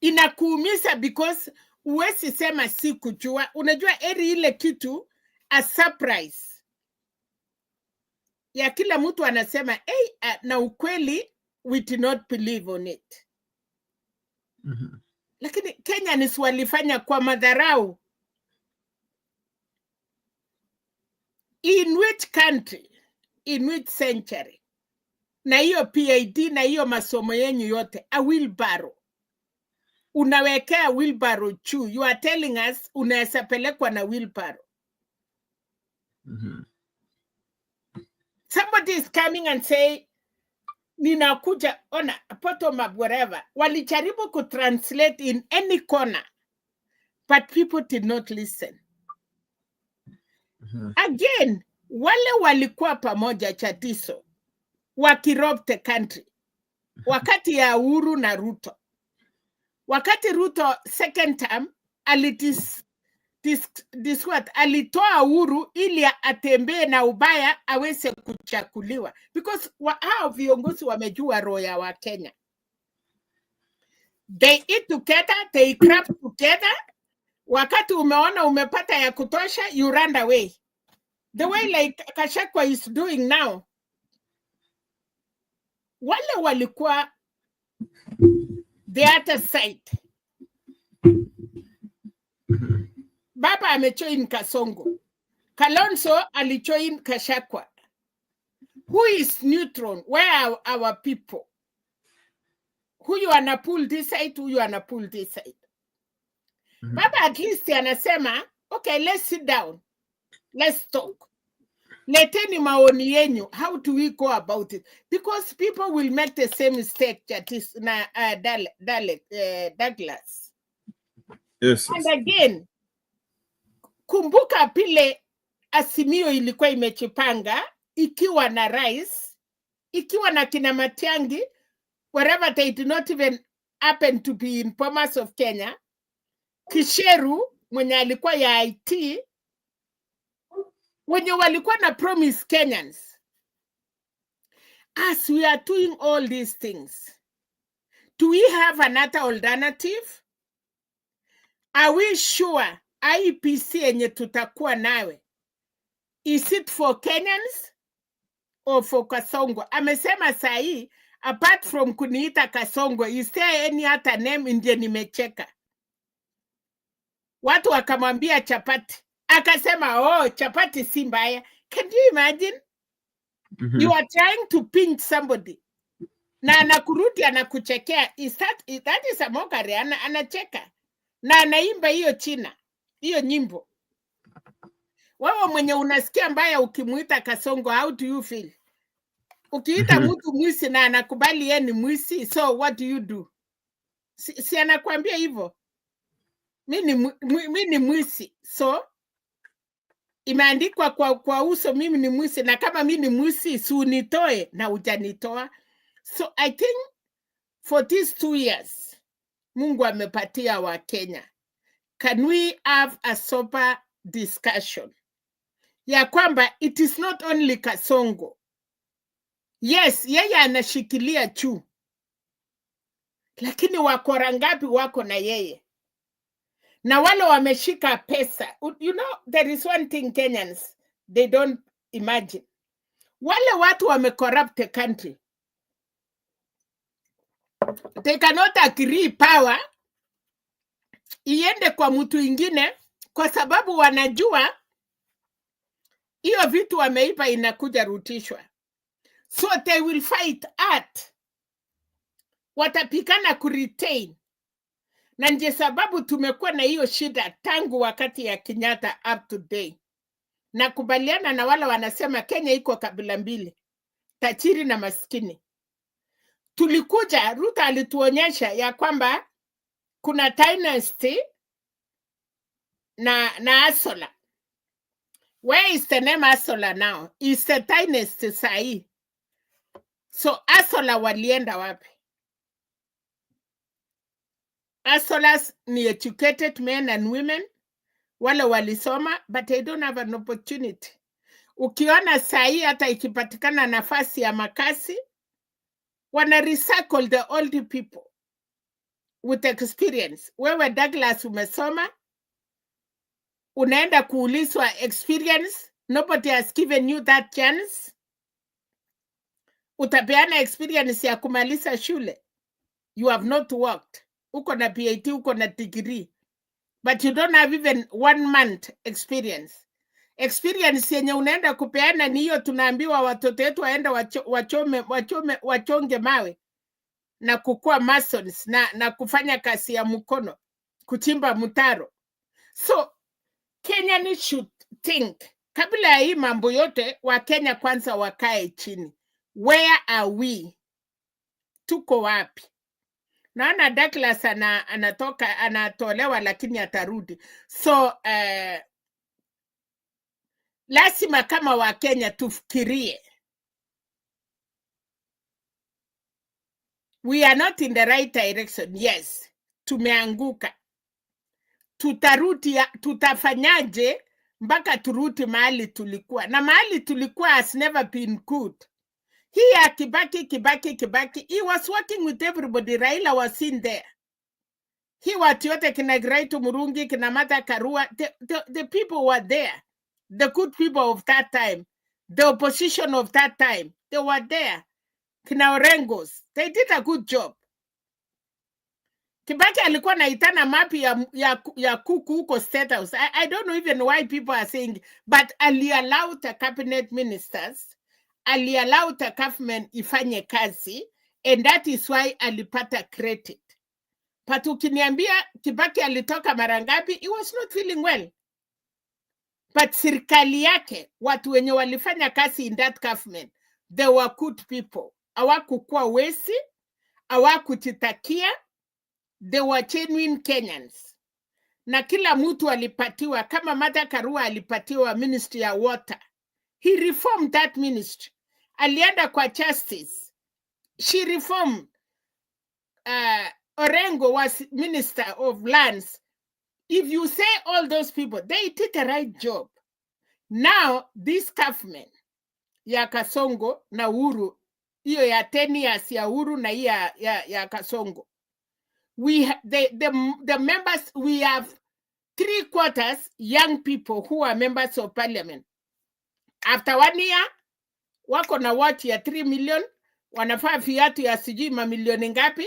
Inakuumiza because uwezi sema si kujua. Unajua eri ile kitu a surprise. Ya kila mtu anasema, hey, na ukweli, we do not believe on it. Lakini Kenya ni walifanya kwa madharau. In which country, in which century, na hiyo PhD na hiyo masomo yenyu yote, a wheelbarrow. Unawekea wheelbarrow juu. You are telling us unaweza pelekwa na wheelbarrow. Somebody is coming and say, ninakuja, ona, bottom up, whatever. Walijaribu ku translate in any corner, but people did not listen. Again, wale walikuwa pamoja Chatiso, wakirob the country. Wakati ya Uhuru na Ruto. Wakati Ruto second term, alitoa Uhuru ili atembee na ubaya aweze kuchakuliwa. Because hao viongozi wamejua roho ya Wakenya. They eat together, they crap together. Wakati umeona umepata ya kutosha, you run away. The way like Kashakwa is doing now. wale walikuwa the other side. Baba amejoin Kasongo, Kalonzo alijoin Kashakwa. Who is neutral? Where are our people? Huyu ana pull this side, huyu ana pull this side. Baba at least anasema, okay, let's sit down. Let's talk. Leteni maoni yenyu. How do we go about it? Because people will make the same mistake that is Douglas. Yes. And again, kumbuka pile Azimio ilikuwa imechipanga, ikiwa na rais, ikiwa na kina Matiang'i, wherever they did not even happen to be in Bomas of Kenya, Kisheru, mwenye alikuwa ya IT, wenye walikuwa na promise Kenyans. As we are doing all these things, do we have another alternative? Are we sure IEBC yenye tutakuwa nawe, is it for Kenyans or for Kasongo? Amesema sahi, apart from kuniita Kasongo, is there any other name? Ndiye nimecheka. Watu wakamwambia chapati. Akasema, oh, chapati si mbaya. Can you imagine? You are trying to pinch somebody. Na anakurudi anakuchekea. That is a mockery. Anacheka. Na anaimba hiyo China. Hiyo nyimbo. Wewe mwenye unasikia mbaya ukimuita Kasongo, how do you feel? Ukiita mtu mwisi na anakubali yeye ni mwisi, so what do you do? Si anakuambia hivyo. Mimi ni mwisi. So imeandikwa kwa uso mimi ni mwisi, na kama mimi ni mwisi si unitoe na hujanitoa. So I think for these 2 years Mungu amepatia wa Kenya. Can we have a sober discussion? Ya kwamba it is not only Kasongo. Yes, yeye anashikilia juu. Lakini wakora ngapi wako na yeye? Na wale wameshika pesa. You know, there is one thing Kenyans, they don't imagine. Wale watu corrupt the country. They cannot agree power iende kwa mtu ingine kwa sababu wanajua hiyo vitu wameipa inakuja rutishwa. So they will fight at. Watapikana kuretain. Na nje sababu tumekuwa na hiyo shida tangu wakati ya Kenyatta up to date. Na kubaliana na wala wanasema Kenya iko kabila mbili, tajiri na maskini. Tulikuja, Ruto alituonyesha ya kwamba kuna dynasty na Asola. Where is the name Asola now? Is the dynasty sahi. So Asola walienda wapi? Asolas ni educated men and women, wale walisoma, but they don't have an opportunity. Ukiona sahi hata ikipatikana nafasi ya makasi, wana recycle the old people with experience. Wewe Douglas umesoma, unaenda kuulizwa experience, nobody has given you that chance. Utapeana experience ya kumaliza shule. You have not worked. Uko na PhD, uko na degree, but you don't have even 1 month experience. Experience yenye unaenda kupeana ni hiyo tunaambiwa watoto wetu waenda wachonge mawe na kukua masons na kufanya kazi ya mkono, kuchimba mtaro. So Kenyans should think, kabla ya hii mambo yote, wa Kenya kwanza wakae chini. Where are we? Tuko wapi? Naona Douglas anatolewa lakini atarudi. So lazima kama wa Kenya tufikirie. We are not in the right direction. Yes, tumeanguka. Tutafanyaje mpaka turudi mahali tulikuwa? Na mahali tulikuwa has never been good. Here, Kibaki, he was working with everybody. Raila was in there. He watu yote kina Graitu Murungi, kina Martha Karua, the people were there. The good people of that time, the opposition of that time, they were there. kina Orengos, they did a good job. Kibaki alikuwa naitana mapi ya kuku huko State House. I don't know even why people are saying, but allow the cabinet ministers, allow the government ifanye kazi, and that is why alipata credit. But ukiniambia Kibaki alitoka mara ngapi, he was not feeling well. But serikali yake, watu wenye walifanya kazi in that government, they were good people. Hawakukua wesi, hawakujitakia, they were genuine Kenyans. Na kila mtu alipatiwa, kama Martha Karua alipatiwa Ministry ya Water. He reformed that ministry. Alienda kwa Justice. She reformed. Orengo was Minister of Lands. If you say all those people, they did the right job. Now, this government, ya Kasongo na Uhuru, hiyo ya 10 years ya Uhuru na ya Kasongo, the members, we have 3/4 young people who are members of parliament. After 1 year, wako na watch ya 3 million, wanafaa viatu ya sijui mamilioni ngapi,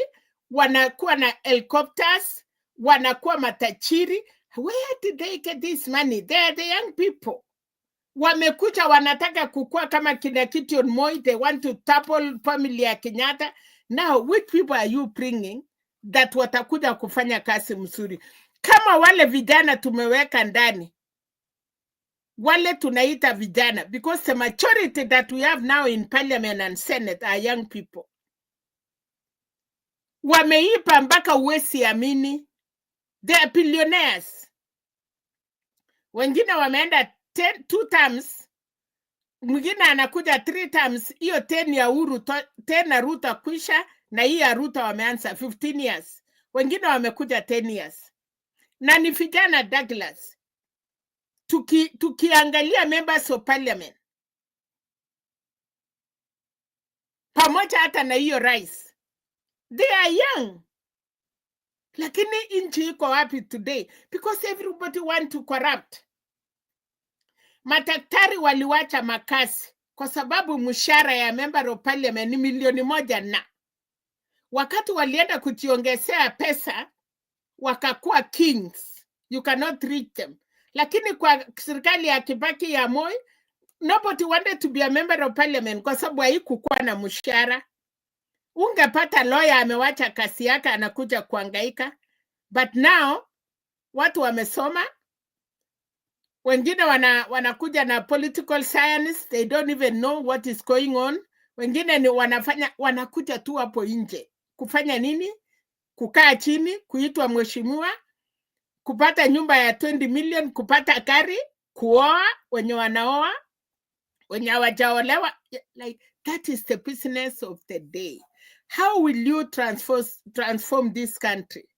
wanakuwa na helicopters, wanakuwa matachiri. Where did they get this money? They are the young people. Wamekuja wanataka kukua kama kina Gideon Moi, they want to topple family ya Kenyatta. Now, which people are you bringing that watakuja kufanya kazi mzuri? Kama wale vijana tumeweka ndani, wale tunaita vijana, because the majority that we have now in parliament and senate are young people. Wameipa mpaka uwezi amini. They are billionaires. Wengine wameenda 2 terms, mwingine anakuja 3 terms, hiyo 10 ya Uhuru, 10 na Ruto kwisha, na hii ya Ruto wameanza 15 years. Wengine wamekuja 10 years. Na ni vijana Douglas. Tukiangalia members of parliament, pamoja hata na hiyo rais, they are young. Lakini nchi iko wapi today? Because everybody want to corrupt. Madaktari waliwacha makazi kwa sababu mshahara ya member of parliament ni 1,000,000 na wakati walienda kujiongezea pesa wakakuwa kings. You cannot reach them. Lakini kwa serikali ya Kibaki ya Moi, nobody wanted to be a member of parliament kwa sababu haikukuwa na mshahara. Ungepata lawyer amewacha kazi yake anakuja kuhangaika. But now watu wamesoma, wengine wanakuja na political science, they don't even know what is going on. Wengine ni wanakuja tu hapo nje kufanya nini? Kukaa chini, kuitwa mheshimiwa, kupata nyumba ya 20 million, kupata gari, kuoa wenye wanaoa, wenye hawajaolewa. Like, that is the business of the day. How will you transform this country?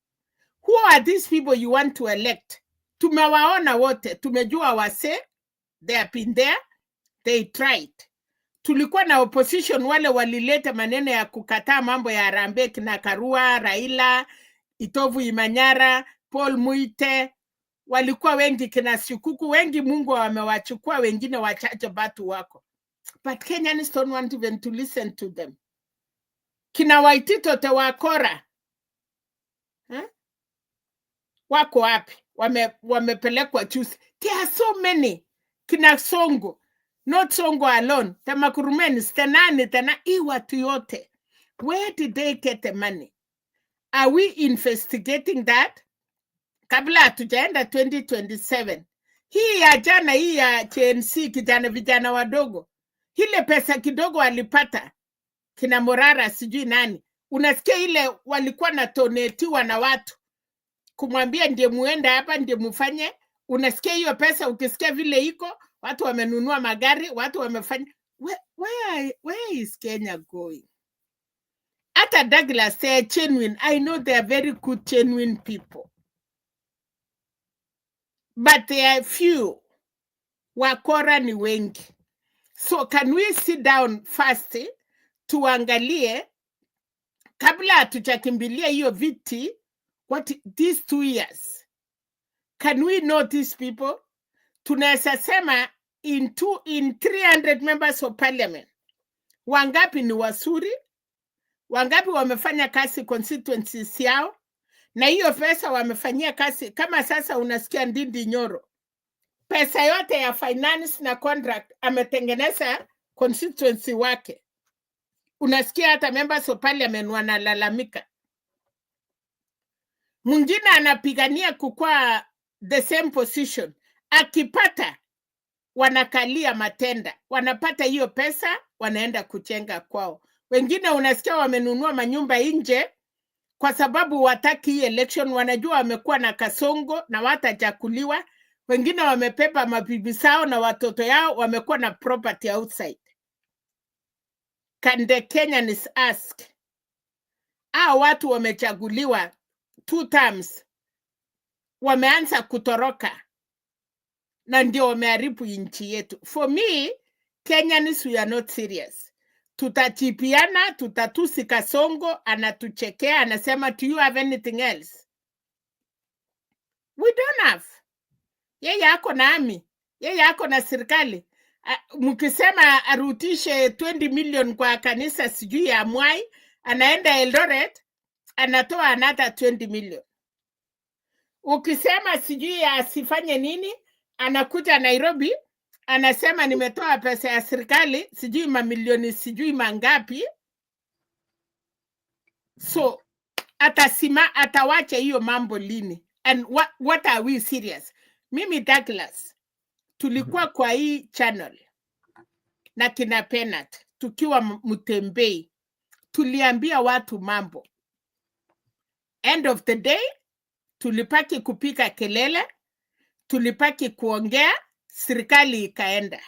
Who are these people you want to elect? Tumewaona wote, tumejua wase, they have been there, they tried. Tulikuwa na opposition wale walileta maneno ya kukataa mambo ya Harambee, kina Karua, Raila, Itovu Imanyara, Paul Muite, walikuwa wengi, kina Sikuku, wengi Mungu wamewachukua, wengine wachache batu wako. But Kenyans don't want even to listen to them. Kina Waitito te wakora. Wako wapi? Wamepelekwa juzi. There are so many. Kina Songo. Not Songo alone. Tamakurumeni, stenani, tena watu yote. Where did they get the money? Are we investigating that? Kabla hatujaenda 2027. Hii ya jana, hii ya TNC, vijana wadogo. Hile pesa kidogo walipata. Kina Morara sijui nani. Unasikia ile walikuwa na donetiwa na watu. Kumwambia ndiye muenda hapa, ndiye mufanye. Unasikia hiyo pesa, ukisikia vile iko, watu wamenunua magari, watu wamefanya. Where is Kenya going? Ata Douglas, they are genuine. I know they are very good, genuine people. But they are few. Wakora ni wengi. So can we sit down first, tuangalie, kabla hatujakimbilia hiyo viti, what these 2 years? Can we know these people? Tunaweza sema in 300 members of parliament, wangapi ni wasuri, Wangapi wamefanya kazi constituencies yao, na hiyo pesa wamefanyia kazi. Kama sasa unasikia Ndindi Nyoro, pesa yote ya finance na contract ametengeneza constituency wake. Unasikia hata members of parliament wanalalamika. Mwingine anapigania kukua the same position, akipata wanakalia matenda, wanapata hiyo pesa wanaenda kuchenga kwao. Wengine unasikia wamenunua manyumba nje kwa sababu wataki hii election, wanajua wamekuwa na kasongo na watachakuliwa. Wengine wamepepa mabibi zao na watoto yao, wamekuwa na property outside. Can the Kenyans ask? Watu wamechaguliwa 2 terms, wameanza kutoroka na ndio wameharibu nchi yetu. For me, Kenyans, we are not serious. Tutachipiana, tutatusi Kasongo, anatuchekea, anasema, do you have anything else? We don't have. Yeye ako na ami, yeye ako na serikali. Mkisema arutishe 20 million kwa kanisa sijui ya Mwai, anaenda Eldoret, anatoa another 20 million. Ukisema sijui asifanye nini, anakuja Nairobi, anasema nimetoa pesa ya serikali, sijui mamilioni, sijui mangapi. So, atawache hiyo mambo lini? And what are we serious? Mimi Douglas, tulikuwa kwa hii channel na kina Penat, tukiwa Mutembei, tuliambia watu mambo. End of the day, tulipaki kupika kelele, tulipaki kuongea, serikali ikaenda.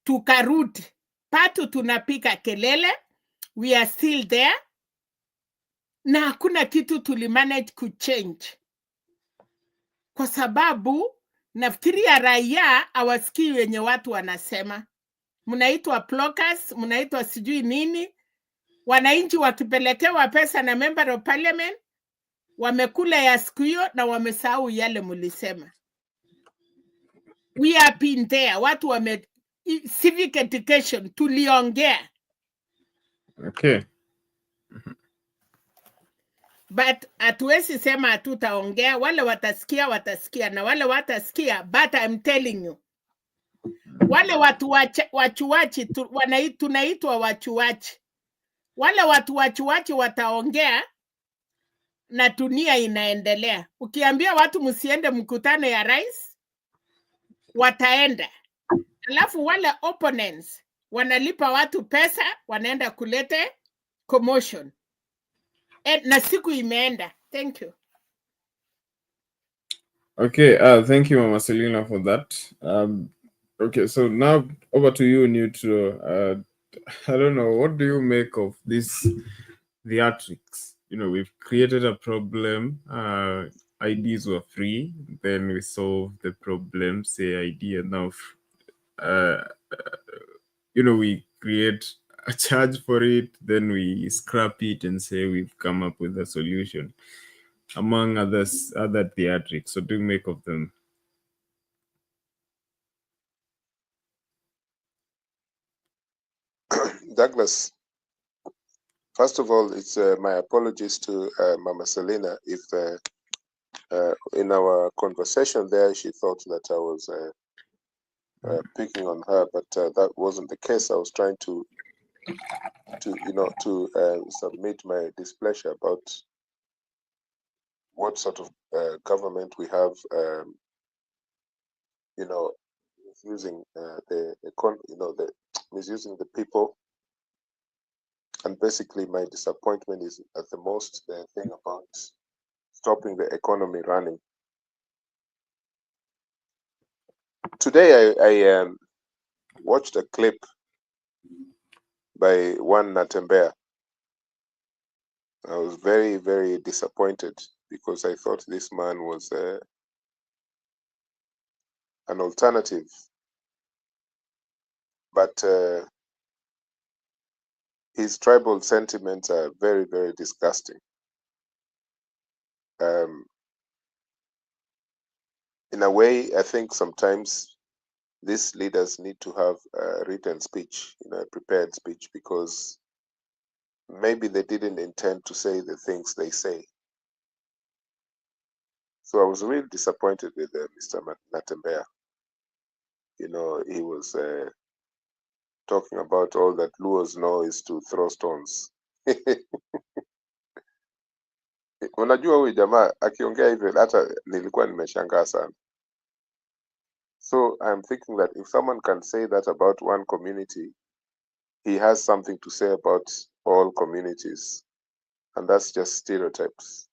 Tukarudi, patu tunapika kelele, we are still there, na hakuna kitu tulimanage kuchange. Kwa sababu, nafikiria raia hawasikii wenye watu wanasema. Mnaitwa blockers, mnaitwa sijui nini. Wananchi wakipelekewa pesa na member of parliament, wamekula ya siku hiyo na wamesahau yale mulisema. We have been there. Watu civic education, tuliongea. Okay. But hatuwezi sema hatutaongea. Wale watasikia, na wale watasikia, but I'm telling you, wale watu wachuwachi, tunaitwa wachuwachi. Wale watu wachuwachi wataongea na dunia inaendelea. Ukiambia watu msiende mkutano ya rais, wataenda. Alafu wale opponents wanalipa watu pesa, wanaenda kulete commotion. Na siku imeenda. Thank you. Okay, thank you, Mama Selina, for that. Okay, so now over to you, Neutral. I don't know, what do you make of this theatrics? You know, we've created a problem. IDs were free, then we solved the problem, say ID, and now, you know, we create a charge for it, then we scrap it and say we've come up with a solution, among other theatrics. So do you make of them? Douglas, first of all, it's my apologies to Mama Selina if in our conversation there she thought that I was picking on her, but that wasn't the case. I was trying to submit my displeasure about what sort of government we have, misusing misusing the people. And basically my disappointment is at the most the thing about stopping the economy running. Today I watched a clip by one Natembea. I was very, very disappointed because I thought this man was an alternative. But his tribal sentiments are very, very disgusting. In a way, I think sometimes these leaders need to have a written speech, a prepared speech, because maybe they didn't intend to say the things they say. So I was really disappointed with Mr. Natembeya. You know, he was talking about all that Luos know is to throw stones. Unajua huyu jamaa akiongea hivyo hata nilikuwa nimeshangaa sana. So I'm thinking that if someone can say that about one community, he has something to say about all communities, and that's just stereotypes.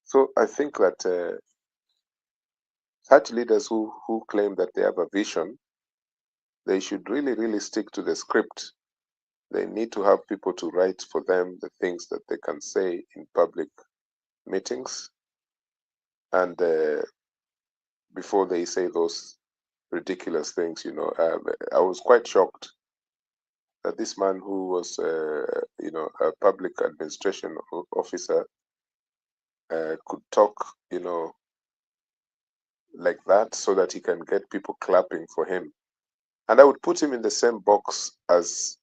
So I think that such leaders who claim that they have a vision, they should really stick to the script. They need to have people to write for them the things that they can say in public meetings, and before they say those ridiculous things, you know. I was quite shocked that this man who was, you know, a public administration officer could talk, you know, like that so that he can get people clapping for him. And I would put him in the same box as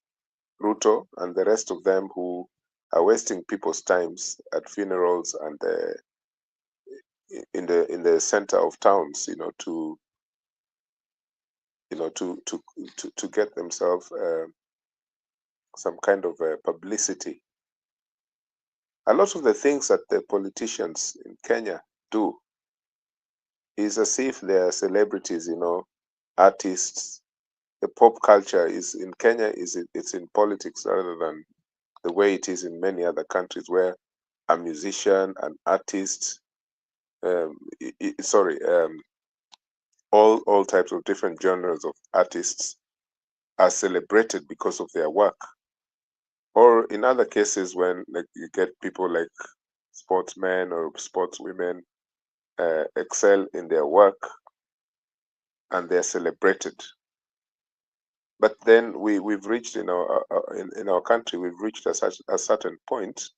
Ruto and the rest of them who are wasting people's times at funerals and in the center of towns, you know, to get themselves some kind of publicity. A lot of the things that the politicians in Kenya do is as if they are celebrities, you know, artists. The pop culture is in Kenya it's in politics rather than the way it is in many other countries where a musician, an artist, all types of different genres of artists are celebrated because of their work. Or in other cases when like you get people like sportsmen or sportswomen excel in their work and they're celebrated. But then we've reached in our country, we've reached a certain point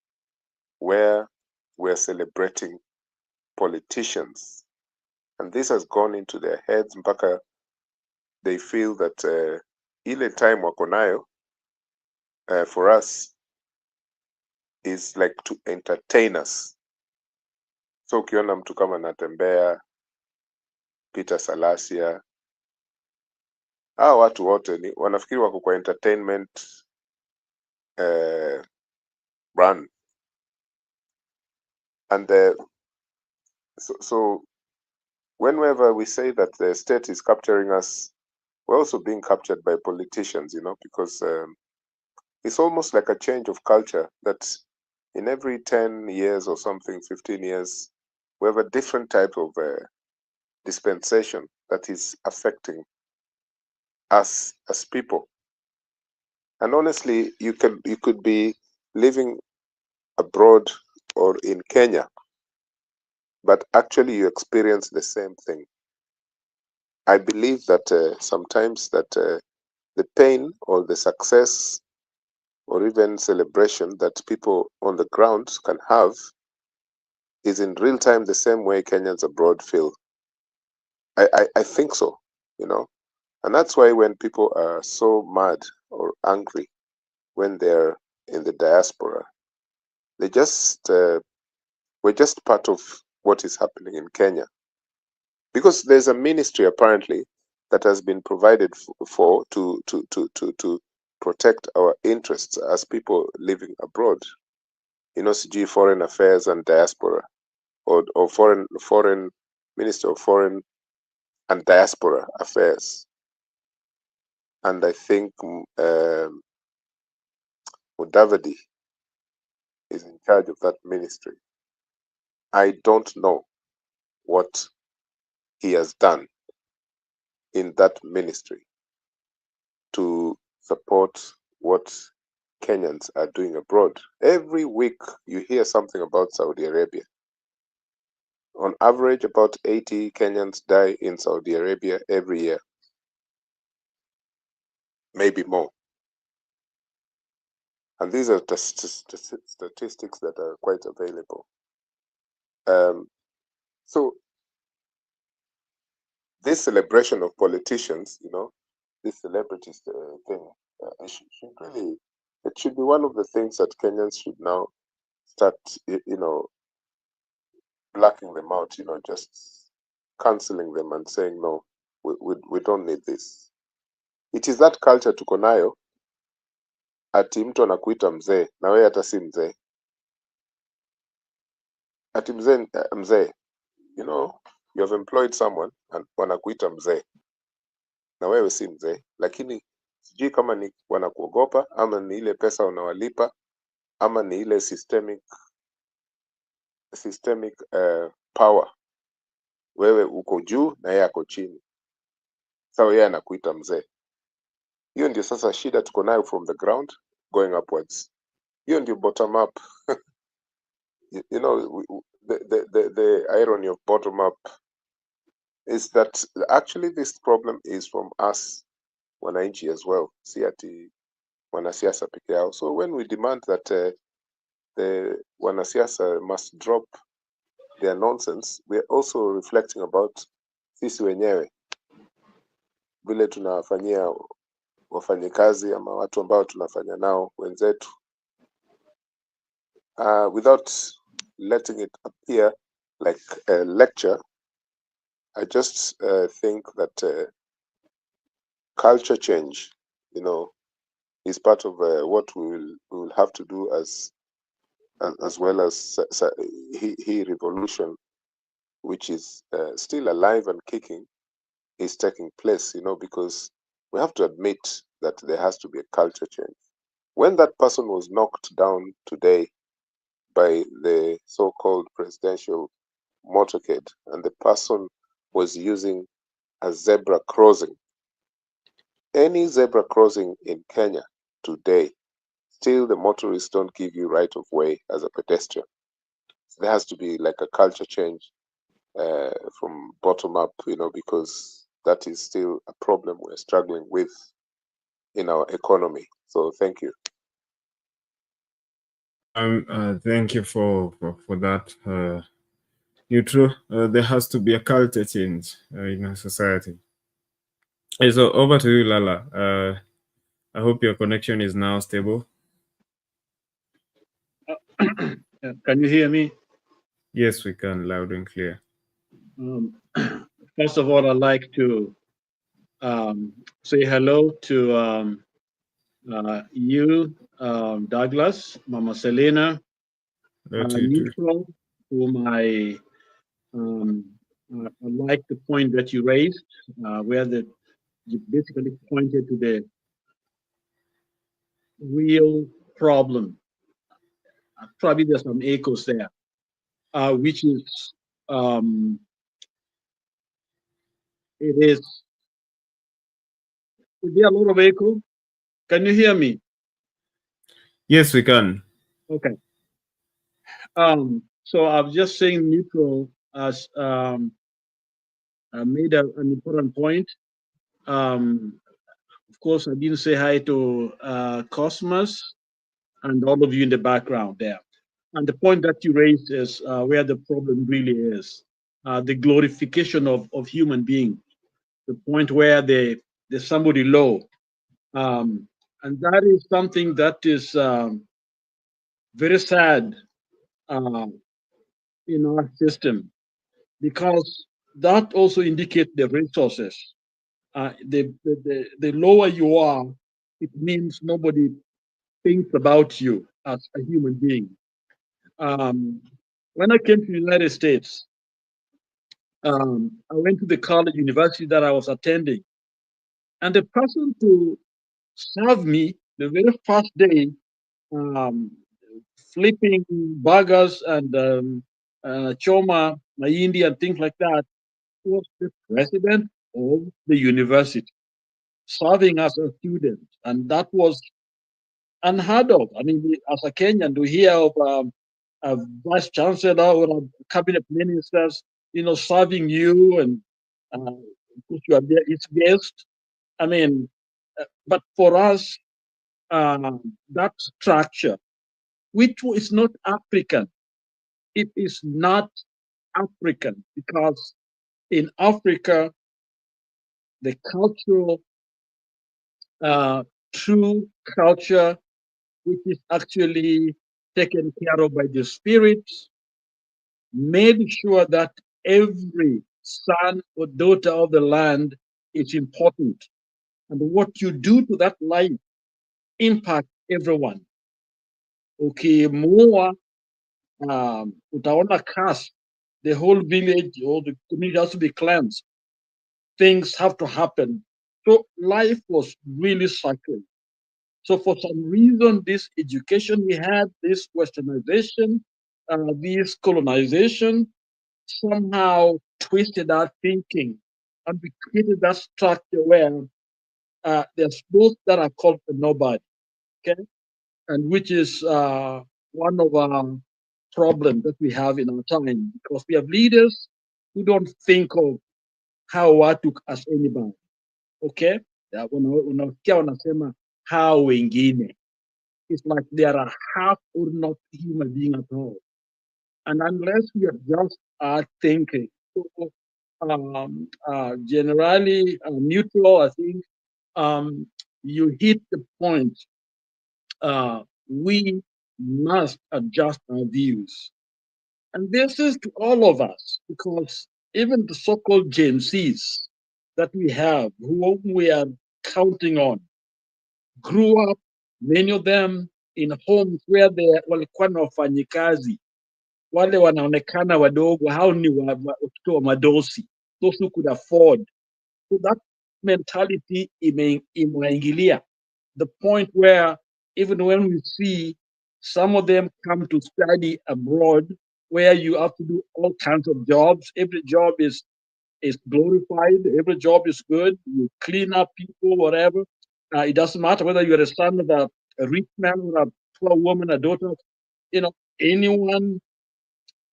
where we're celebrating politicians, and this has gone into their heads mpaka they feel that ile time wako nayo for us is like to entertain us. So ukiona mtu kama Natembeya, Peter Salasia, hao watu wote ni wanafikiri wako kwa entertainment run, and so whenever we say that the state is capturing us, we're also being captured by politicians, you know, because it's almost like a change of culture that in every 10 years or something, 15 years, we have a different type of dispensation that is affecting us as people. And honestly, you could be living abroad or in Kenya, but actually you experience the same thing. I believe that sometimes that the pain or the success or even celebration that people on the ground can have is in real time the same way Kenyans abroad feel. I think so, you know. And that's why when people are so mad or angry when they're in the diaspora, they just we're just part of what is happening in Kenya. Because there's a ministry apparently that has been provided for to protect our interests as people living abroad. You know, CG Foreign Affairs and Diaspora, or foreign Minister of Foreign and Diaspora Affairs. And I think Mudavadi is in charge of that ministry. I don't know what he has done in that ministry to support what Kenyans are doing abroad. Every week you hear something about Saudi Arabia. On average, about 80 Kenyans die in Saudi Arabia every year, maybe more. And these are statistics that are quite available. So this celebration of politicians, you know, this celebrities thing, it It should be one of the things that Kenyans should now start, blacking them out, just cancelling them and saying, no, we don't need this. It is that culture tuko nayo, ati mtu anakuita mzee, na wewe hata si mzee. Ati mzee, you have employed someone and wanakuita mzee, na wewe si mzee. Lakini sijui kama ni wanakuogopa, ama ni ile pesa unawalipa, ama ni ile systemic power. Wewe uko juu na yeye ako chini, sawa, yeye anakuita mzee. Hiyo ndio sasa shida tuko nayo from the ground going upwards. Hiyo ndio bottom up. The irony of bottom up is that actually this problem is from us wananchi as well, si ati wanasiasa peke yao. So when we demand that the wanasiasa must drop their nonsense, we are also reflecting about sisi wenyewe, vile tunafanyia wafanyikazi ama watu ambao tunafanya nao wenzetu, without letting it appear like a lecture. I just think that culture change, is part of what we will have to do as well as he revolution, which is still alive and kicking, is taking place, because we have to admit that there has to be a culture change. When that person was knocked down today by the so-called presidential motorcade, and the person was using a zebra crossing, any zebra crossing in Kenya today, still the motorists don't give you right of way as a pedestrian. So there has to be like a culture change from bottom up, because that is still a problem we're struggling with in our economy. So thank you. Thank you for that. Neutral. There has to be a culture change in our society. So over to you, Lala. I hope your connection is now stable. Can you hear me? Yes, we can, loud and clear. First of all, I'd like to say hello to you, Douglas, Mama Selena, Neutral, whom I like the point that you raised, where you basically pointed to the real problem. Probably there's some echoes there, which is is there a lot of echo? Can you hear me? Yes, we can. Okay. So I was just saying Neutral as made an important point. Of course, I didn't say hi to Cosmos and all of you in the background there. And the point that you raised is where the problem really is, the glorification of human beings, the point where there's somebody low. And that is something that is very sad in our system, because that also indicates the resources. The lower you are, it means nobody thinks about you as a human being. When I came to the United States, I went to the college university that I was attending, and the person to serve me the very first day, flipping burgers and choma, mahindi, and things like that, was the president of the university, serving as a student. And that was unheard of. I mean, as a Kenyan, to hear of a vice chancellor or a cabinet ministers, serving you, and because you are there, it's guest. I mean, but for us, that structure, which is not African, it is not African, because in Africa, the cultural, true culture which is actually taken care of by the spirits, made sure that every son or daughter of the land is important. And what you do to that life impact everyone. Okay, more utaona curse, the whole village or the community has to be cleansed. Things have to happen. So life was really cycling. So for some reason, this education we had, this westernization, this colonization, somehow twisted our thinking, and we created that structure where there's those that are called the nobody, okay, and which is one of our problems that we have in our time, because we have leaders who don't think of how to as anybody, okay. Unasikia wanasema hao wengine, it's like they are a half or not human being at all. And unless we adjust our thinking, so, generally neutral, I think you hit the point. We must adjust our views. And this is to all of us, because even the so-called Gen Zs that we have, who we are counting on, grew up, many of them in homes where they walikuwa na wafanyikazi wale wanaonekana wadogo, hao ni watoto wa madosi, those who could afford. So that mentality imeingilia the point where even when we see some of them come to study abroad, where you have to do all kinds of jobs, every job is glorified, every job is good, you clean up people, whatever. It doesn't matter whether you're a son of a rich man or a poor woman, a daughter, anyone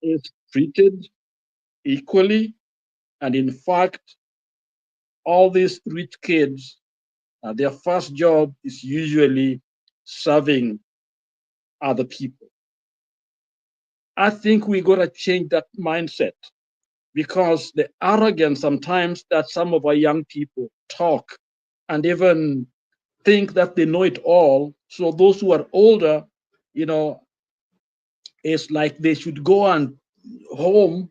is treated equally. And in fact, all these rich kids, their first job is usually serving other people. I think we got to change that mindset, because the arrogance sometimes that some of our young people talk and even think that they know it all. So those who are older, it's like they should go and home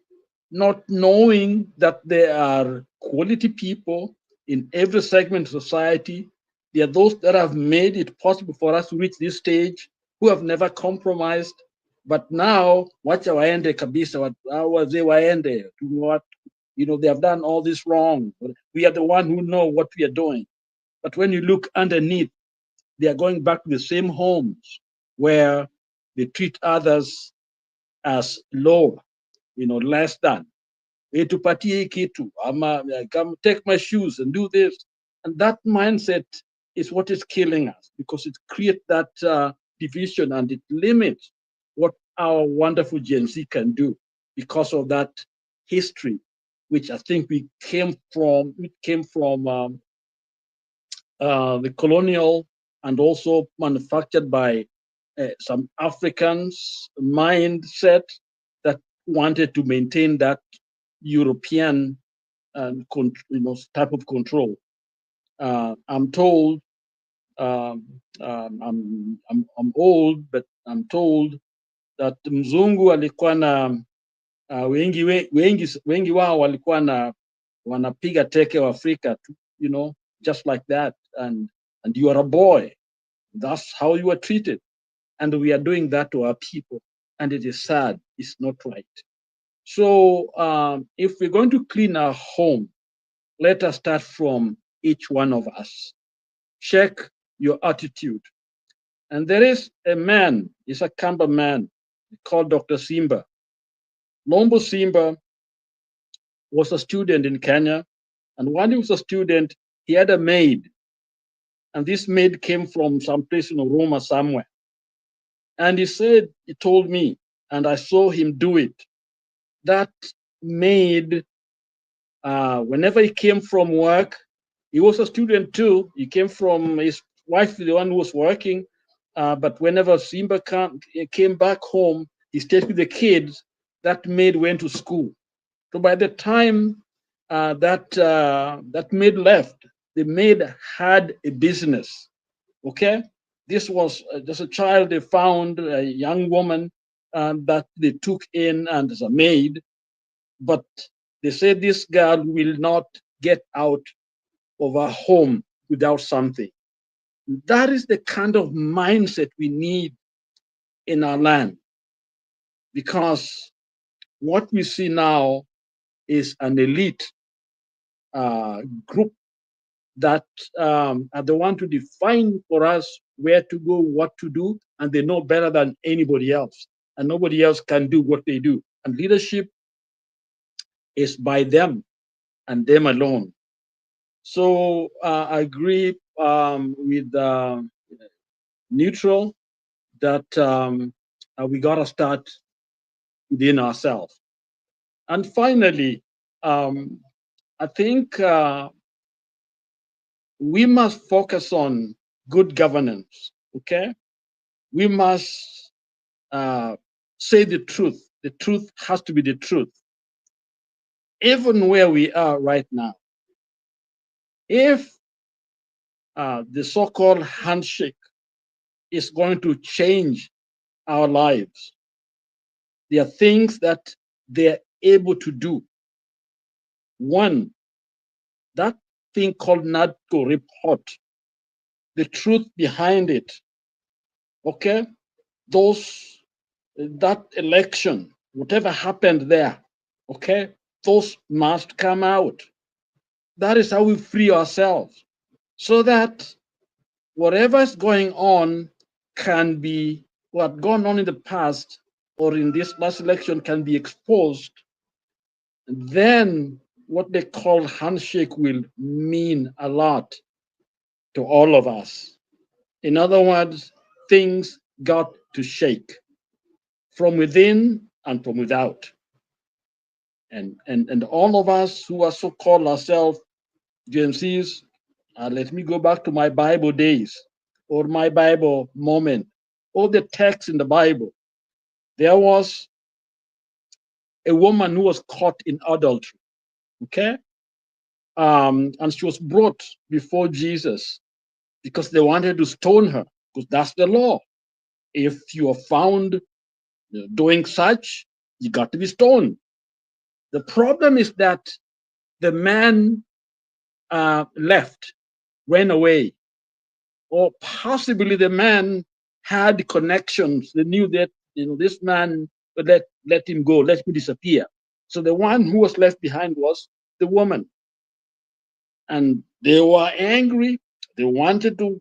not knowing that there are quality people in every segment of society. There are those that have made it possible for us to reach this stage, who have never compromised. But now, wacha waende kabisa, wazee waende, what, they have done all this wrong. We are the one who know what we are doing. But when you look underneath, they are going back to the same homes where they treat others as lower, less than. Tupatie kitu, come take my shoes and do this. And that mindset is what is killing us, because it creates that division, and it limits what our wonderful Gen Z can do because of that history, which I think we came from. It came from the colonial, and also manufactured by some Africans mindset that wanted to maintain that European type of control. I'm told, I'm old, but I'm told that mzungu alikuwa na wengi wao walikuwa na wanapiga teke wa Afrika, just like that, and you are a boy. That's how you are treated, and we are doing that to our people, and it is sad. It's not right. So if we're going to clean our home, let us start from each one of us. Check your attitude. And there is a man, he's a Kamba man, called Dr. Simba. Lombo Simba was a student in Kenya. And when he was a student, he had a maid. And this maid came from some place in Roma somewhere. And he told me, and I saw him do it, that maid, whenever he came from work, he was a student too. He came from his wife, the one who was working. But whenever Simba came back home, he stayed with the kids. That maid went to school. So by the time that maid left, the maid had a business. Okay, this was just a child they found, a young woman that they took in and as a maid, but they said this girl will not get out of her home without something. That is the kind of mindset we need in our land, because what we see now is an elite group that are the one to define for us where to go, what to do, and they know better than anybody else. And nobody else can do what they do. And leadership is by them and them alone. So I agree with Neutral that we got to start within ourselves. And finally, I think we must focus on good governance, okay? We must say the truth. The truth has to be the truth. Even where we are right now, if the so-called handshake is going to change our lives, there are things that they're able to do. One, that thing called NATO report, the truth behind it, okay? That election, whatever happened there, okay? Those must come out. That is how we free ourselves, so that whatever is going on can be, what gone on in the past or in this last election can be exposed. Then what they call handshake will mean a lot to all of us. In other words, things got to shake from within and from without. And all of us who are so-called ourselves GMCs, let me go back to my Bible days or my Bible moment, all the texts in the Bible. There was a woman who was caught in adultery, okay? And she was brought before Jesus because they wanted to stone her, because that's the law. If you are found doing such, you got to be stoned. The problem is that the man left, went away, or possibly the man had connections. They knew that this man, let him go, let him disappear. So the one who was left behind was the woman, and they were angry. They wanted to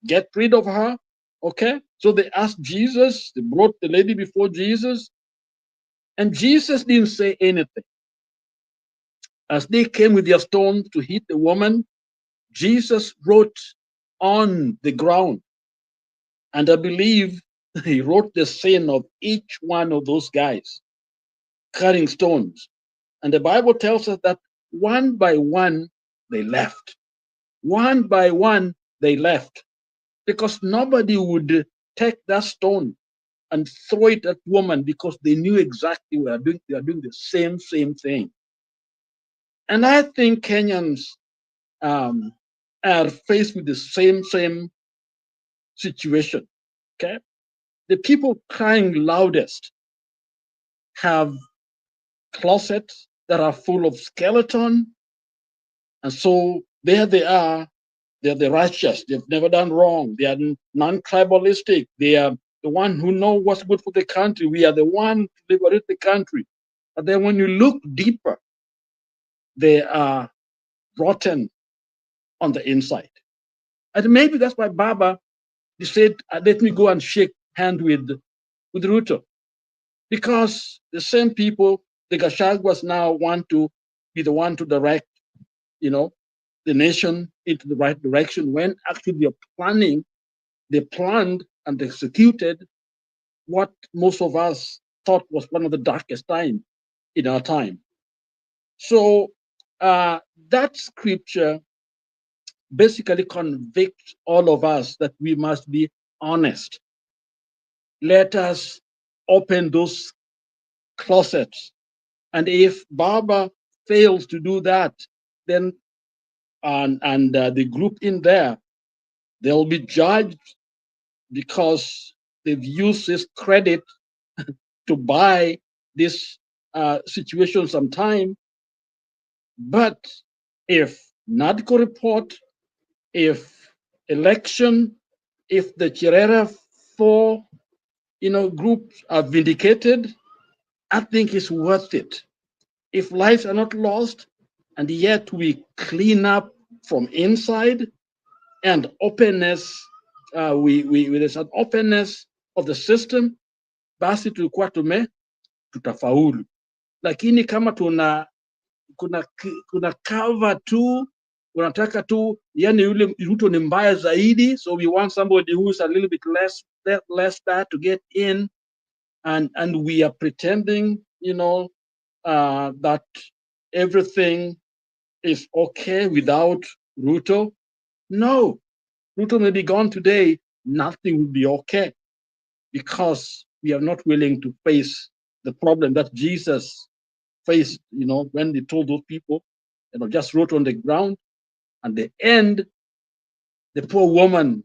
get rid of her. Okay, so they asked Jesus. They brought the lady before Jesus, and Jesus didn't say anything. As they came with their stones to hit the woman, Jesus wrote on the ground, and I believe he wrote the sin of each one of those guys carrying stones. And the Bible tells us that one by one they left. One by one they left, because nobody would take that stone and throw it at woman, because they knew exactly they are doing the same thing. And I think Kenyans are faced with the same situation. Okay, the people crying loudest have closets that are full of skeleton, and so there they are. They're the righteous. They've never done wrong. They are non-tribalistic. They are the one who know what's good for the country. We are the one to liberate the country. But then when you look deeper, they are rotten on the inside. And maybe that's why Baba said, let me go and shake hand with Ruto. Because the same people, the Gachagwas now want to be the one to direct, the nation into the right direction, when actually they planned and executed what most of us thought was one of the darkest times in our time. So that scripture basically convicts all of us that we must be honest. Let us open those closets. And if Baba fails to do that, then the group in there, they'll be judged because they've used this credit to buy this situation sometime. But if NADCO report, if election, if the Chirera 4 groups are vindicated, I think it's worth it. If lives are not lost, and yet we clean up from inside and openness, there's an openness of the system, basi tulikuwa tutafaulu. Lakini kama kuna cover tu, unataka tu, yani yule Ruto ni mbaya zaidi, so we want somebody who's a little bit less that to get in, and we are pretending, that everything is okay without Ruto. No, Ruto may be gone today, nothing will be okay, because we are not willing to face the problem that Jesus faced, when they told those people, just wrote on the ground. And the end, the poor woman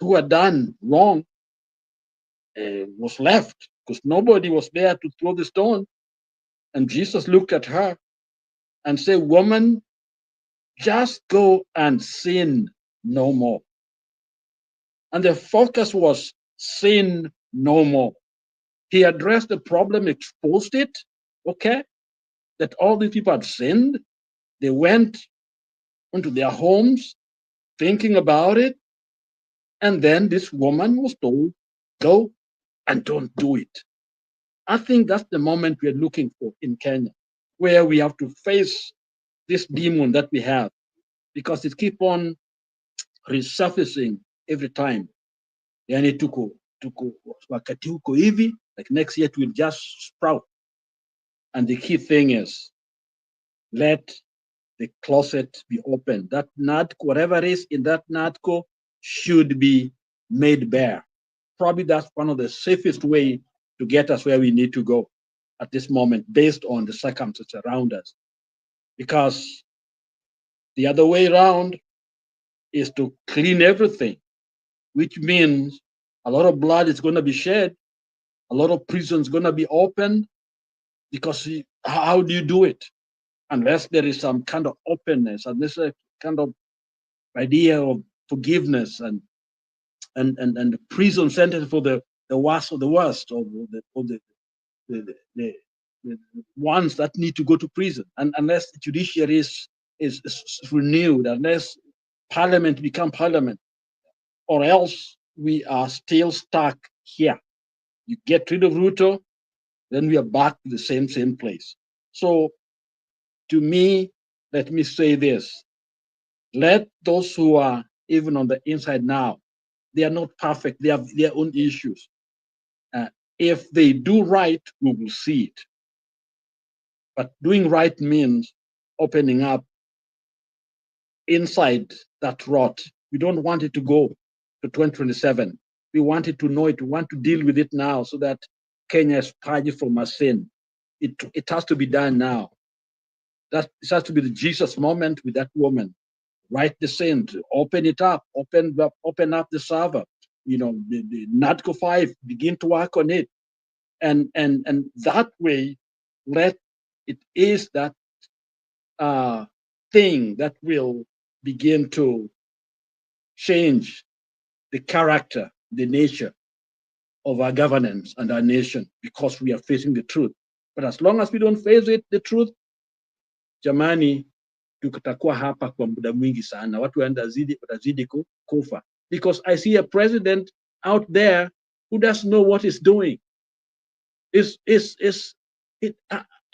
who had done wrong was left, because nobody was there to throw the stone. And Jesus looked at her and said, "Woman, just go and sin no more." And the focus was sin no more. He addressed the problem, exposed it, okay, that all these people had sinned. They went into their homes thinking about it. And then this woman was told, go and don't do it. I think that's the moment we're looking for in Kenya, where we have to face this demon that we have, because it keeps on resurfacing every time. Yani tuko wakati huko hivi, like next year it will just sprout. And the key thing is, let the closet be open. That NADCO, whatever is in that NADCO, should be made bare. Probably that's one of the safest way to get us where we need to go at this moment, based on the circumstances around us. Because the other way around is to clean everything, which means a lot of blood is going to be shed, a lot of prisons going to be opened, because how do you do it? Unless there is some kind of openness, unless a kind of idea of forgiveness and the prison sentence for the worst of the worst, or the ones that need to go to prison. And unless the judiciary is renewed, unless parliament become parliament, or else we are still stuck here. You get rid of Ruto, then we are back to the same place. So to me, let me say this. Let those who are even on the inside now, they are not perfect. They have their own issues. If they do right, we will see it. But doing right means opening up inside that rot. We don't want it to go to 2027. We want it to know it. We want to deal with it now, so that Kenya is purged from our sin. It has to be done now. It has to be the Jesus moment with that woman. Write the sin, open it up, open up the server. The NADCO 5, begin to work on it. And that way, let it is that thing that will begin to change the character, the nature of our governance and our nation, because we are facing the truth. But as long as we don't face it, the truth, jamani, tutakuwa hapa kwa muda mwingi sana. Watu watazidi kufa. Because I see a president out there who doesn't know what he's doing. I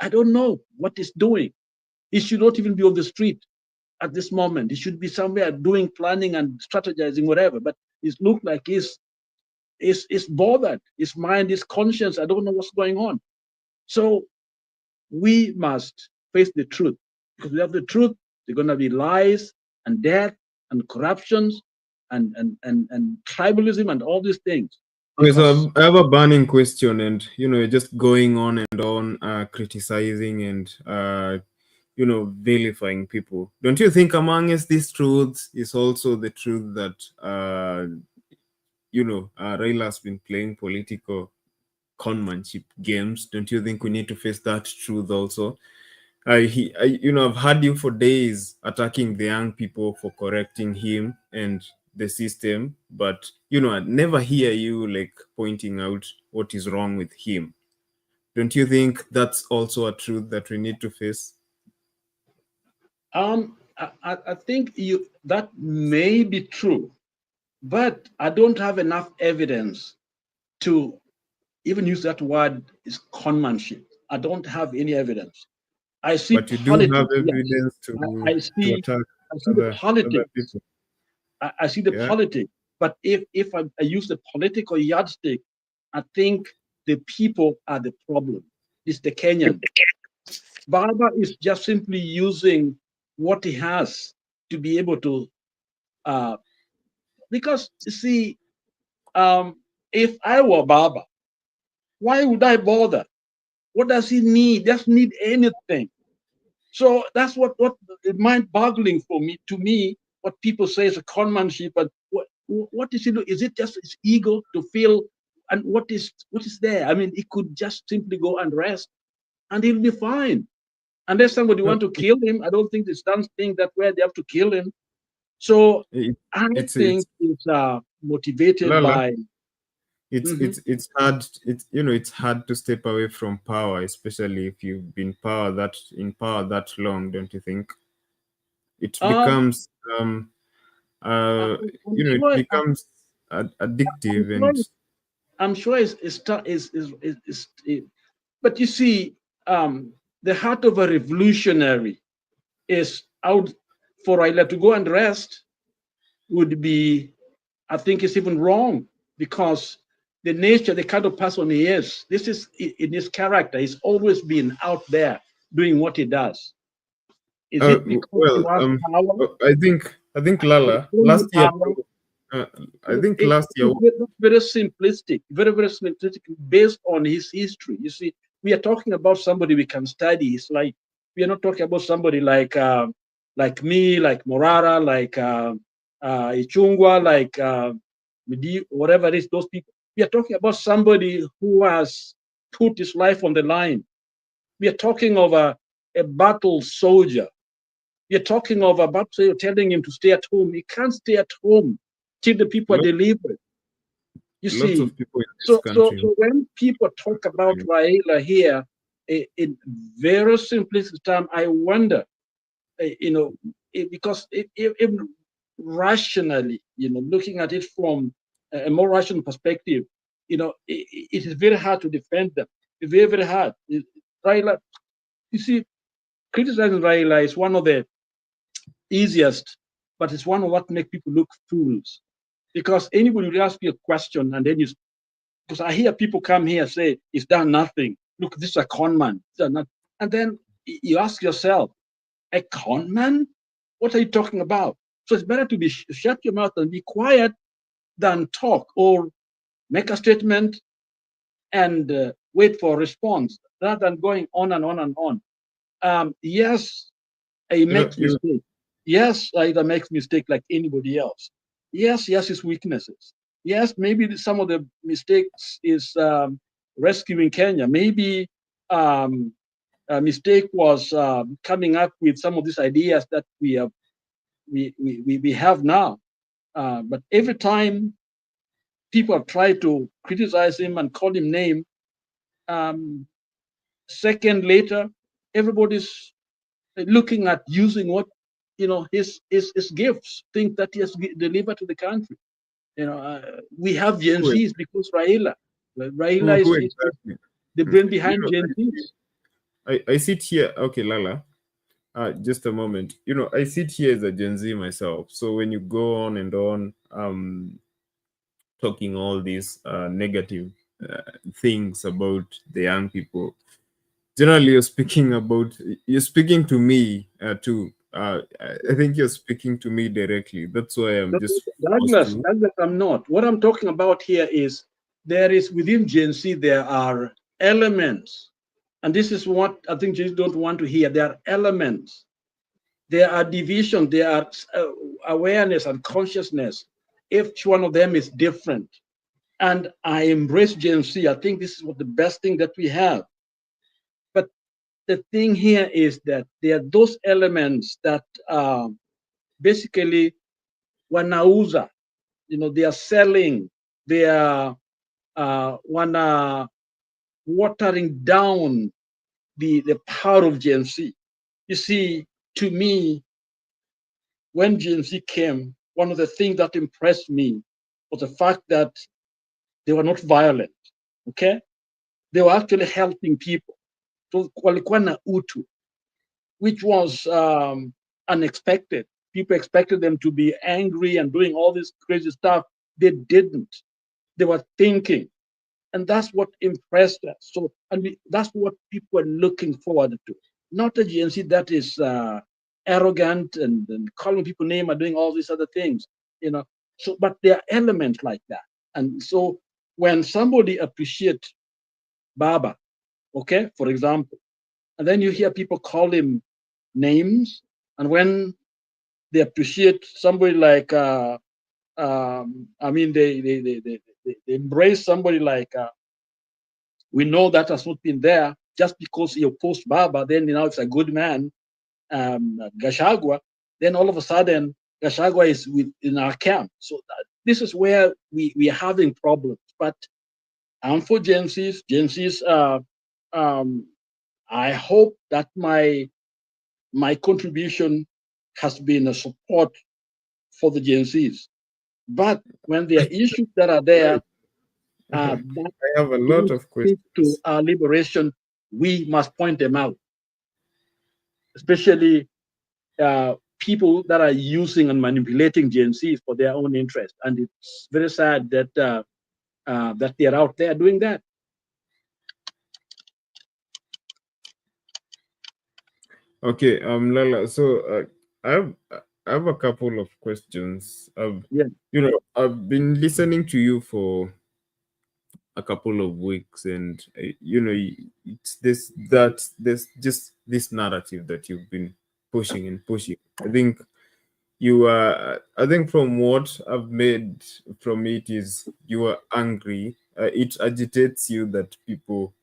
don't know what he's doing. He should not even be on the street at this moment. He should be somewhere doing planning and strategizing, whatever. But it looks like he's bothered. His mind, his conscience, I don't know what's going on. So we must face the truth. Because without the truth, there's going to be lies and death and corruptions and tribalism and all these things. Okay, so I have a burning question, and just going on and on, criticizing and vilifying people. Don't you think amongst these truths is also the truth that Raila has been playing political conmanship games. Don't you think we need to face that truth also? I've had you for days attacking the young people for correcting him and the system, but I never hear you like pointing out what is wrong with him. Don't you think that's also a truth that we need to face? I think that may be true, but I don't have enough evidence to even use that word is conmanship. I don't have any evidence. I see But you politics. do have Yes. evidence I see attack the other politics. people. I see the politics. But if I use the political yardstick, I think the people are the problem. It's the Kenyan. Baba is just simply using what he has to be able to, because you see, if I were Baba, why would I bother? What does he need? Doesn't need anything. So that's what mind-boggling to me. What people say is a conmanship, but what is he do? Is it just his ego to feel? And what is there? I mean, he could just simply go and rest, and he'll be fine. Unless somebody want to kill him, I don't think the stance thing that where they have to kill him. So I think it's motivated Lala, by. It's hard. It's hard to step away from power, especially if you've been in power that long. Don't you think? It becomes it becomes addictive, I'm sure it's but you see, the heart of a revolutionary is out for Raila to go and rest would be, I think it's even wrong, because the nature, the kind of person he is, this is in his character. He's always been out there doing what he does. Is it because he has power? I think Lala last year. I think last year. Very simplistic, very simplistic, based on his history. You see, we are talking about somebody we can study. It's like we are not talking about somebody like me, like Morara, like Ichungwa, like whatever it is. Those people. We are talking about somebody who has put his life on the line. We are talking of a battle soldier. We are talking of a battle soldier telling him to stay at home. He can't stay at home till the people are delivered. You see, lots of people in this country. So when people talk about Raila here in very simplistic terms, I wonder, because even rationally, looking at it from a more rational perspective, it is very hard to defend them. It's very, very hard. Raila, you see, criticizing Raila is one of the easiest, but it's one of what make people look fools. Because anybody will ask you a question, and then because I hear people come here say, it's done nothing. Look, this is a con man. And then you ask yourself, a con man? What are you talking about? So it's better to be shut your mouth and be quiet than talk or make a statement and wait for a response rather than going on and on and on. Yes, he makes mistakes. Yes, either makes mistake like anybody else. Yes, his weaknesses. Yes, maybe some of the mistakes is rescuing Kenya. Maybe a mistake was coming up with some of these ideas that we have now. But every time people have tried to criticize him and call him name, second later, everybody's looking at using what his gifts, things that he has delivered to the country. We have Gen Zs because Raila is the brain behind Gen Zs. I sit here. Okay, Lala. Just a moment. I sit here as a Gen Z myself. So when you go on and on, talking all these negative things about the young people, generally you're speaking to me too. I think you're speaking to me directly. That's why I'm just Douglas, I'm not. What I'm talking about here is there is within Gen Z there are elements, and this is what I think Gen Z don't want to hear. There are elements, there are division, there are awareness and consciousness each one of them is different. And I embrace Gen Z. I think this is what the best thing that we have. But the thing here is that there are those elements that basically wanauza, they are selling, they are watering down the power of Gen Z. You see, to me, when Gen Z came, one of the things that impressed me was the fact that they were not violent, okay? They were actually helping people. So walikuwa na utu, which was unexpected. People expected them to be angry and doing all this crazy stuff. They didn't. They were thinking. And that's what impressed us. So, that's what people are looking forward to. Not a GNC that is arrogant and calling people name and doing all these other things, So, but there are elements like that. And so when somebody appreciates Baba, okay, for example, and then you hear people call him names, and when they appreciate somebody like, they embrace somebody like, we know that has not been there just because he opposed Baba, then now it's a good man, Gachagua, then all of a sudden Gachagua is in our camp. So this is where we are having problems. But I'm for Gen Zs. Gen Zs, I hope that my contribution has been a support for the Gen Zs. But when there are issues that are there, that I have a lot of questions to our liberation, we must point them out, especially people that are using and manipulating Gen Zs for their own interest. And it's very sad that that they are out there doing that. Okay, Lala. So I have a couple of questions. I've been listening to you for a couple of weeks, and it's there's just this narrative that you've been pushing and pushing. I think from what I've made from it is you are angry. It agitates you that people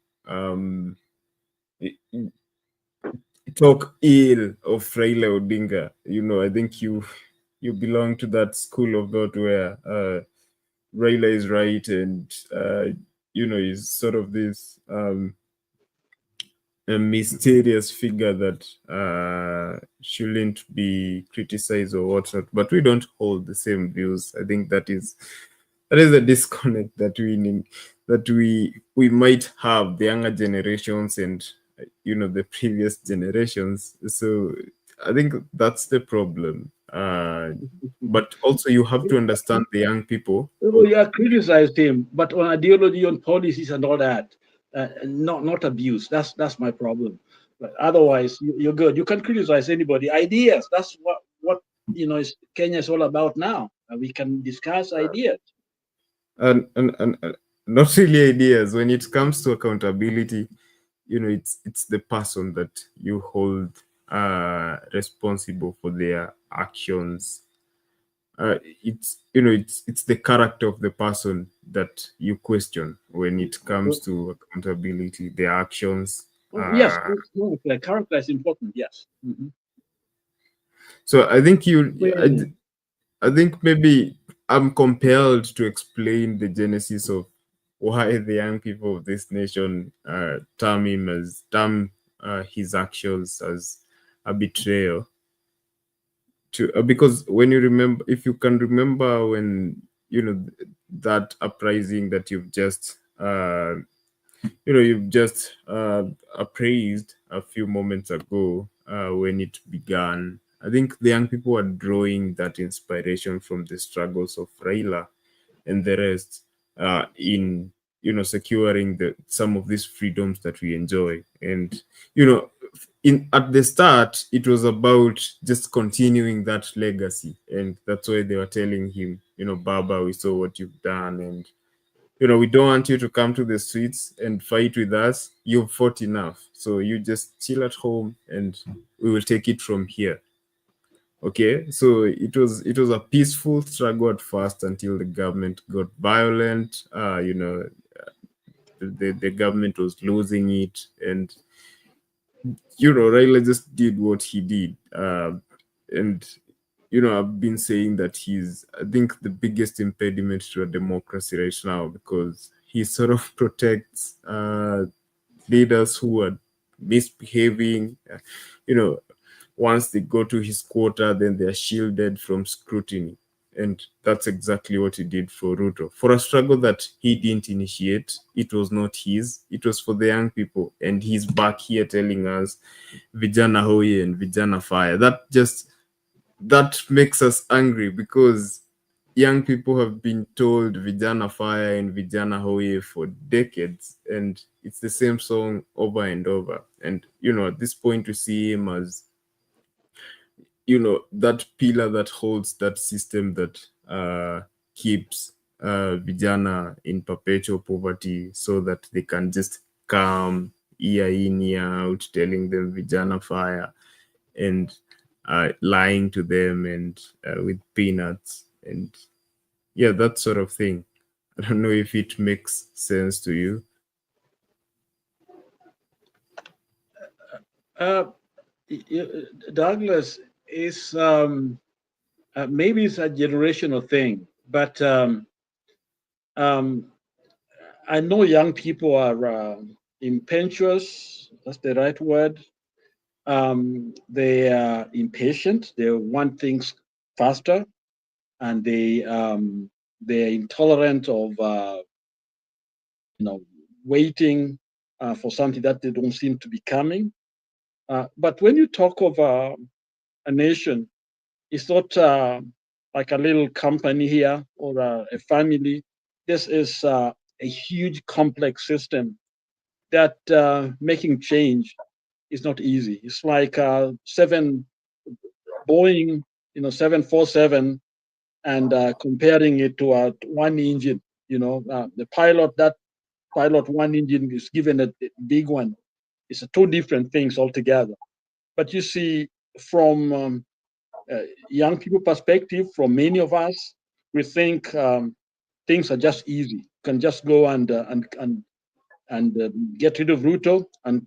talk ill of Raila Odinga. I think you belong to that school of thought where Raila is right, and is sort of this a mysterious figure that shouldn't be criticized or whatnot. But we don't hold the same views. I think that is a disconnect that we might have, the younger generations and the previous generations. So I think that's the problem. But also you have to understand the young people. You criticized him, but on ideology, on policies and all that, not abuse. That's my problem. But otherwise, you're good. You can criticize anybody. Ideas. That's what Kenya is all about now. We can discuss ideas. And not really ideas. When it comes to accountability, it's the person that you hold responsible for their actions. It's the character of the person that you question when it comes to accountability, their actions. Yes, character is important. Yes. Mm-hmm. So I think I think maybe I'm compelled to explain the genesis of why the young people of this nation term his actions as a betrayal. Because when if you can remember when that uprising that you've just appraised a few moments ago, when it began, I think the young people are drawing that inspiration from the struggles of Raila and the rest in securing some of these freedoms that we enjoy. And at the start it was about just continuing that legacy, and that's why they were telling him, Baba, we saw what you've done, and we don't want you to come to the streets and fight with us. You've fought enough, so you just chill at home and we will take it from here. Okay, so it was a peaceful struggle at first until the government got violent. The government was losing it, and Raila just did what he did. And I've been saying that he's, I think, the biggest impediment to a democracy right now, because he sort of protects leaders who are misbehaving. Once they go to his quota, then they are shielded from scrutiny. And that's exactly what he did for Ruto. For a struggle that he didn't initiate, it was not his, it was for the young people. And he's back here telling us, Vijana hoye and Vijana fire. That makes us angry, because young people have been told Vijana fire and Vijana hoye for decades, and it's the same song over and over. And at this point, we see him as that pillar that holds that system that keeps Vijana in perpetual poverty, so that they can just come year in, year out, telling them Vijana fire and lying to them and with peanuts and that sort of thing. I don't know if it makes sense to you. Douglas, is maybe it's a generational thing, but I know young people are impetuous. That's the right word. They are impatient. They want things faster, and they're intolerant of waiting for something that they don't seem to be coming. But when you talk of a nation, it's not like a little company here or a family. This is a huge, complex system that making change is not easy. It's like Boeing, 747, and comparing it to one engine. The pilot one engine is given a big one. It's two different things altogether. But you see, from young people perspective, from many of us, we think things are just easy. You can just go and get rid of Ruto, and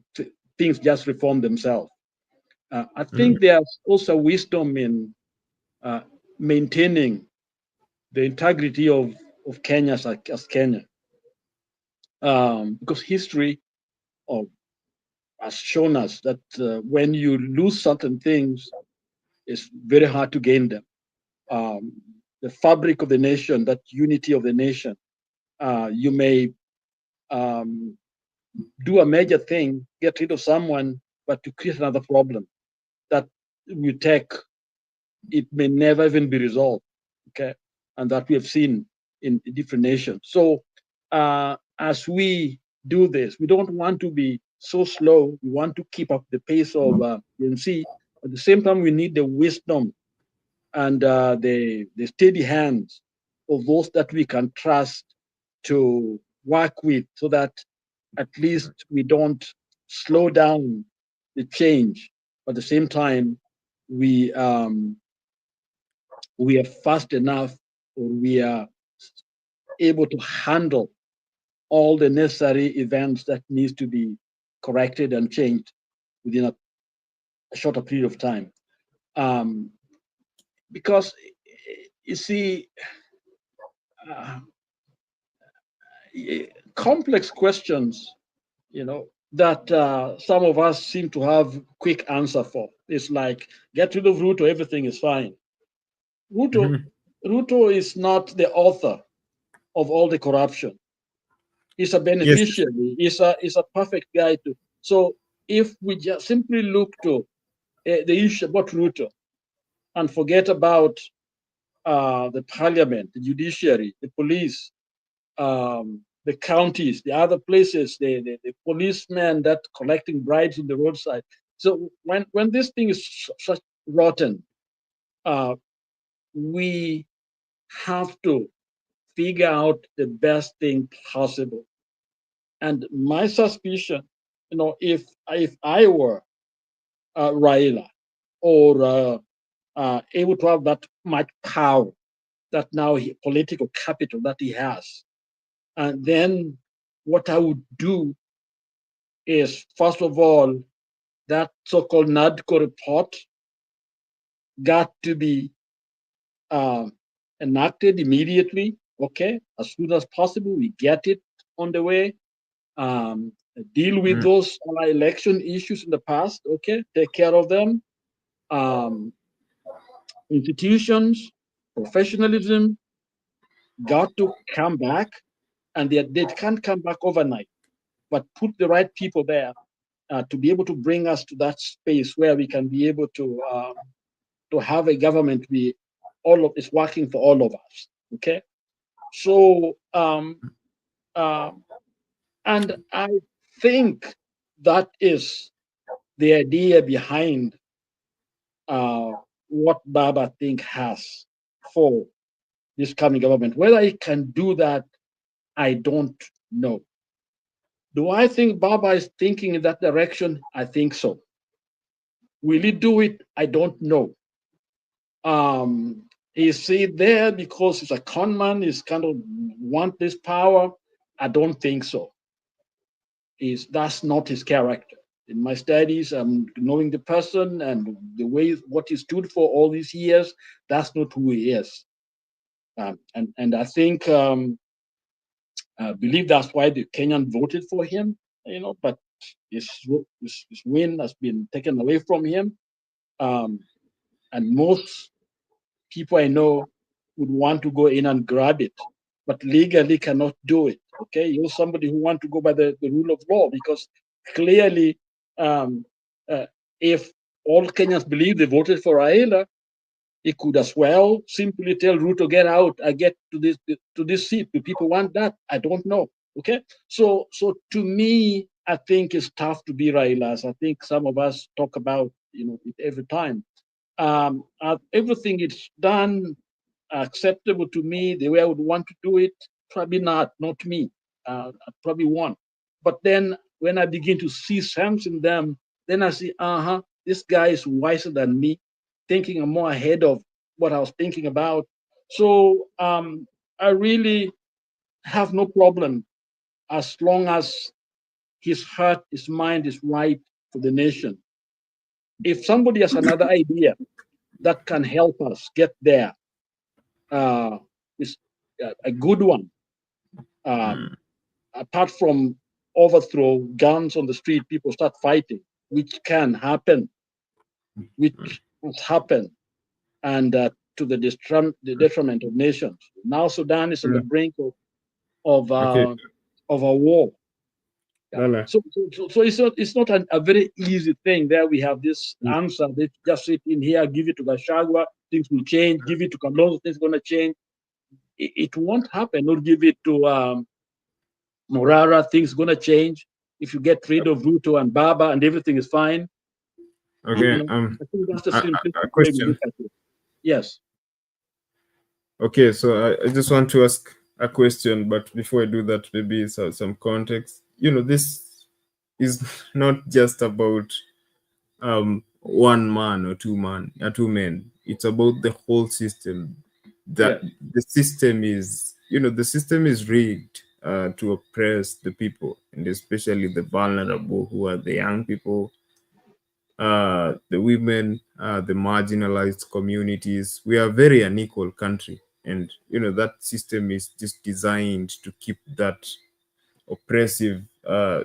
things just reform themselves. I think there's also wisdom in maintaining the integrity of Kenya as Kenya, because history has shown us that when you lose certain things, it's very hard to gain them. The fabric of the nation, that unity of the nation, you may do a major thing, get rid of someone, but to create another problem that you take, it may never even be resolved. Okay, and that we have seen in different nations. So as we do this, we don't want to be so slow. We want to keep up the pace of NC. At the same time, we need the wisdom and the steady hands of those that we can trust to work with, so that at least we don't slow down the change. At the same time, we are fast enough, or we are able to handle all the necessary events that needs to be corrected and changed within a shorter period of time. Because you see, complex questions, that some of us seem to have quick answer for. It's like, get rid of Ruto, everything is fine. Ruto is not the author of all the corruption. He's a beneficiary. Yes. He's a perfect guy to. So if we just simply look to the issue about Ruto and forget about the parliament, the judiciary, the police, the counties, the other places, the policemen that collecting bribes in the roadside. So when this thing is such rotten, we have to figure out the best thing possible. And my suspicion, if I were Raila or able to have that much power, that now political capital that he has. And then what I would do is, first of all, that so-called NADCO report got to be enacted immediately, okay? As soon as possible, we get it on the way. Deal with those election issues in the past, okay? Take care of them. Institutions, professionalism got to come back, and they can't come back overnight, but put the right people there to be able to bring us to that space where we can be able to have a government be is working for all of us. Okay, so and I think that is the idea behind what Baba think has for this coming government. Whether he can do that, I don't know. Do I think Baba is thinking in that direction? I think so. Will he do it? I don't know. Is he there because he's a con man? He's kind of want this power? I don't think so. That's not his character. In my studies, knowing the person and the way what he stood for all these years, that's not who he is. And I think I believe that's why the Kenyan voted for him. But his win has been taken away from him. And most people I know would want to go in and grab it, but legally cannot do it. Okay, you're somebody who want to go by the rule of law, because clearly, if all Kenyans believe they voted for Raila, he could as well simply tell Ruto, get out, I get to this seat. Do people want that? I don't know. Okay, so to me, I think it's tough to be Raila's. I think some of us talk about it every time. Everything is done acceptable to me the way I would want to do it. Probably not me. I probably won't. But then when I begin to see sense in them, then I see, this guy is wiser than me, thinking I'm more ahead of what I was thinking about. So I really have no problem as long as his heart, his mind is right for the nation. If somebody has another idea that can help us get there, is a good one. Apart from overthrow, guns on the street, people start fighting, which can happen, which has happened, and to the detriment of nations. Now Sudan is on the brink of a war. Yeah. So it's not a very easy thing. There we have this answer. They just sit in here, give it to Gachagua, things will change. Give it to Kalonzo, things going to change. It won't happen. Or give it to Morara, things going to change. If you get rid of Ruto and Baba and everything is fine. Okay. I think that's the simplistic a question. way we look at it. Yes. Okay, so I just want to ask a question, but before I do that, maybe some context. This is not just about one man or two men. It's about the whole system. That the system is, the system is rigged to oppress the people, and especially the vulnerable, who are the young people, the women, the marginalized communities. We are a very unequal country, and that system is just designed to keep that oppressive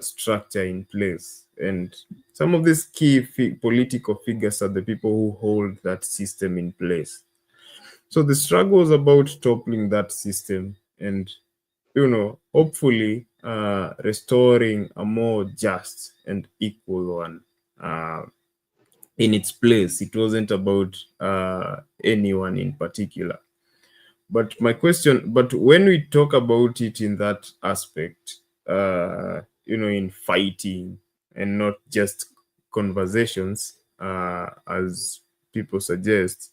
structure in place. And some of these key political figures are the people who hold that system in place. So the struggle is about toppling that system and, hopefully restoring a more just and equal one in its place. It wasn't about anyone in particular. But my question, when we talk about it in that aspect, in fighting and not just conversations, as people suggest,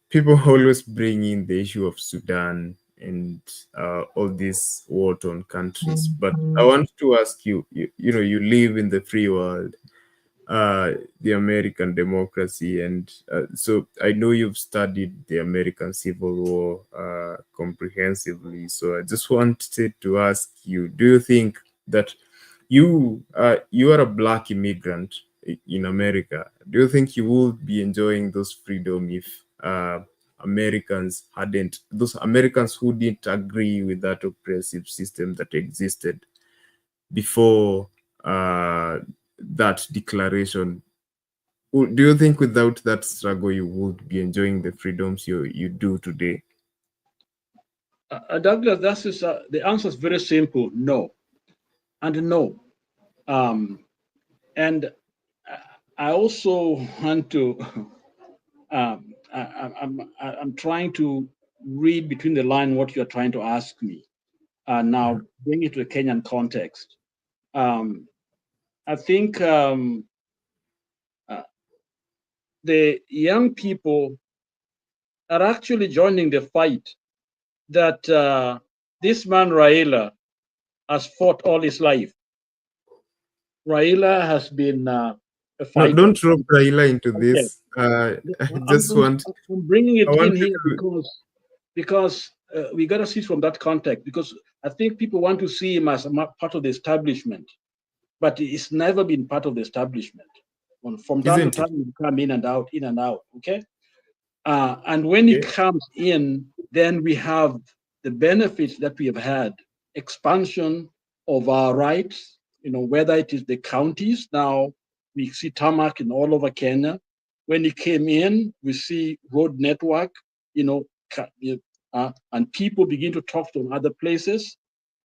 people always bring in the issue of Sudan and all these war-torn countries. But I want to ask you, you live in the free world. the American democracy. And so I know you've studied the American Civil War comprehensively. So I just wanted to ask you, do you think that you are a Black immigrant in America? Do you think you would be enjoying those freedom if those Americans who didn't agree with that oppressive system that existed before that declaration? Do you think without that struggle you would be enjoying the freedoms you do today? Douglas, the answer is very simple: no, and no. And I also want to. I'm trying to read between the line what you're trying to ask me. Now bring it to a Kenyan context. I think the young people are actually joining the fight that this man Raila has fought all his life. Raila has been a fighter. No, don't drop Raila into this. I just want. I'm bringing it in here because we got to see from that context, because I think people want to see him as a part of the establishment, but it's never been part of the establishment. From time to time, you come in and out, okay? And when he comes in, then we have the benefits that we have had, expansion of our rights, whether it is the counties. Now we see tarmac in all over Kenya. When he came in, we see road network, and people begin to talk to other places.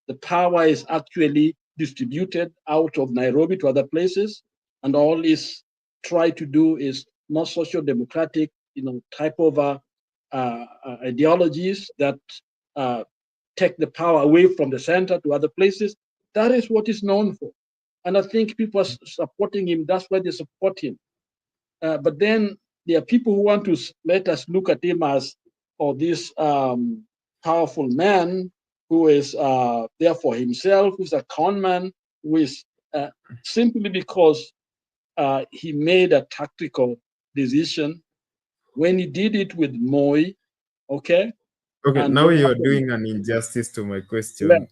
The power is actually distributed out of Nairobi to other places, and all is try to do is more social democratic, type of ideologies that take the power away from the center to other places. That is what he's known for. And I think people are supporting him. That's why they support him. But then there are people who want to let us look at him as this powerful man who is there for himself, who's a con man, who is simply because he made a tactical decision when he did it with Moi, okay? Okay, And now you are doing an injustice to my question. Yeah.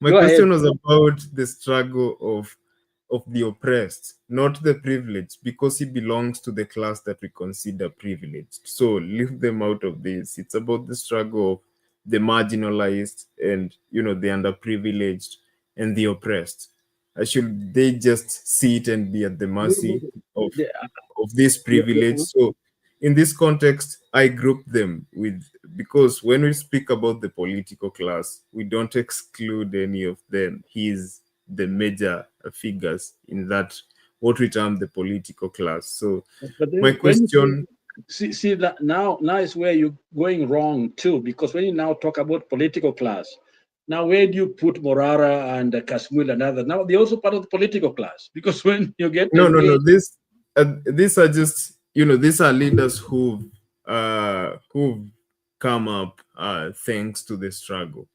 My question was about the struggle of the oppressed, not the privileged, because he belongs to the class that we consider privileged. So leave them out of this. It's about the struggle of the marginalized and the underprivileged and the oppressed. Should they just sit and be at the mercy of this privilege? So in this context, I group them because when we speak about the political class, we don't exclude any of them. He's the major figures in that, what we term the political class. So my question... See that now is where you're going wrong too, because when you now talk about political class, now where do you put Morara and Kasmul and others? Now they're also part of the political class, because when you get no, these are just these are leaders who've come up thanks to the struggle.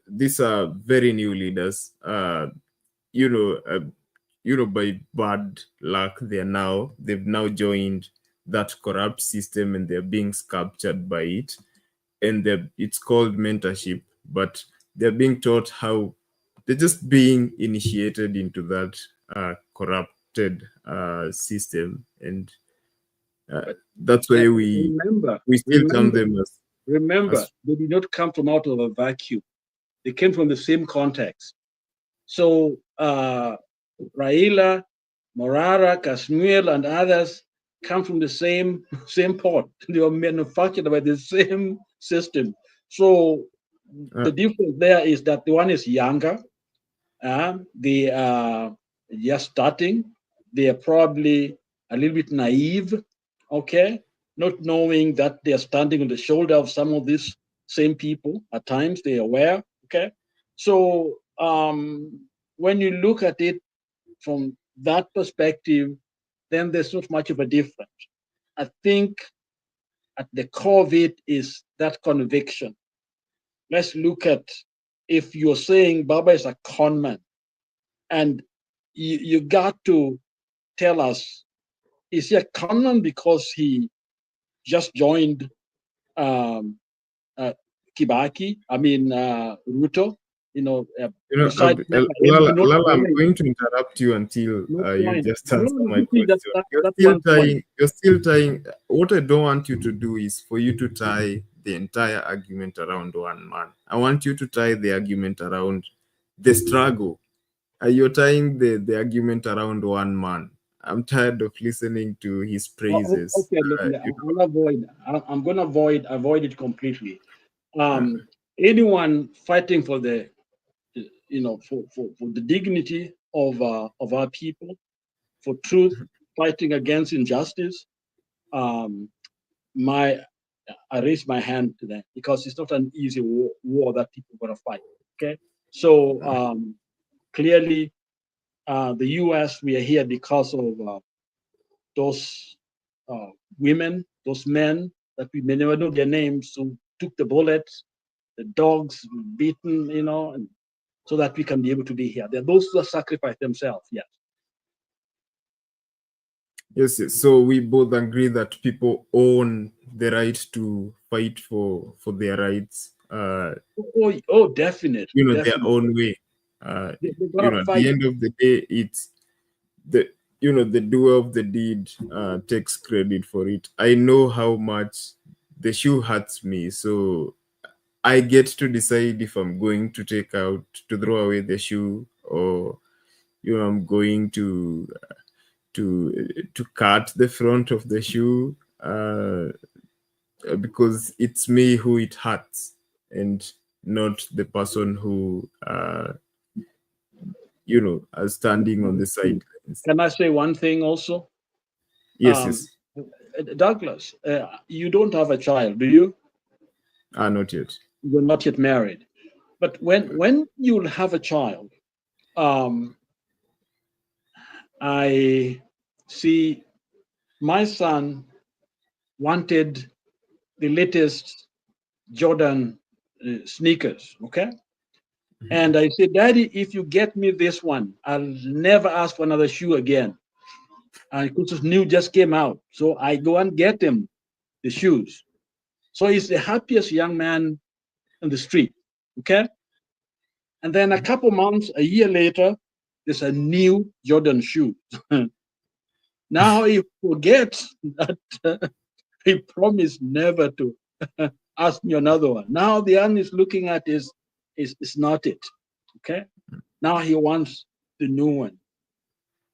These are very new leaders. By bad luck, they've now joined that corrupt system, and they're being sculptured by it. And it's called mentorship, but they're being taught how they're just being initiated into that corrupted system, and that's why we still term them as. Remember, they did not come from out of a vacuum. They came from the same context. So Raila, Morara, Kasmuel, and others come from the same pot. They were manufactured by the same system. So the difference there is that the one is younger. They are just starting. They are probably a little bit naive, okay? Not knowing that they are standing on the shoulder of some of these same people. At times they are aware, okay? So when you look at it from that perspective, then there's not much of a difference. I think at the core of it is that conviction. Let's look at, if you're saying Baba is a con man, and you got to tell us, is he a conman because he just joined Kibaki? I mean, Ruto, besides him Lala, I'm going to interrupt you until you just answer my question. You're still tying. What I don't want you to do is for you to tie the entire argument around one man. I want you to tie the argument around the struggle. You're tying the argument around one man. I'm tired of listening to his praises. Okay, I'm going to avoid it completely. Anyone fighting for the, for the dignity of our people, for truth, fighting against injustice, I raise my hand to that, because it's not an easy war that people are going to fight. Okay, so clearly, the U.S., we are here because of those women, those men that we may never know their names, who took the bullets, the dogs beaten, and so that we can be able to be here. There are those who sacrifice themselves. Yes. Yes. So we both agree that people own the right to fight for their rights. Definitely. Their own way. At the end of the day, it's the doer of the deed takes credit for it. I know how much the shoe hurts me, so I get to decide if I'm going to throw away the shoe, or I'm going to cut the front of the shoe, because it's me who it hurts, and not the person who are standing on the sidelines. Can I say one thing also? Yes. Douglas, you don't have a child, do you? Not yet. You're not yet married. But when you'll have a child, I see my son wanted the latest Jordan sneakers, okay? And I said, Daddy, if you get me this one, I'll never ask for another shoe again. And because new just came out, so I go and get him the shoes. So he's the happiest young man in the street, okay? And then a couple months, a year later, there's a new Jordan shoe. Now he forgets that he promised never to ask me another one. Now the one he's looking at is not it, okay? Now he wants the new one.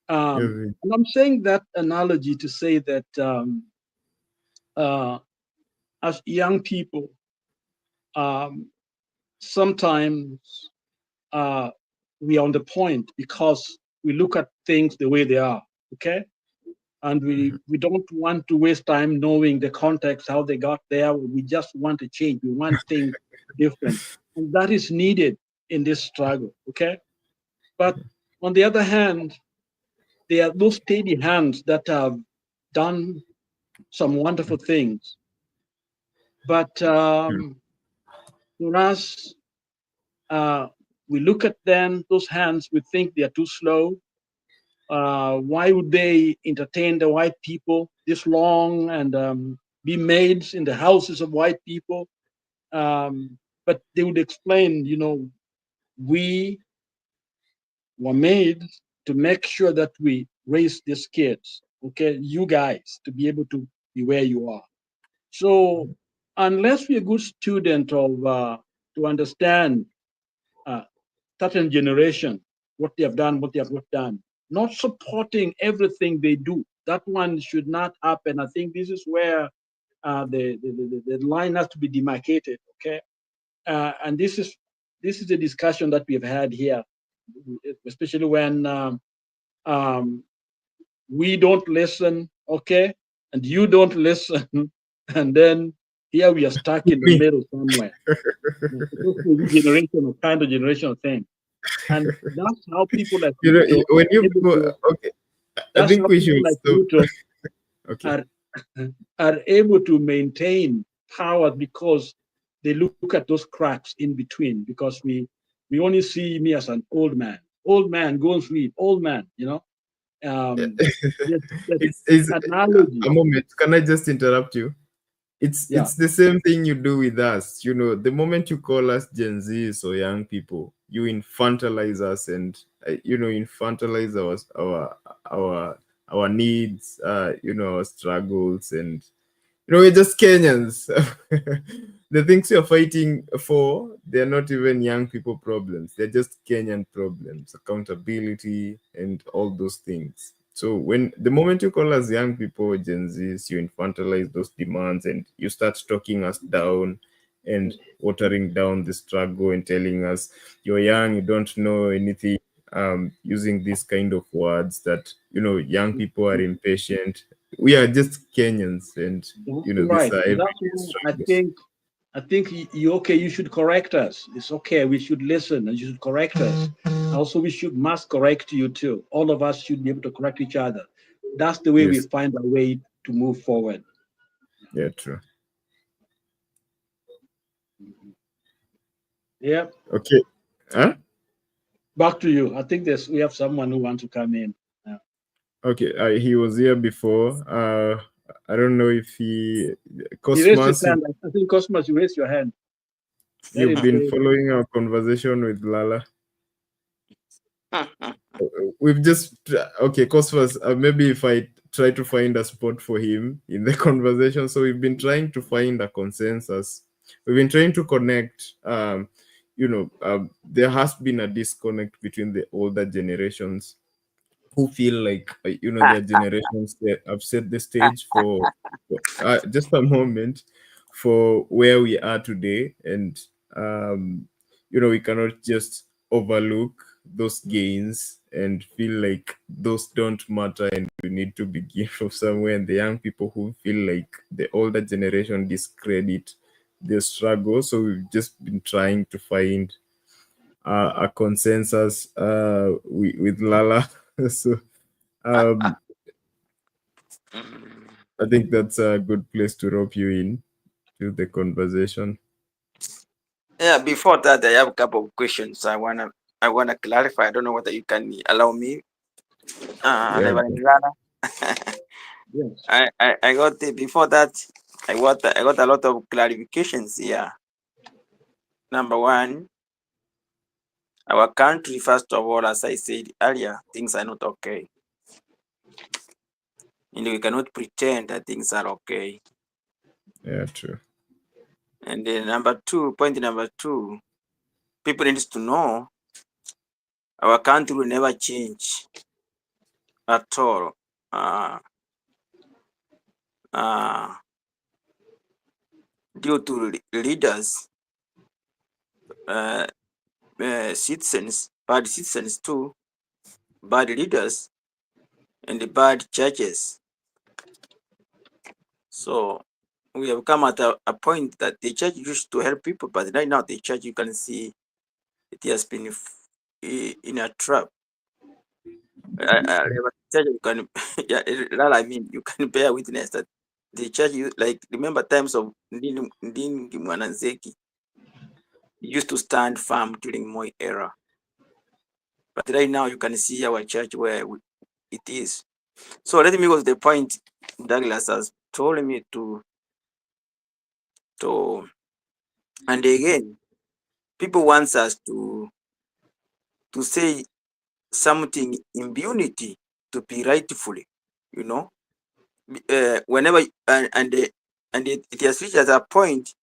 And I'm saying that analogy to say that as young people, sometimes we are on the point because we look at things the way they are, okay? And we don't want to waste time knowing the context, how they got there. We just want to change. We want things different. And that is needed in this struggle, okay? But on the other hand, there are those steady hands that have done some wonderful things. But for us, we look at them, those hands, we think they are too slow. Why would they entertain the white people this long and be maids in the houses of white people? But they would explain, we were made to make sure that we raise these kids, okay, you guys, to be able to be where you are. So unless we're a good student of to understand certain generation, what they have done, what they have not done, not supporting everything they do, that one should not happen. I think this is where the line has to be demarcated, okay? And this is the discussion that we've had here, especially when we don't listen, okay, and you don't listen, and then here we are stuck in the middle somewhere. Generational kind of generational thing, and that's how people like when you go, okay, I think we should stop. Okay. Are able to maintain power because they look at those cracks in between, because we only see me as an old man. old man, go and sleep, old man, you know. It's Analogy. a moment. Can I just interrupt you? It's the same thing you do with us. You know, the moment you call us Gen Zs or young people, you infantilize us and infantilize our needs, our struggles, and we're just Kenyans. The things you're fighting for, they're not even young people problems. They're just Kenyan problems, accountability and all those things. So the moment you call us young people, Gen Zs, you infantilize those demands and you start talking us down and watering down the struggle and telling us you're young, you don't know anything, using these kind of words that, young people are impatient. We are just Kenyans, and Right. these are And everyday that's why struggles. I think you should correct us. It's okay. We should listen and you should correct us. Also, we must correct you too. All of us should be able to correct each other. That's the way we Yes. find a way to move forward. Yeah, true. Yeah. Okay. Huh? Back to you. I think we have someone who wants to come in. Yeah. Okay. He was here before. I don't know if He raised his Cosmas. hand. I think Cosmas, you raised your hand. You've been following our conversation with Lala. We've just Cosmas. Maybe if I try to find a spot for him in the conversation. So we've been trying to find a consensus. We've been trying to connect. There has been a disconnect between the older generations who feel like their generations that have set the stage for just a moment for where we are today, and we cannot just overlook those gains and feel like those don't matter and we need to begin from somewhere. And the young people who feel like the older generation discredit their struggle. So we've just been trying to find a consensus with Lala. So I think that's a good place to rope you in to the conversation. Yeah, before that, I have a couple of questions I wanna clarify. I don't know whether you can allow me. Reverend Rana. Yes. I got before that. I got a lot of clarifications here. Number one, our country, first of all, as I said earlier, things are not okay. And we cannot pretend that things are okay. Yeah, true. And then point number two, people need to know our country will never change at all. Due to leaders, citizens, bad citizens too, bad leaders, and the bad churches. So we have come at a point that the church used to help people, but right now the church, you can see it has been in a trap. Church, you can, I mean, you can bear witness that the church, remember times of Ndini Mwananzeki, used to stand firm during Moi era. But right now you can see our church where it is. So let me go to the point Douglas has told me to, and again, people want us to say something impunity to be rightfully, whenever and it has reached at a point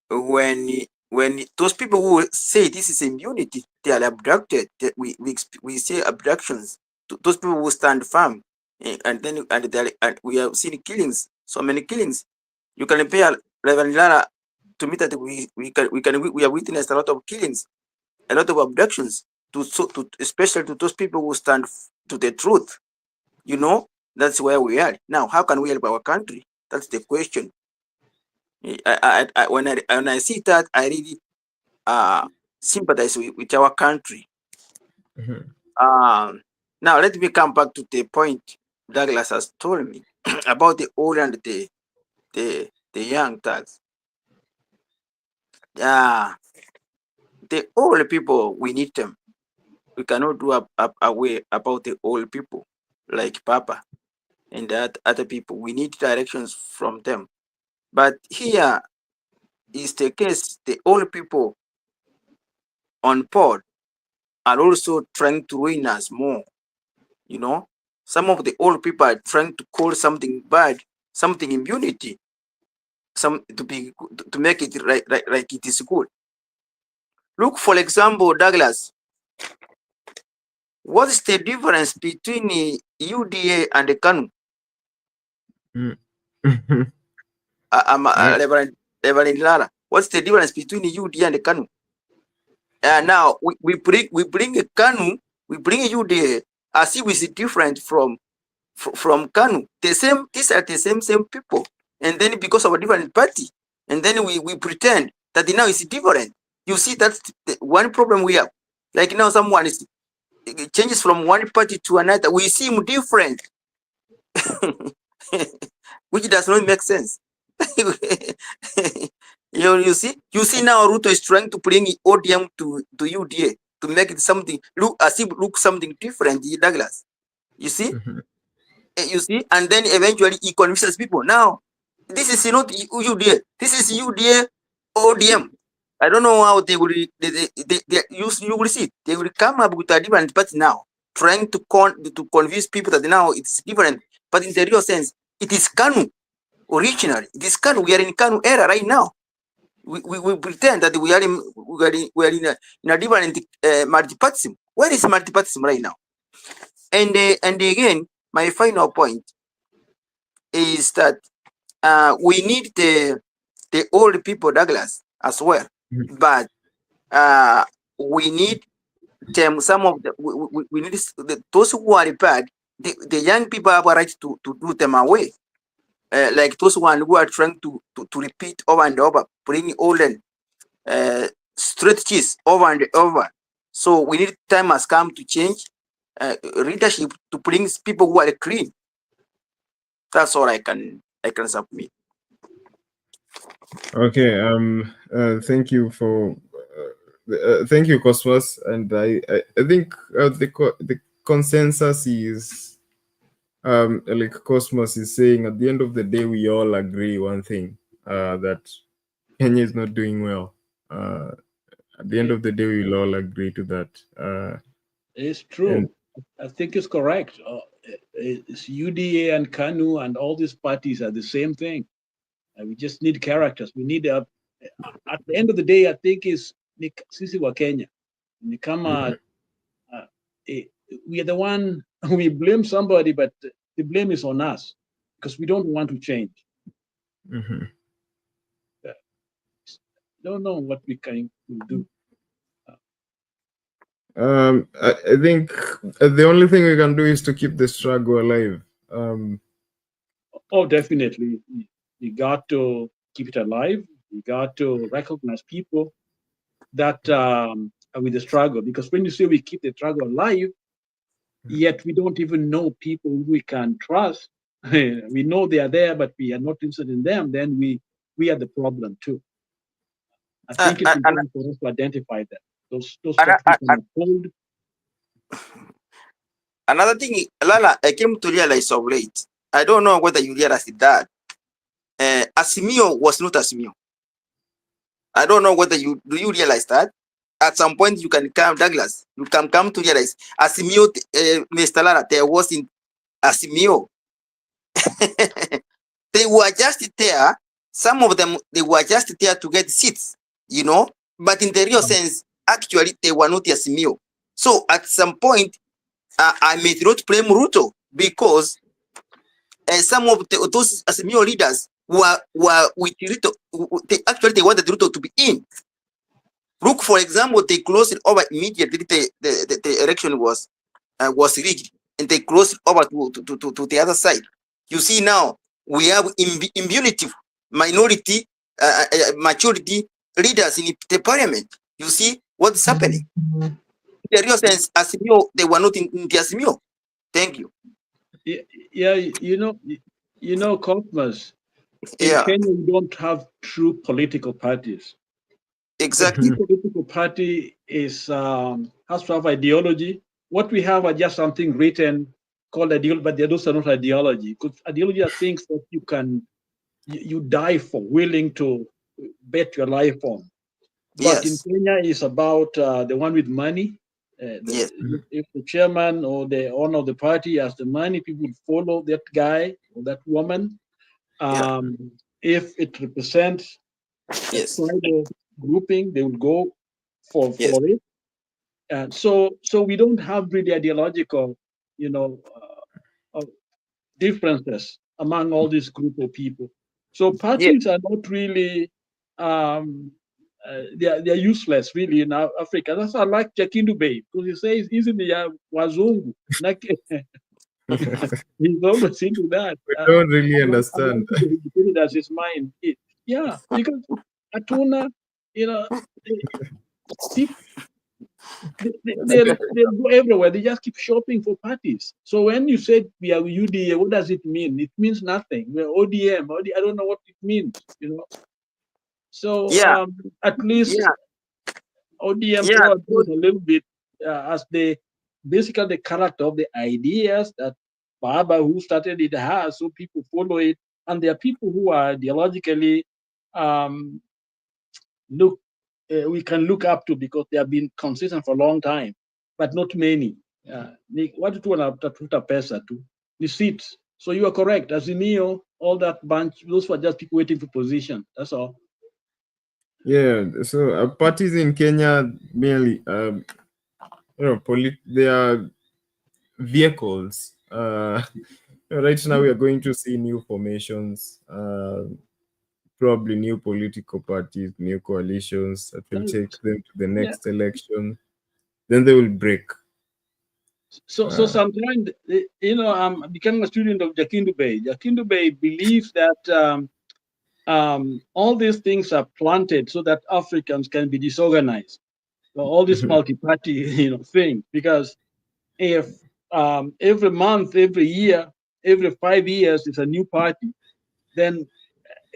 when those people who say this is impunity, they are abducted. We say abductions to those people who stand firm, and we have seen killings, so many killings. You can compare Reverend Lara to me that we have witnessed a lot of killings, a lot of abductions, especially to those people who stand to the truth. That's where we are now. How can we help our country? That's the question. When I see that, I really sympathize with our country. Now let me come back to the point Douglas has told me about the old and the young thugs. The old people, we need them. We cannot do away about the old people, like Papa and that other people. We need directions from them. But here is the case, the old people on board are also trying to ruin us more. You know, some of the old people are trying to call something bad, something immunity, some to make it like it is good. Look, for example, Douglas, what is the difference between the UDA and the KANU? Reverend Lara, what's the difference between the UDA and the KANU? Now we bring a KANU, we bring a UDA as if it's different from KANU. These are the same people, and then because of a different party, and then we pretend that now it's different. You see, that's the one problem we have. Like now, someone changes from one party to another, we seem different, which does not make sense. You see now Ruto is trying to bring ODM to UDA to make it something look something different, Douglas. You see, you see, and then eventually he convinces people. Now, this is not UDA. This is UDA ODM. I don't know how they will. You will see. They will come up with a different party now, trying to convince people that now it's different. But in the real sense, it is KANU. Originally, it is KANU. We are in KANU era right now. We pretend that we are in a different multipartyism. Where is multipartyism right now? And again, my final point is that we need the old people, Douglas, as well. But we need them. Some of the we need those who are bad. The young people have a right to do them away. Like those one who are trying to repeat over and over, bring old and strategies over and over. So we need time has come to change leadership to bring people who are clean. That's all I can submit. Okay. Thank you for thank you, Cosmos. And I think the consensus is like Cosmos is saying, at the end of the day, we all agree one thing, that Kenya is not doing well. At the end of the day, we will all agree to that. It's true. I think it's correct. It's UDA and KANU and all these parties are the same thing. We just need characters. We need at the end of the day, I think is sisi wa Kenya. We are the one, we blame somebody, but the blame is on us because we don't want to change. Don't know what we can do. I think the only thing we can do is to keep the struggle alive. Oh, definitely. We got to keep it alive. We got to recognize people that are with the struggle. Because when you say we keep the struggle alive, yet we don't even know people who we can trust. We know they are there, but we are not interested in them. Then we are the problem too. I think it's important for us to identify that. Those people are cold. Another thing, Lala, I came to realize of late. I don't know whether you realized that. Asimio was not Asimio. I don't know whether you realize that. At some point you can come, Douglas, you can come to realize Asimio, Mr. Lara, there wasn't Asimio. They were just there. Some of them, they were just there to get seats, you know. But in the real sense, actually, they were not Asimio. So at some point, I may not blame Ruto because some of those Asimio leaders were with Ruto. They wanted Ruto to be in. Look, for example, they closed it over immediately. The election was rigged, and they closed it over to the other side. You see now we have immunity, minority, majority leaders in the parliament. You see what's happening. In the real sense, Asimio, they were not in the Asimio. Thank you. Yeah, you know, Cosmos. In Kenya, we don't have true political parties. Exactly. Every political party is has to have ideology. What we have are just something written called ideology, but those are not ideology. Because ideology are things that you die for, willing to bet your life on. But in Yes. Kenya, it's about the one with money. Yes. If the chairman or the owner of the party has the money, people follow that guy or that woman. If it represents a tribal grouping, they will go for it. And so we don't have really ideological, differences among all this group of people. So parties are not really they're useless really in Africa. That's why I like Jakindu Bey, because he says easily wazungu. He's always into that. We don't really I understand. like to be educated as his mind. Yeah, because Atuna, people, they'll go everywhere. They just keep shopping for parties. So when you said we are UDA, what does it mean? It means nothing. We're ODM. I don't know what it means. So at least ODM goes a little bit as basically the character of the ideas that Baba, who started it, has, so people follow it, and there are people who are ideologically we can look up to because they have been consistent for a long time, but not many. Watu tu wanatafuta pesa tu ni seats. So you are correct. Azimio, all that bunch, those were just people waiting for position. That's all. Yeah, so parties in Kenya merely, they are vehicles. Right now, we are going to see new formations, probably new political parties, new coalitions that will take them to the next election. Then they will break. So sometimes, I'm becoming a student of Jakindu Bey. Jakindu Bey believes that all these things are planted so that Africans can be disorganized. So all this multi-party, thing, because if every month, every year, every 5 years is a new party, then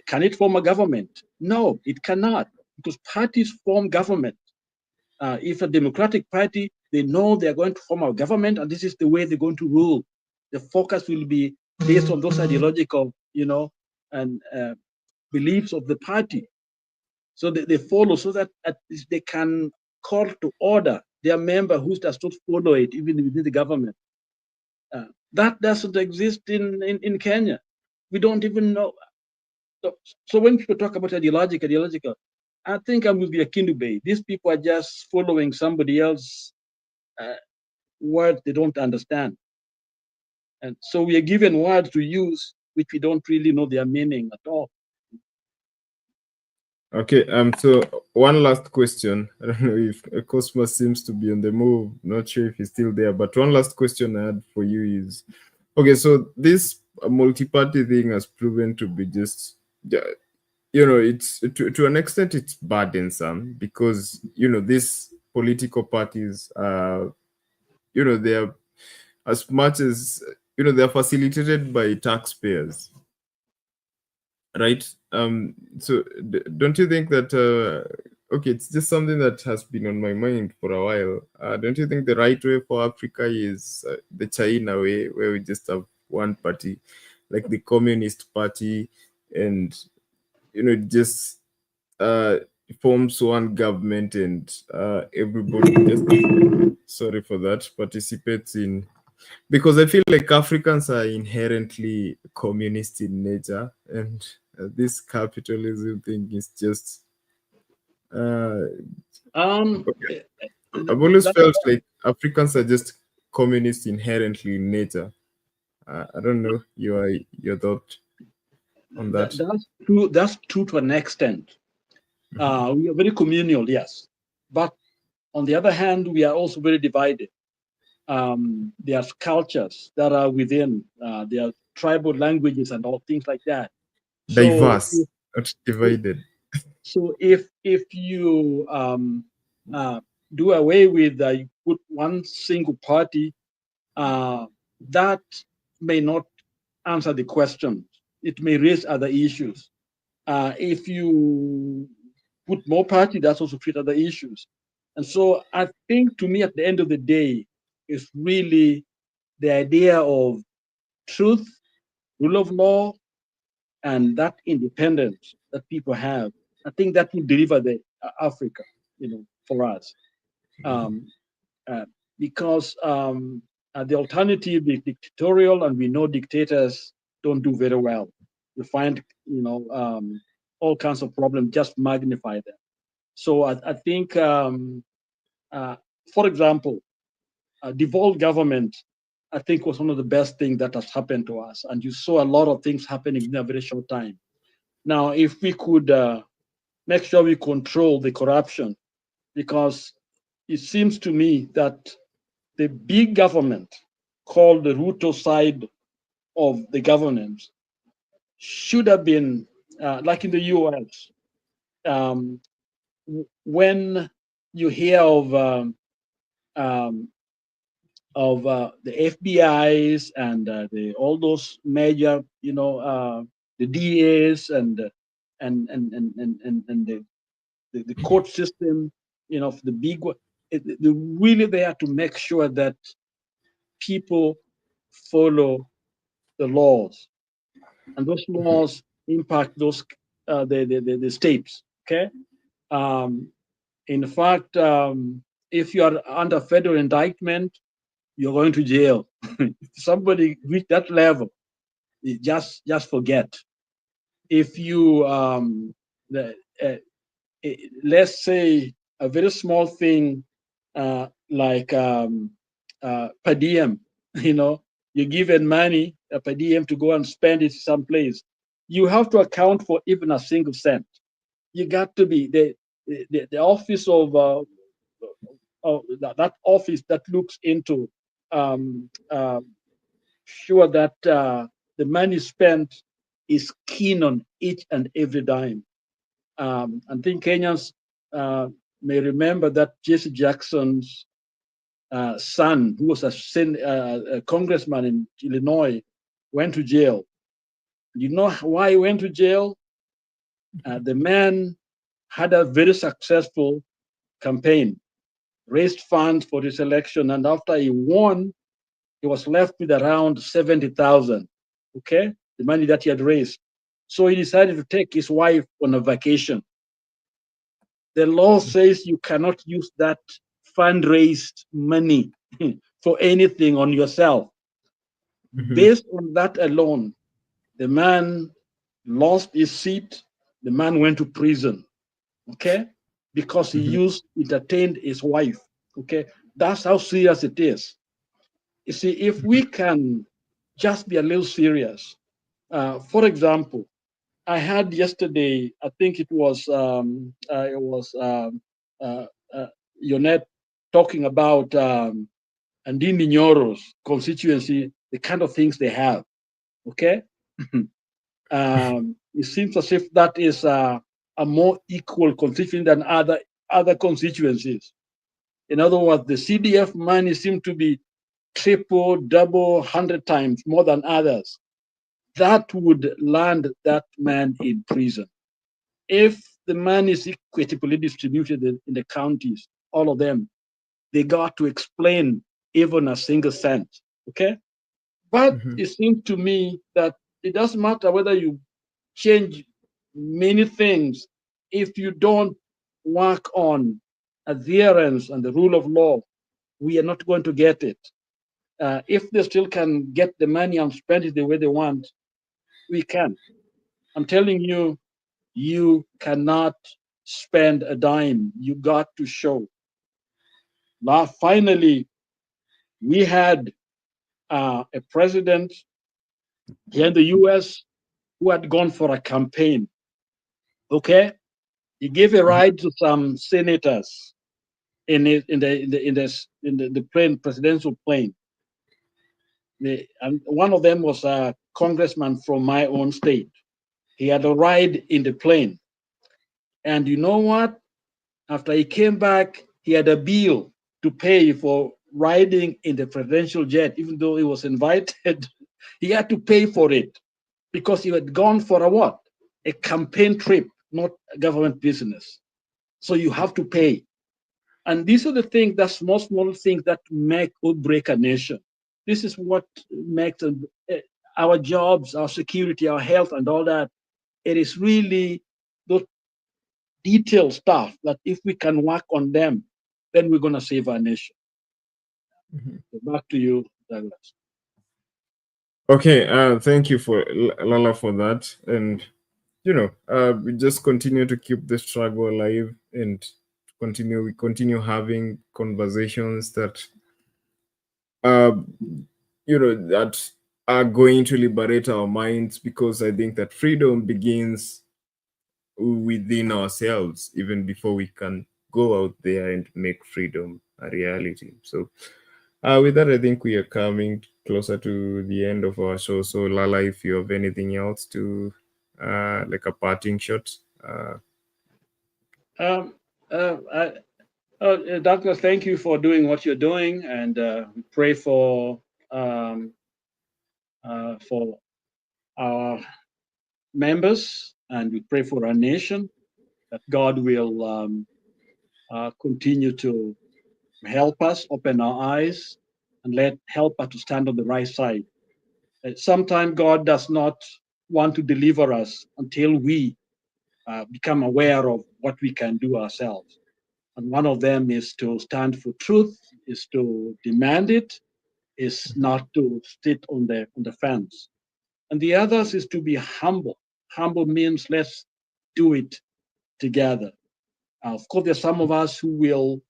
can it form a government? No, it cannot, because parties form government. If a democratic party, they know they're going to form a government, and this is the way they're going to rule. The focus will be based on those ideological, and beliefs of the party. So they follow, so that at least they can call to order their member who does not follow it, even within the government. That doesn't exist in Kenya. We don't even know. So when people talk about ideological, I think I'm with the Akindu Bey. These people are just following somebody else's words they don't understand. And so we are given words to use which we don't really know their meaning at all. Okay, so one last question. I don't know if Cosmos seems to be on the move. Not sure if he's still there, but one last question I had for you is, okay, so this multi-party thing has proven to be just, it's to an extent it's burdensome because, these political parties, they are, as much as, they are facilitated by taxpayers. Right. So don't you think that okay, it's just something that has been on my mind for a while. Don't you think the right way for Africa is the China way, where we just have one party, like the Communist Party, and just forms one government, and everybody just sorry for that participates in, because I feel like Africans are inherently communist in nature, and this capitalism thing is just okay. I've always felt like Africans are just communist inherently in nature. I don't know your thought on that. That's true. That's true to an extent. We are very communal, yes, but on the other hand, we are also very divided. There's cultures that are within. There are tribal languages and all things like that. Diverse, not divided. So if you do away with you put one single party, that may not answer the question. It may raise other issues. If you put more party, that's also create other issues. And so I think, to me, at the end of the day, it's really the idea of truth, rule of law, and that independence that people have. I think that will deliver the Africa, for us. Because the alternative is dictatorial, and we know dictators don't do very well. You find, all kinds of problems just magnify them. So I think, for example, devolved government, I think, was one of the best things that has happened to us. And you saw a lot of things happening in a very short time. Now, if we could make sure we control the corruption, because it seems to me that the big government, called the Ruto side of the governance, should have been like in the US. When you hear of the FBI's and all those major, the DAs and the court system, the big one, they're really there to make sure that people follow the laws, and those laws impact those the states. Okay. In fact, if you are under federal indictment, you're going to jail. Somebody reach that level, just forget. If you let's say a very small thing like per diem, you're given money per diem to go and spend it someplace, you have to account for even a single cent. You got to be the office of that office that looks into sure that the money spent is keen on each and every dime. I think Kenyans may remember that Jesse Jackson's son, who was a congressman in Illinois, went to jail. You know why he went to jail? The man had a very successful campaign, raised funds for his election, and after he won, he was left with around 70,000, okay, the money that he had raised. So he decided to take his wife on a vacation. The law says you cannot use that fundraised money for anything on yourself. Based on that alone, the man lost his seat. The man went to prison, okay, because he entertained his wife, okay. That's how serious it is. You see, if we can just be a little serious, for example, I had yesterday, I think it was Yonette talking about Andini Nyoro's constituency, the kind of things they have, okay? It seems as if that is a more equal constituency than other constituencies. In other words, the CDF money seems to be triple, double, 100 times more than others. That would land that man in prison. If the money is equitably distributed in the counties, all of them, they got to explain even a single cent, okay? But it seems to me that it doesn't matter whether you change many things. If you don't work on adherence and the rule of law, we are not going to get it. If they still can get the money and spend it the way they want, we can. I'm telling you, you cannot spend a dime. You got to show. Now, finally, we had a president here in the US who had gone for a campaign. Okay, he gave a ride to some senators in the plane, presidential plane. And one of them was a congressman from my own state. He had a ride in the plane. And you know what? After he came back, he had a bill to pay for riding in the presidential jet, even though he was invited. He had to pay for it because he had gone for a what? A campaign trip, not government business. So you have to pay. And these are the things, that small things that make or break a nation. This is what makes our jobs, our security, our health, and all that. It is really those detailed stuff that if we can work on them, then we're going to save our nation. So back to you, Douglas. Okay, thank you for Lala for that. And we just continue to keep the struggle alive and we continue having conversations that that are going to liberate our minds, because I think that freedom begins within ourselves even before we can go out there and make freedom a reality. So with that, I think we are coming closer to the end of our show. So Lala, if you have anything else to like a parting shot. Douglas, thank you for doing what you're doing, and we pray for our members, and we pray for our nation, that God will continue to help us, open our eyes, and help us to stand on the right side. Sometimes God does not want to deliver us until we become aware of what we can do ourselves. And one of them is to stand for truth, is to demand it, is not to sit on the fence. And the others is to be humble. Humble means let's do it together. Of course, there's some of us who will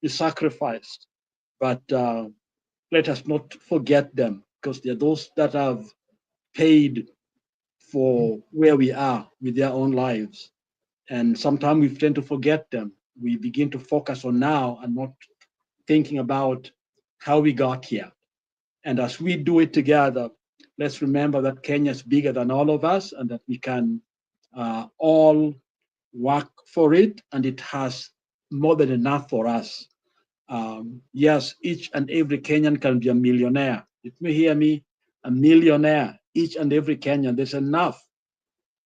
be sacrificed, but let us not forget them, because they're those that have paid for where we are with their own lives. And sometimes we tend to forget them. We begin to focus on now and not thinking about how we got here. And as we do it together, let's remember that Kenya is bigger than all of us, and that we can all work for it, and it has more than enough for us. Yes, each and every Kenyan can be a millionaire. If you hear me, a millionaire, each and every Kenyan, there's enough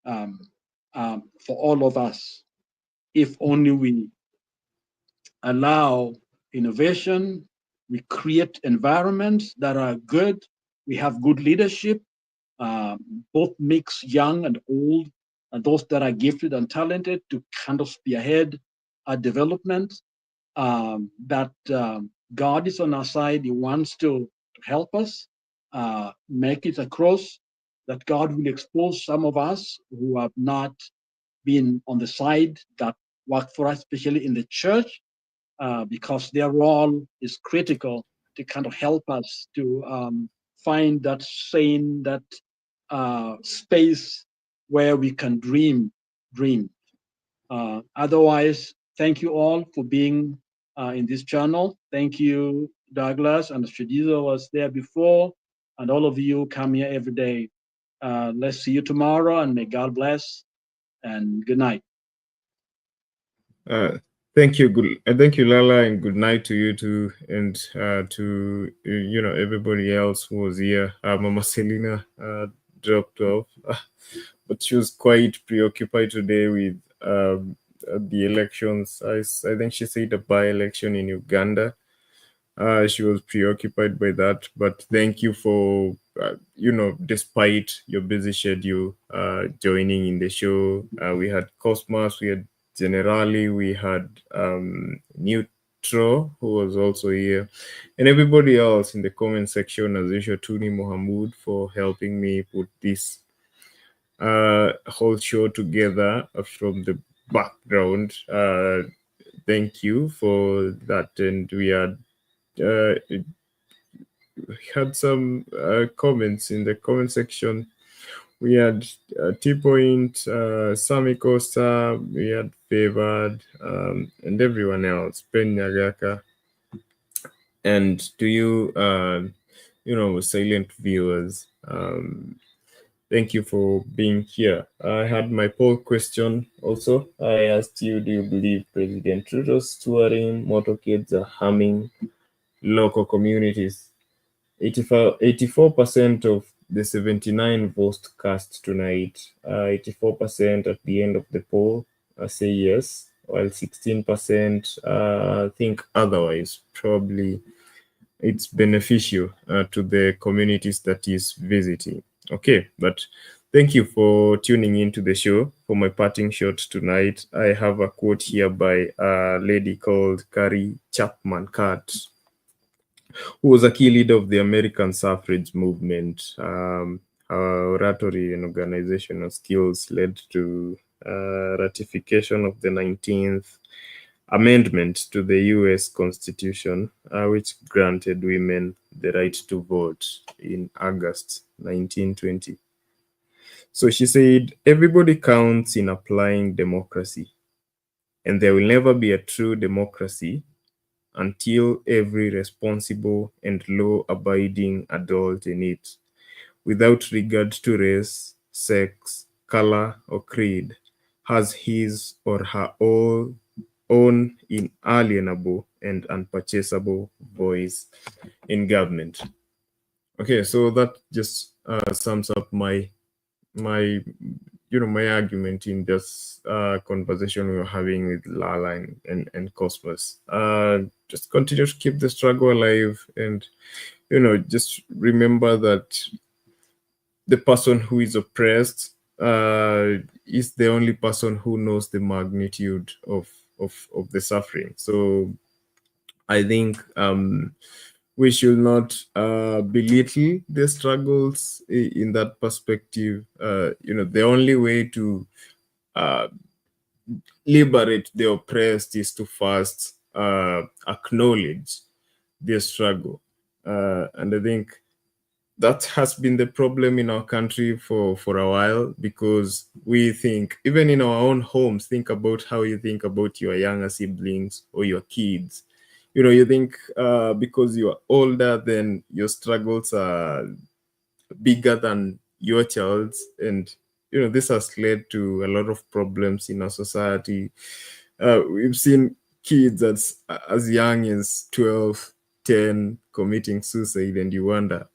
for all of us, if only we allow innovation, we create environments that are good, we have good leadership, both mix young and old, and those that are gifted and talented to kind of spearhead our development, that God is on our side. He wants to help us make it across, that God will expose some of us who have not been on the side that work for us, especially in the church, because their role is critical to kind of help us to find that sane, that space where we can dream. Otherwise, thank you all for being in this channel. Thank you, Douglas, and Shadiza was there before, and all of you come here every day. Let's see you tomorrow, and may God bless, and good night. Thank you, thank you, Lala, and good night to you too, and to everybody else who was here. Mama Selina dropped off, but she was quite preoccupied today with the elections. I think she said a by-election in Uganda. She was preoccupied by that, but thank you for despite your busy schedule, joining in the show. We had Cosmos, we had Generali, we had Neutro, who was also here, and everybody else in the comment section, as usual, Tuni Mohamud for helping me put this whole show together from the background. Thank you for that. And we had some comments in the comment section. We had T-Point, Sami Costa, we had Favored, and everyone else, Ben Nagaka. And to you, silent viewers, thank you for being here. I had my poll question also. I asked you, do you believe President Ruto's touring motorcades are harming local communities? 84% of the 79 votes cast tonight, 84% at the end of the poll, say yes, while 16% think otherwise. Probably it's beneficial to the communities that is visiting. Okay, but thank you for tuning into the show. For my parting shot tonight, I have a quote here by a lady called Carrie Chapman Catt, who was a key leader of the American suffrage movement. Her oratory and organizational skills led to ratification of the 19th Amendment to the US Constitution, which granted women the right to vote in August 1920. So she said, everybody counts in applying democracy, and there will never be a true democracy until every responsible and law-abiding adult in it, without regard to race, sex, color, or creed, has his or her own inalienable and unpurchasable voice in government. Okay, so that just sums up my argument in this conversation we were having with Lala and Cosmos. Just continue to keep the struggle alive, and just remember that the person who is oppressed is the only person who knows the magnitude of the suffering. So I think we should not belittle the struggles in that perspective. The only way to liberate the oppressed is to first acknowledge their struggle. And I think that has been the problem in our country for a while, because we think, even in our own homes, think about how you think about your younger siblings or your kids. You think because you are older, then your struggles are bigger than your child's. And, this has led to a lot of problems in our society. We've seen kids as young as 12, 10 committing suicide, and you wonder,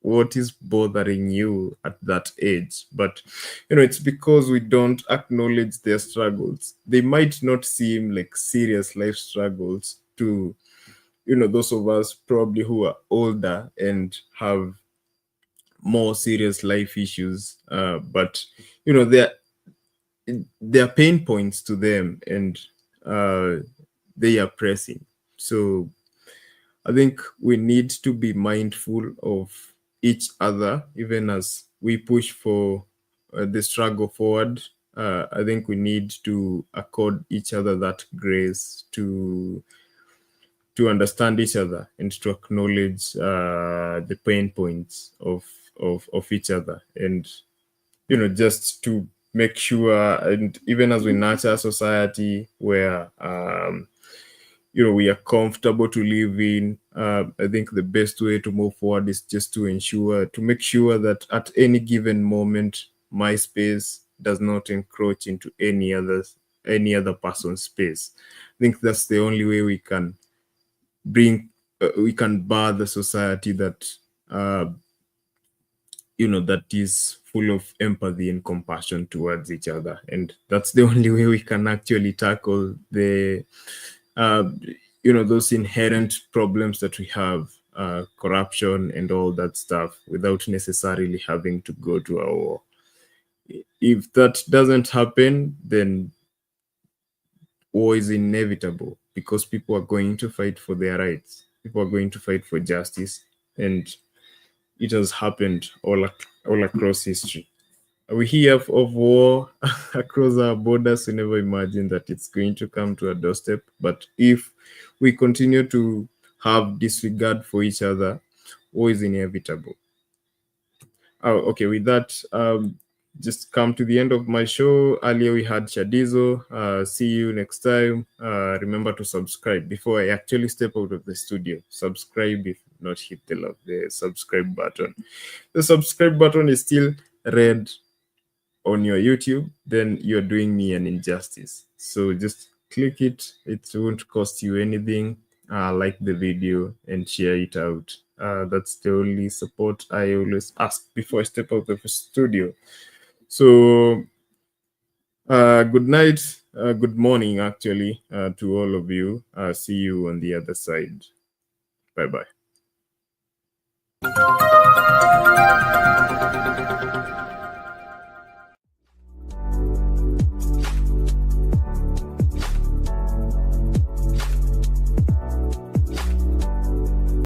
what is bothering you at that age? But it's because we don't acknowledge their struggles. They might not seem like serious life struggles to those of us probably who are older and have more serious life issues, but they're pain points to them, and they are pressing. So I think we need to be mindful of each other, even as we push for the struggle forward. I think we need to accord each other that grace to understand each other and to acknowledge the pain points of each other, and just to make sure, and even as we nurture a society where we are comfortable to live in, I think the best way to move forward is just to make sure that at any given moment, my space does not encroach into any other person's space. I think that's the only way we can bar the society that that is full of empathy and compassion towards each other. And that's the only way we can actually tackle the those inherent problems that we have, corruption and all that stuff, without necessarily having to go to a war. If that doesn't happen, then war is inevitable, because people are going to fight for their rights. People are going to fight for justice, and it has happened all across history. We hear of war across our borders. We never imagine that it's going to come to a doorstep. But if we continue to have disregard for each other, war is inevitable. Okay, with that, just come to the end of my show. Earlier we had Shadizo. See you next time. Remember to subscribe before I actually step out of the studio. Subscribe if not hit the subscribe button. The subscribe button is still red on your YouTube, then you're doing me an injustice. So just click it. It won't cost you anything. Like the video and share it out. That's the only support I always ask before I step out of the studio. So good night. good morning, actually, to all of you. See you on the other side. Bye-bye.